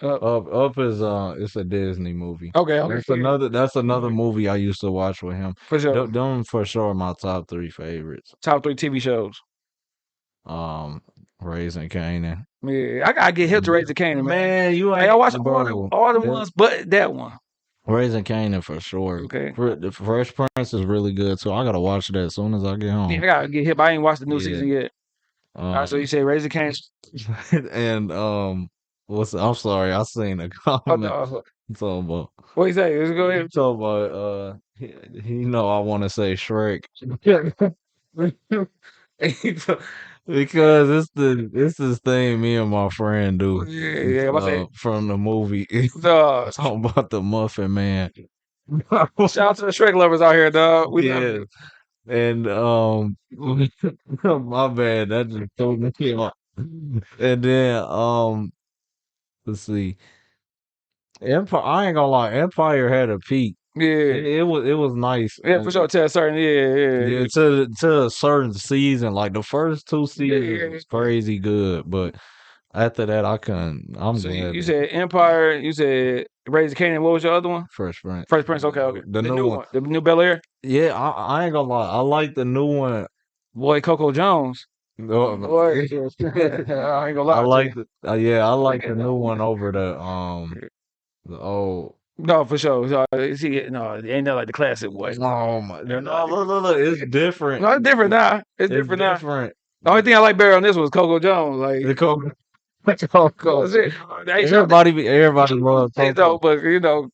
[SPEAKER 2] Uh,
[SPEAKER 4] Up is it's a Disney movie.
[SPEAKER 2] okay. Yeah.
[SPEAKER 4] That's another movie I used to watch with him.
[SPEAKER 2] For sure.
[SPEAKER 4] Them for sure my top three favorites.
[SPEAKER 2] Top three TV shows.
[SPEAKER 4] Um, Raising Kanan.
[SPEAKER 2] Yeah. I gotta get hip to Raise the Canaan, man.
[SPEAKER 4] Man, you
[SPEAKER 2] Hey, I
[SPEAKER 4] ain't
[SPEAKER 2] watch
[SPEAKER 4] bro.
[SPEAKER 2] all the ones but that one.
[SPEAKER 4] Raising Kanan for sure.
[SPEAKER 2] Okay.
[SPEAKER 4] The Fresh Prince is really good too. I gotta watch that as soon as I get
[SPEAKER 2] Yeah,
[SPEAKER 4] home.
[SPEAKER 2] I gotta get hip. I ain't watched the new
[SPEAKER 4] Yeah.
[SPEAKER 2] season yet. All right, so you say Raise the Canaan.
[SPEAKER 4] And I'm sorry, I seen a
[SPEAKER 2] Oh,
[SPEAKER 4] comment
[SPEAKER 2] no.
[SPEAKER 4] talking about
[SPEAKER 2] What you say? Let's go ahead.
[SPEAKER 4] talking about I want to say Shrek because it's this thing me and my friend do
[SPEAKER 2] Yeah, I'm about to say.
[SPEAKER 4] from the movie
[SPEAKER 2] Dog.
[SPEAKER 4] talking about the Muffin Man.
[SPEAKER 2] Shout out to the Shrek lovers out here, dog. We love
[SPEAKER 4] Yeah,
[SPEAKER 2] you.
[SPEAKER 4] and my bad, that just threw me off. And then let's see, Empire. I ain't gonna lie, Empire had a peak
[SPEAKER 2] Yeah,
[SPEAKER 4] it was nice.
[SPEAKER 2] yeah, for sure. To a certain,
[SPEAKER 4] Yeah, to a certain season, like the first 2 seasons
[SPEAKER 2] yeah.
[SPEAKER 4] was crazy good, but after that I couldn't. I'm
[SPEAKER 2] So
[SPEAKER 4] glad
[SPEAKER 2] you
[SPEAKER 4] that
[SPEAKER 2] said Empire, you said Raising Canaan. What was your other one?
[SPEAKER 4] Fresh Prince.
[SPEAKER 2] Fresh Prince. Okay.
[SPEAKER 4] The
[SPEAKER 2] The
[SPEAKER 4] new
[SPEAKER 2] new
[SPEAKER 4] one.
[SPEAKER 2] one, the new Bel Air.
[SPEAKER 4] Yeah, I ain't gonna lie. I like the new one.
[SPEAKER 2] Boy, Coco Jones.
[SPEAKER 4] No,
[SPEAKER 2] Boy, I ain't gonna
[SPEAKER 4] I
[SPEAKER 2] lie to
[SPEAKER 4] like
[SPEAKER 2] you.
[SPEAKER 4] the yeah, I like the new one over the old.
[SPEAKER 2] No, for sure. So, see, no, it ain't nothing like the classic boy.
[SPEAKER 4] Oh my, no, look, it's different.
[SPEAKER 2] No, it's different now. It's
[SPEAKER 4] It's
[SPEAKER 2] different now.
[SPEAKER 4] different.
[SPEAKER 2] The only thing I like better on this was Coco Jones.
[SPEAKER 4] The
[SPEAKER 2] Like,
[SPEAKER 4] Coco, Coco.
[SPEAKER 2] that's it.
[SPEAKER 4] Everybody love
[SPEAKER 2] They
[SPEAKER 4] Coco.
[SPEAKER 2] know, but you know,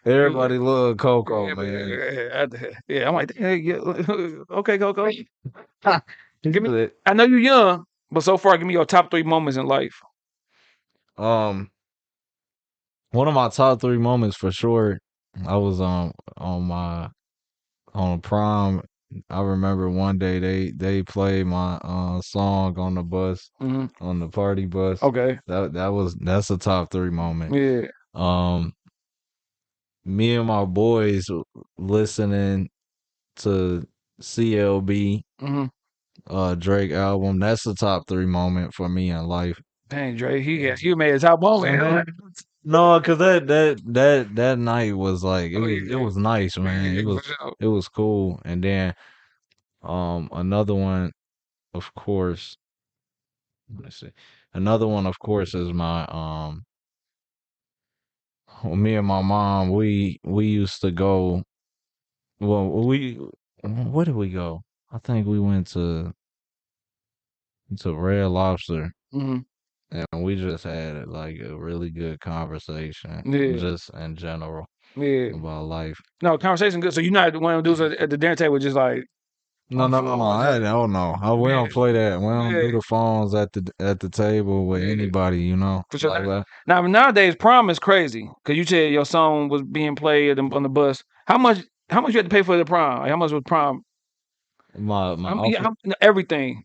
[SPEAKER 4] Everybody love Coco,
[SPEAKER 2] yeah,
[SPEAKER 4] man.
[SPEAKER 2] yeah, I'm like, hey, yeah, okay, Coco. Give me.
[SPEAKER 4] But,
[SPEAKER 2] I know you're young, but so far, give me your top 3 moments in life.
[SPEAKER 4] one of my top 3 moments for sure. I was on prom. I remember one day they played my song on the bus,
[SPEAKER 2] Hmm.
[SPEAKER 4] on the party bus.
[SPEAKER 2] Okay.
[SPEAKER 4] That's a top 3 moment.
[SPEAKER 2] Yeah.
[SPEAKER 4] Um, me and my boys listening to CLB
[SPEAKER 2] Hmm.
[SPEAKER 4] Drake album. That's the top 3 moment for me in life.
[SPEAKER 2] Dang, Dre, you made a top moment.
[SPEAKER 4] No, cause that night was like
[SPEAKER 2] Oh,
[SPEAKER 4] it was nice, man.
[SPEAKER 2] yeah, for sure.
[SPEAKER 4] It was cool. And then another one, of course. Let me see. Another one, of course, is my me and my mom. We used to go. Well, where did we go? I think we went to Red Lobster,
[SPEAKER 2] Hmm.
[SPEAKER 4] and we just had like a really good conversation,
[SPEAKER 2] Yeah,
[SPEAKER 4] just in general
[SPEAKER 2] yeah.
[SPEAKER 4] about life.
[SPEAKER 2] No, conversation good. So you're not one of those dudes at the dinner table, just like
[SPEAKER 4] No,
[SPEAKER 2] on the
[SPEAKER 4] no, no, no.
[SPEAKER 2] phone. Just,
[SPEAKER 4] don't know. We
[SPEAKER 2] yeah,
[SPEAKER 4] don't play that. We don't
[SPEAKER 2] yeah,
[SPEAKER 4] do the phones at the table with
[SPEAKER 2] yeah.
[SPEAKER 4] anybody. You know,
[SPEAKER 2] For sure.
[SPEAKER 4] like that.
[SPEAKER 2] Now nowadays, prom is crazy because you said your song was being played on the bus. How much? How much you had to pay for the prom? Like, how much was prom?
[SPEAKER 4] My outfit.
[SPEAKER 2] Everything.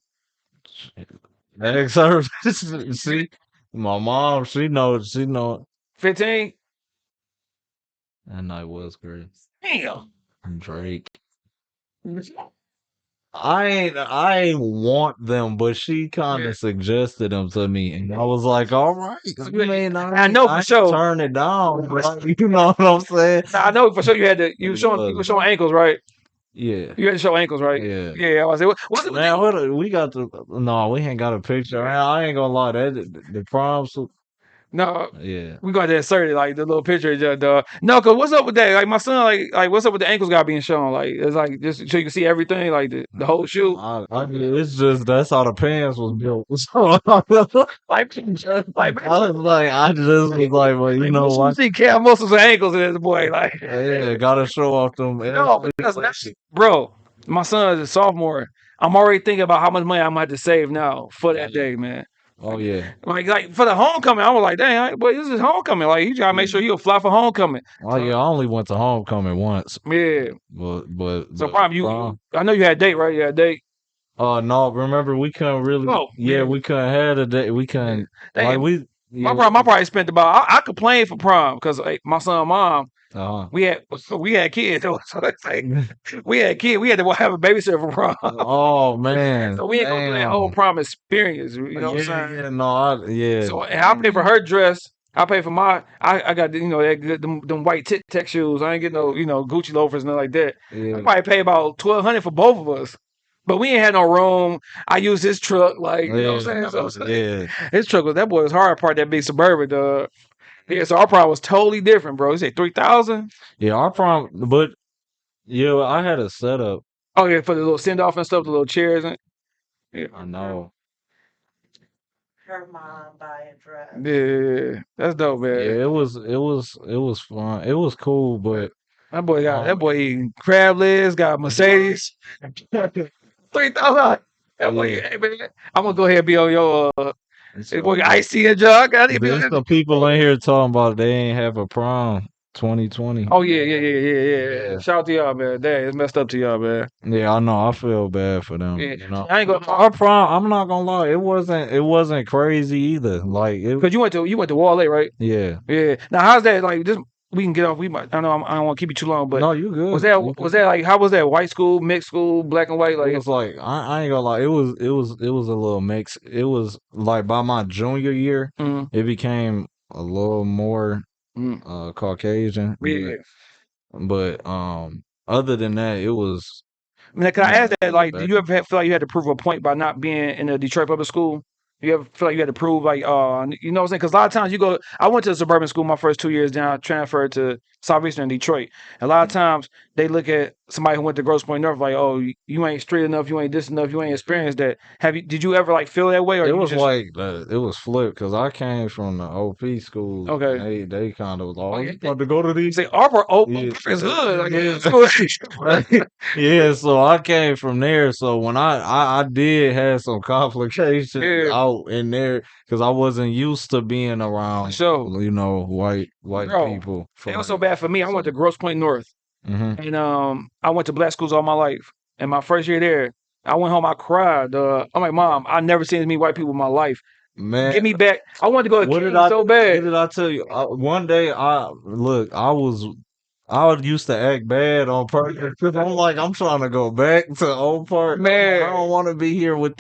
[SPEAKER 4] Egg service. See, my mom, she know
[SPEAKER 2] 15.
[SPEAKER 4] that night was great.
[SPEAKER 2] Damn.
[SPEAKER 4] Drake. I ain't want them, but she kind
[SPEAKER 2] Yeah.
[SPEAKER 4] of suggested them to me, and I was like, all right. I mean,
[SPEAKER 2] I know for
[SPEAKER 4] I ain't
[SPEAKER 2] sure.
[SPEAKER 4] turn it down, but you know what I'm saying?
[SPEAKER 2] I know for sure you had to. You were showing ankles, right?
[SPEAKER 4] Yeah,
[SPEAKER 2] You had to show ankles, right?
[SPEAKER 4] yeah.
[SPEAKER 2] Yeah. I was like, what's it?
[SPEAKER 4] Man, we got the no, we ain't got a picture. Man, I ain't gonna lie, the prom suit.
[SPEAKER 2] No,
[SPEAKER 4] Yeah.
[SPEAKER 2] we got to insert it like the little picture. No, cause what's up with that? Like my son, like what's up with the ankles got being shown? Like it's like just so you can see everything, like the whole shoe.
[SPEAKER 4] It's just that's how the pants was built. So
[SPEAKER 2] Like,
[SPEAKER 4] I was like, I just was like, well, you know
[SPEAKER 2] you
[SPEAKER 4] what?
[SPEAKER 2] see calf muscles and ankles in this boy. Like,
[SPEAKER 4] Yeah, gotta show off them.
[SPEAKER 2] no, because bro, my son is a sophomore. I'm already thinking about how much money I'm gonna have to save now for that day, man.
[SPEAKER 4] Oh yeah.
[SPEAKER 2] Like for the homecoming, I was like, dang, boy, this is homecoming. Like you gotta make sure you fly for homecoming.
[SPEAKER 4] Oh yeah, I only went to homecoming once.
[SPEAKER 2] Yeah. So
[SPEAKER 4] prom.
[SPEAKER 2] I know you had a date, right? You had a date.
[SPEAKER 4] No, remember we couldn't really.
[SPEAKER 2] Oh,
[SPEAKER 4] yeah,
[SPEAKER 2] yeah.
[SPEAKER 4] we couldn't have a date. We couldn't like
[SPEAKER 2] Dang,
[SPEAKER 4] we.
[SPEAKER 2] my
[SPEAKER 4] Yeah.
[SPEAKER 2] prom, I probably spent about. I complained for prom because like, my son, and mom,
[SPEAKER 4] Uh-huh.
[SPEAKER 2] we had kids. So it's like we had kids. We had to have a babysitter for prom.
[SPEAKER 4] Oh man.
[SPEAKER 2] So we ain't go through that whole prom experience. You know what I'm saying?
[SPEAKER 4] Yeah, no, yeah.
[SPEAKER 2] So and I paid for her dress. I paid for my. I got that good them white Tic Tac shoes. I ain't get no Gucci loafers nothing like that.
[SPEAKER 4] Yeah.
[SPEAKER 2] I probably paid about $1,200 for both of us. But we ain't had no room. I used his truck, like you know what I'm saying. So
[SPEAKER 4] Yeah.
[SPEAKER 2] his truck that boy was hard part that big Suburban. Yeah, so our prom was totally different, bro. You say 3,000?
[SPEAKER 4] Yeah, our prom, but yeah, I had a setup.
[SPEAKER 2] Oh yeah, for the little send off and stuff, the little chairs and yeah.
[SPEAKER 4] I know.
[SPEAKER 1] Her mom buy a dress.
[SPEAKER 2] Yeah, that's dope, man.
[SPEAKER 4] Yeah, it was fun. It was cool, but
[SPEAKER 2] That boy eating crab legs, got Mercedes. 3,000. That boy, hey man, I'm gonna go ahead and be on your boy icy and jug.
[SPEAKER 4] There's some people in here talking about they ain't have a prom 2020.
[SPEAKER 2] Oh yeah. Shout out to y'all, man. Dang, it's messed up to y'all, man.
[SPEAKER 4] Yeah, I know. I feel bad for them.
[SPEAKER 2] Yeah.
[SPEAKER 4] You know,
[SPEAKER 2] I ain't gonna
[SPEAKER 4] our prom. I'm not gonna lie. It wasn't crazy either. Like,
[SPEAKER 2] because you went to Wall A, right?
[SPEAKER 4] Yeah.
[SPEAKER 2] Yeah. Now how's that? Like, just we can get off. We might. I know I don't want to keep you too long, but
[SPEAKER 4] No, you good.
[SPEAKER 2] was that like how was that white school, mixed school, black and white? Like
[SPEAKER 4] It was like I ain't gonna lie. It was a little mix. It was like by my junior year, it became a little more Caucasian.
[SPEAKER 2] yeah.
[SPEAKER 4] But other than that, it was.
[SPEAKER 2] I mean, can I ask that? Like, do you ever feel like you had to prove a point by not being in a Detroit public school? You ever feel like you had to prove, like, you know what I'm saying? Because a lot of times you go, I went to a suburban school my first 2 years, then I transferred to Southeastern Detroit. A lot of times they look at somebody who went to Grosse Pointe North like, oh, you ain't straight enough, you ain't this enough, you ain't experienced that. Did you ever like feel that way? Or
[SPEAKER 4] It was
[SPEAKER 2] just...
[SPEAKER 4] like it was flipped because I came from the OP school.
[SPEAKER 2] Okay,
[SPEAKER 4] they kind of was like,
[SPEAKER 2] oh,
[SPEAKER 4] oh,
[SPEAKER 2] yeah,
[SPEAKER 4] you about to go to these?
[SPEAKER 2] say Arbor
[SPEAKER 4] Yeah,
[SPEAKER 2] is good. Like,
[SPEAKER 4] yeah. Yeah, so I came from there. So when I did have some complications
[SPEAKER 2] yeah,
[SPEAKER 4] out in there because I wasn't used to being
[SPEAKER 2] for
[SPEAKER 4] around,
[SPEAKER 2] sure.
[SPEAKER 4] white
[SPEAKER 2] Bro,
[SPEAKER 4] people.
[SPEAKER 2] it was so bad for me. I went to Grosse Pointe North.
[SPEAKER 4] Mm-hmm.
[SPEAKER 2] And I went to black schools all my life. And my first year there, I went home, I cried. I'm like, Mom, I never seen as many white people in my life.
[SPEAKER 4] Man,
[SPEAKER 2] Get me back. I wanted to go to
[SPEAKER 4] what
[SPEAKER 2] King
[SPEAKER 4] did I
[SPEAKER 2] so
[SPEAKER 4] what
[SPEAKER 2] bad.
[SPEAKER 4] did I tell you? One day I used to act bad on purpose because I'm like I'm trying to go back to Old Park. I
[SPEAKER 2] Man,
[SPEAKER 4] don't want to be here with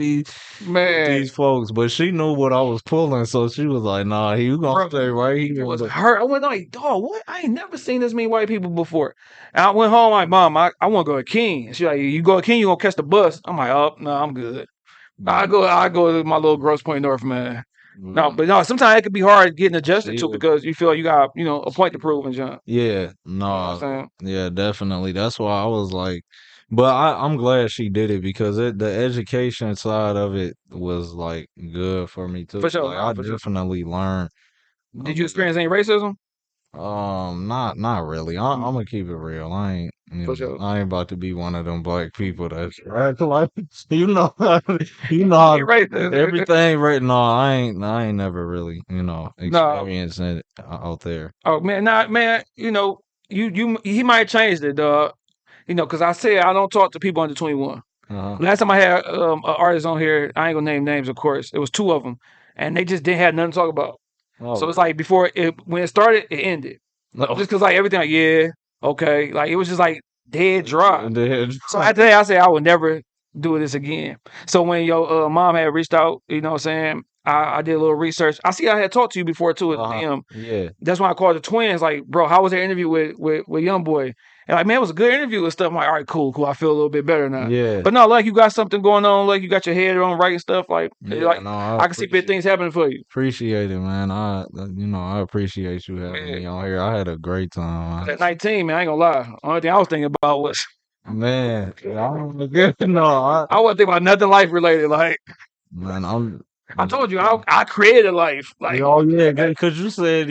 [SPEAKER 2] man,
[SPEAKER 4] these folks. But she knew what I was pulling, so she was like, "Nah, you gonna
[SPEAKER 2] bro,
[SPEAKER 4] stay right
[SPEAKER 2] it
[SPEAKER 4] here."
[SPEAKER 2] was
[SPEAKER 4] But
[SPEAKER 2] hurt. I went like, dog, what? I ain't never seen this many white people before. And I went home like, Mom, I want to go to King. And she like, you go to King, you gonna catch the bus. I'm like, oh, no, I'm good. I go to my little Grosse Pointe North, man. No, but no, sometimes it could be hard getting adjusted to because you feel like you got, a point to prove and jump.
[SPEAKER 4] Yeah,
[SPEAKER 2] You know what I'm
[SPEAKER 4] no,
[SPEAKER 2] saying?
[SPEAKER 4] yeah, definitely. That's why I was like, but I'm glad she did it because the education side of it was like good for me too.
[SPEAKER 2] For sure,
[SPEAKER 4] Like I
[SPEAKER 2] for sure.
[SPEAKER 4] definitely learned.
[SPEAKER 2] Did you experience any racism?
[SPEAKER 4] Not really. I'm gonna keep it real.
[SPEAKER 2] For sure.
[SPEAKER 4] I ain't about to be one of them black people that's act like you know, you know
[SPEAKER 2] You ain't racist.
[SPEAKER 4] everything right. No, I ain't never really,
[SPEAKER 2] No.
[SPEAKER 4] experienced it out there.
[SPEAKER 2] Oh man, nah, man. He might have changed it, dog. Because I said I don't talk to people under 21. Last time I had an artist on here, I ain't gonna name names, of course. It was two of them, and they just didn't have nothing to talk about. So it's like when it started, it ended. Just because like everything, like yeah, okay, like it was just like dead dry. So after that, I said I would never do this again. So when your mom had reached out, you know what I'm saying, I did a little research. I see I had talked to you before too at DM.
[SPEAKER 4] Yeah.
[SPEAKER 2] That's why I called the twins. Like, bro, how was their interview with Young Boy? And like, man, it was a good interview and stuff. I'm like, all right, cool. I feel a little bit better now.
[SPEAKER 4] Yeah.
[SPEAKER 2] But no, like you got something going on, like you got your head on right and stuff. Like,
[SPEAKER 4] Yeah,
[SPEAKER 2] I can see big things happening for you.
[SPEAKER 4] Appreciate it, man. I appreciate you having me on here. I had a great time.
[SPEAKER 2] At 19, man, I ain't gonna lie. Only thing I was thinking about was
[SPEAKER 4] Man, I wasn't
[SPEAKER 2] thinking about nothing life related. Like,
[SPEAKER 4] man,
[SPEAKER 2] I told you, I created a life. Like,
[SPEAKER 4] because you said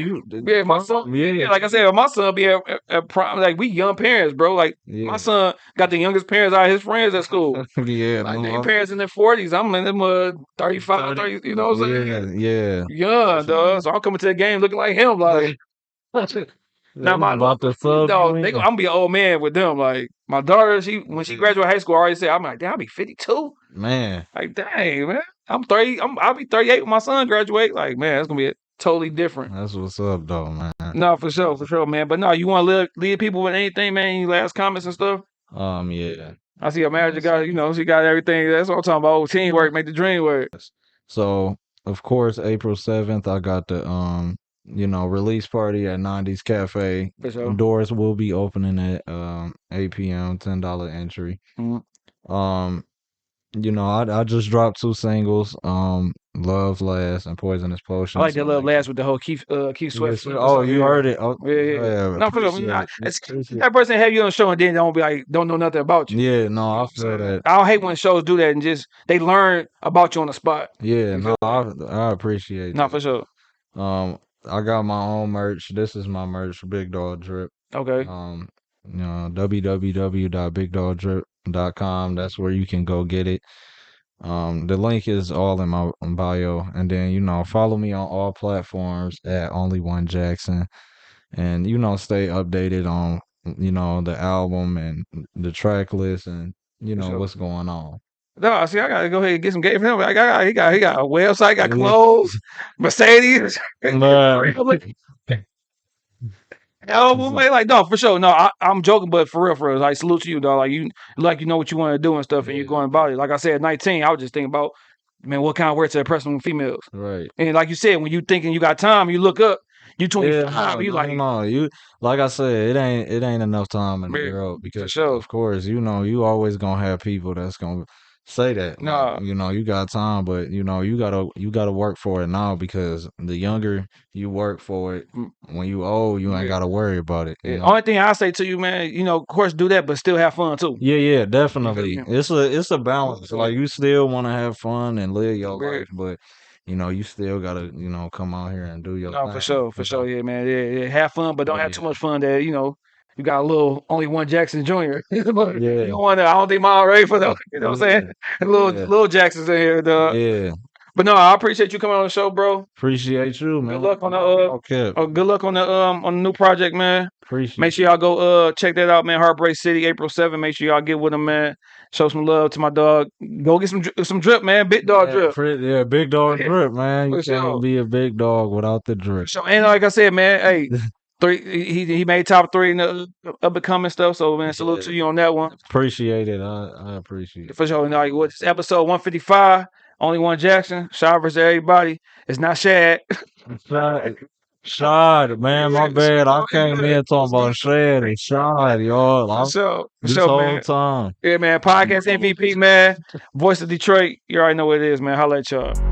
[SPEAKER 2] my son. Yeah, like I said, my son be at prime. Like, we young parents, bro. Like, my son got the youngest parents out of his friends at school.
[SPEAKER 4] Yeah,
[SPEAKER 2] like their parents in their 40s. I'm in them 35, 30. You know what I'm saying?
[SPEAKER 4] Yeah.
[SPEAKER 2] Young, dog. So I'm coming to the game looking like him. Like, now my
[SPEAKER 4] about to sub
[SPEAKER 2] dog, I'm gonna be an old man with them. Like my daughter, when she graduated high school, I already said, I'm like, damn, I'll be 52.
[SPEAKER 4] Man,
[SPEAKER 2] like, dang, man, I'm 30. I'll be 38 when my son graduate. Like, man, it's gonna be totally different.
[SPEAKER 4] That's what's up, though, man.
[SPEAKER 2] No, for sure, man. But no, you want to lead people with anything, man? Any last comments and stuff?
[SPEAKER 4] Yeah.
[SPEAKER 2] I see a manager got, she got everything. That's what I'm talking about. Teamwork, make the dream work.
[SPEAKER 4] So, of course, April 7th, I got the release party at 90s Cafe.
[SPEAKER 2] For sure.
[SPEAKER 4] Doors will be opening at 8 p.m. $10 entry. I just dropped 2 singles, Love Last and Poisonous Potion.
[SPEAKER 2] I like that Love Last with the whole Keith Sweat.
[SPEAKER 4] Oh, you heard it? Oh,
[SPEAKER 2] yeah. No, for sure. That person have you on the show and then don't know nothing about you.
[SPEAKER 4] Yeah, no, I feel that.
[SPEAKER 2] I hate when shows do that and just they learn about you on the spot.
[SPEAKER 4] Yeah, no, I appreciate it.
[SPEAKER 2] No, for sure.
[SPEAKER 4] I got my own merch. This is my merch, Big Dog Drip.
[SPEAKER 2] Okay.
[SPEAKER 4] www.bigdogdrip.com. That's where you can go get it. The link is all in my bio, and then follow me on all platforms at Only1jack, and stay updated on the album and the track list and what's going on.
[SPEAKER 2] No, see, I gotta go ahead and get some game for him. He got a website, got clothes, Mercedes. Oh, well, man, like no, for sure. No, I'm joking, but for real, like salute to you, dog. Like you know what you want to do and stuff, and you're going about it. Like I said, 19, I was just thinking about, man, what kind of work to impress them females,
[SPEAKER 4] Right.
[SPEAKER 2] and like you said, when you thinking you got time, you look up, you 25, you like,
[SPEAKER 4] no, you like I said, it ain't enough time in the
[SPEAKER 2] man,
[SPEAKER 4] world
[SPEAKER 2] for
[SPEAKER 4] because
[SPEAKER 2] sure.
[SPEAKER 4] of course, you always gonna have people that's gonna say that.
[SPEAKER 2] Nah,
[SPEAKER 4] Like, you got time, but you gotta work for it now because the younger you work for it,
[SPEAKER 2] mm,
[SPEAKER 4] when you old, you ain't
[SPEAKER 2] yeah.
[SPEAKER 4] gotta worry about it, you
[SPEAKER 2] Yeah.
[SPEAKER 4] know?
[SPEAKER 2] Only thing I say to you, man, of course, do that, but still have fun too.
[SPEAKER 4] Yeah,
[SPEAKER 2] You feel
[SPEAKER 4] definitely.
[SPEAKER 2] me?
[SPEAKER 4] It's a balance.
[SPEAKER 2] Yeah.
[SPEAKER 4] Like you still want to have fun and live your
[SPEAKER 2] Yeah.
[SPEAKER 4] life, but you still gotta, come out here and do your
[SPEAKER 2] No,
[SPEAKER 4] thing,
[SPEAKER 2] for sure, yeah, man, yeah. Have fun, but don't have
[SPEAKER 4] Yeah.
[SPEAKER 2] too much fun that you got a little only one Jackson Jr. But you
[SPEAKER 4] Yeah.
[SPEAKER 2] don't want to. I don't think mine ready for them. You know what I'm saying?
[SPEAKER 4] Yeah.
[SPEAKER 2] Little Jacksons in here, dog.
[SPEAKER 4] Yeah.
[SPEAKER 2] But no, I appreciate you coming on the show, bro.
[SPEAKER 4] Appreciate you, man.
[SPEAKER 2] Good luck on the
[SPEAKER 4] Okay.
[SPEAKER 2] good luck on the new project, man. Make
[SPEAKER 4] Appreciate
[SPEAKER 2] sure y'all go check that out, man. Heartbreak City, April 7th. Make sure y'all get with him, man. Show some love to my dog. Go get some drip, man. Big dog drip.
[SPEAKER 4] big dog drip, man. You
[SPEAKER 2] For sure.
[SPEAKER 4] can't be a big dog without the drip.
[SPEAKER 2] So and like I said, man, hey, he made top 3 in the up and coming stuff. So man, salute to you on that one.
[SPEAKER 4] Appreciate it. I appreciate it.
[SPEAKER 2] For sure. And like what's episode 155? Only one Jackson. Shad-vs-everybody. It's not Shad.
[SPEAKER 4] Shad, man, my bad. I came in talking about Shad and Shad, y'all.
[SPEAKER 2] For sure. For
[SPEAKER 4] This
[SPEAKER 2] sure,
[SPEAKER 4] whole
[SPEAKER 2] man.
[SPEAKER 4] time.
[SPEAKER 2] Yeah, man. Podcast MVP, man. Voice of Detroit. You already know what it is, man. Holla at y'all.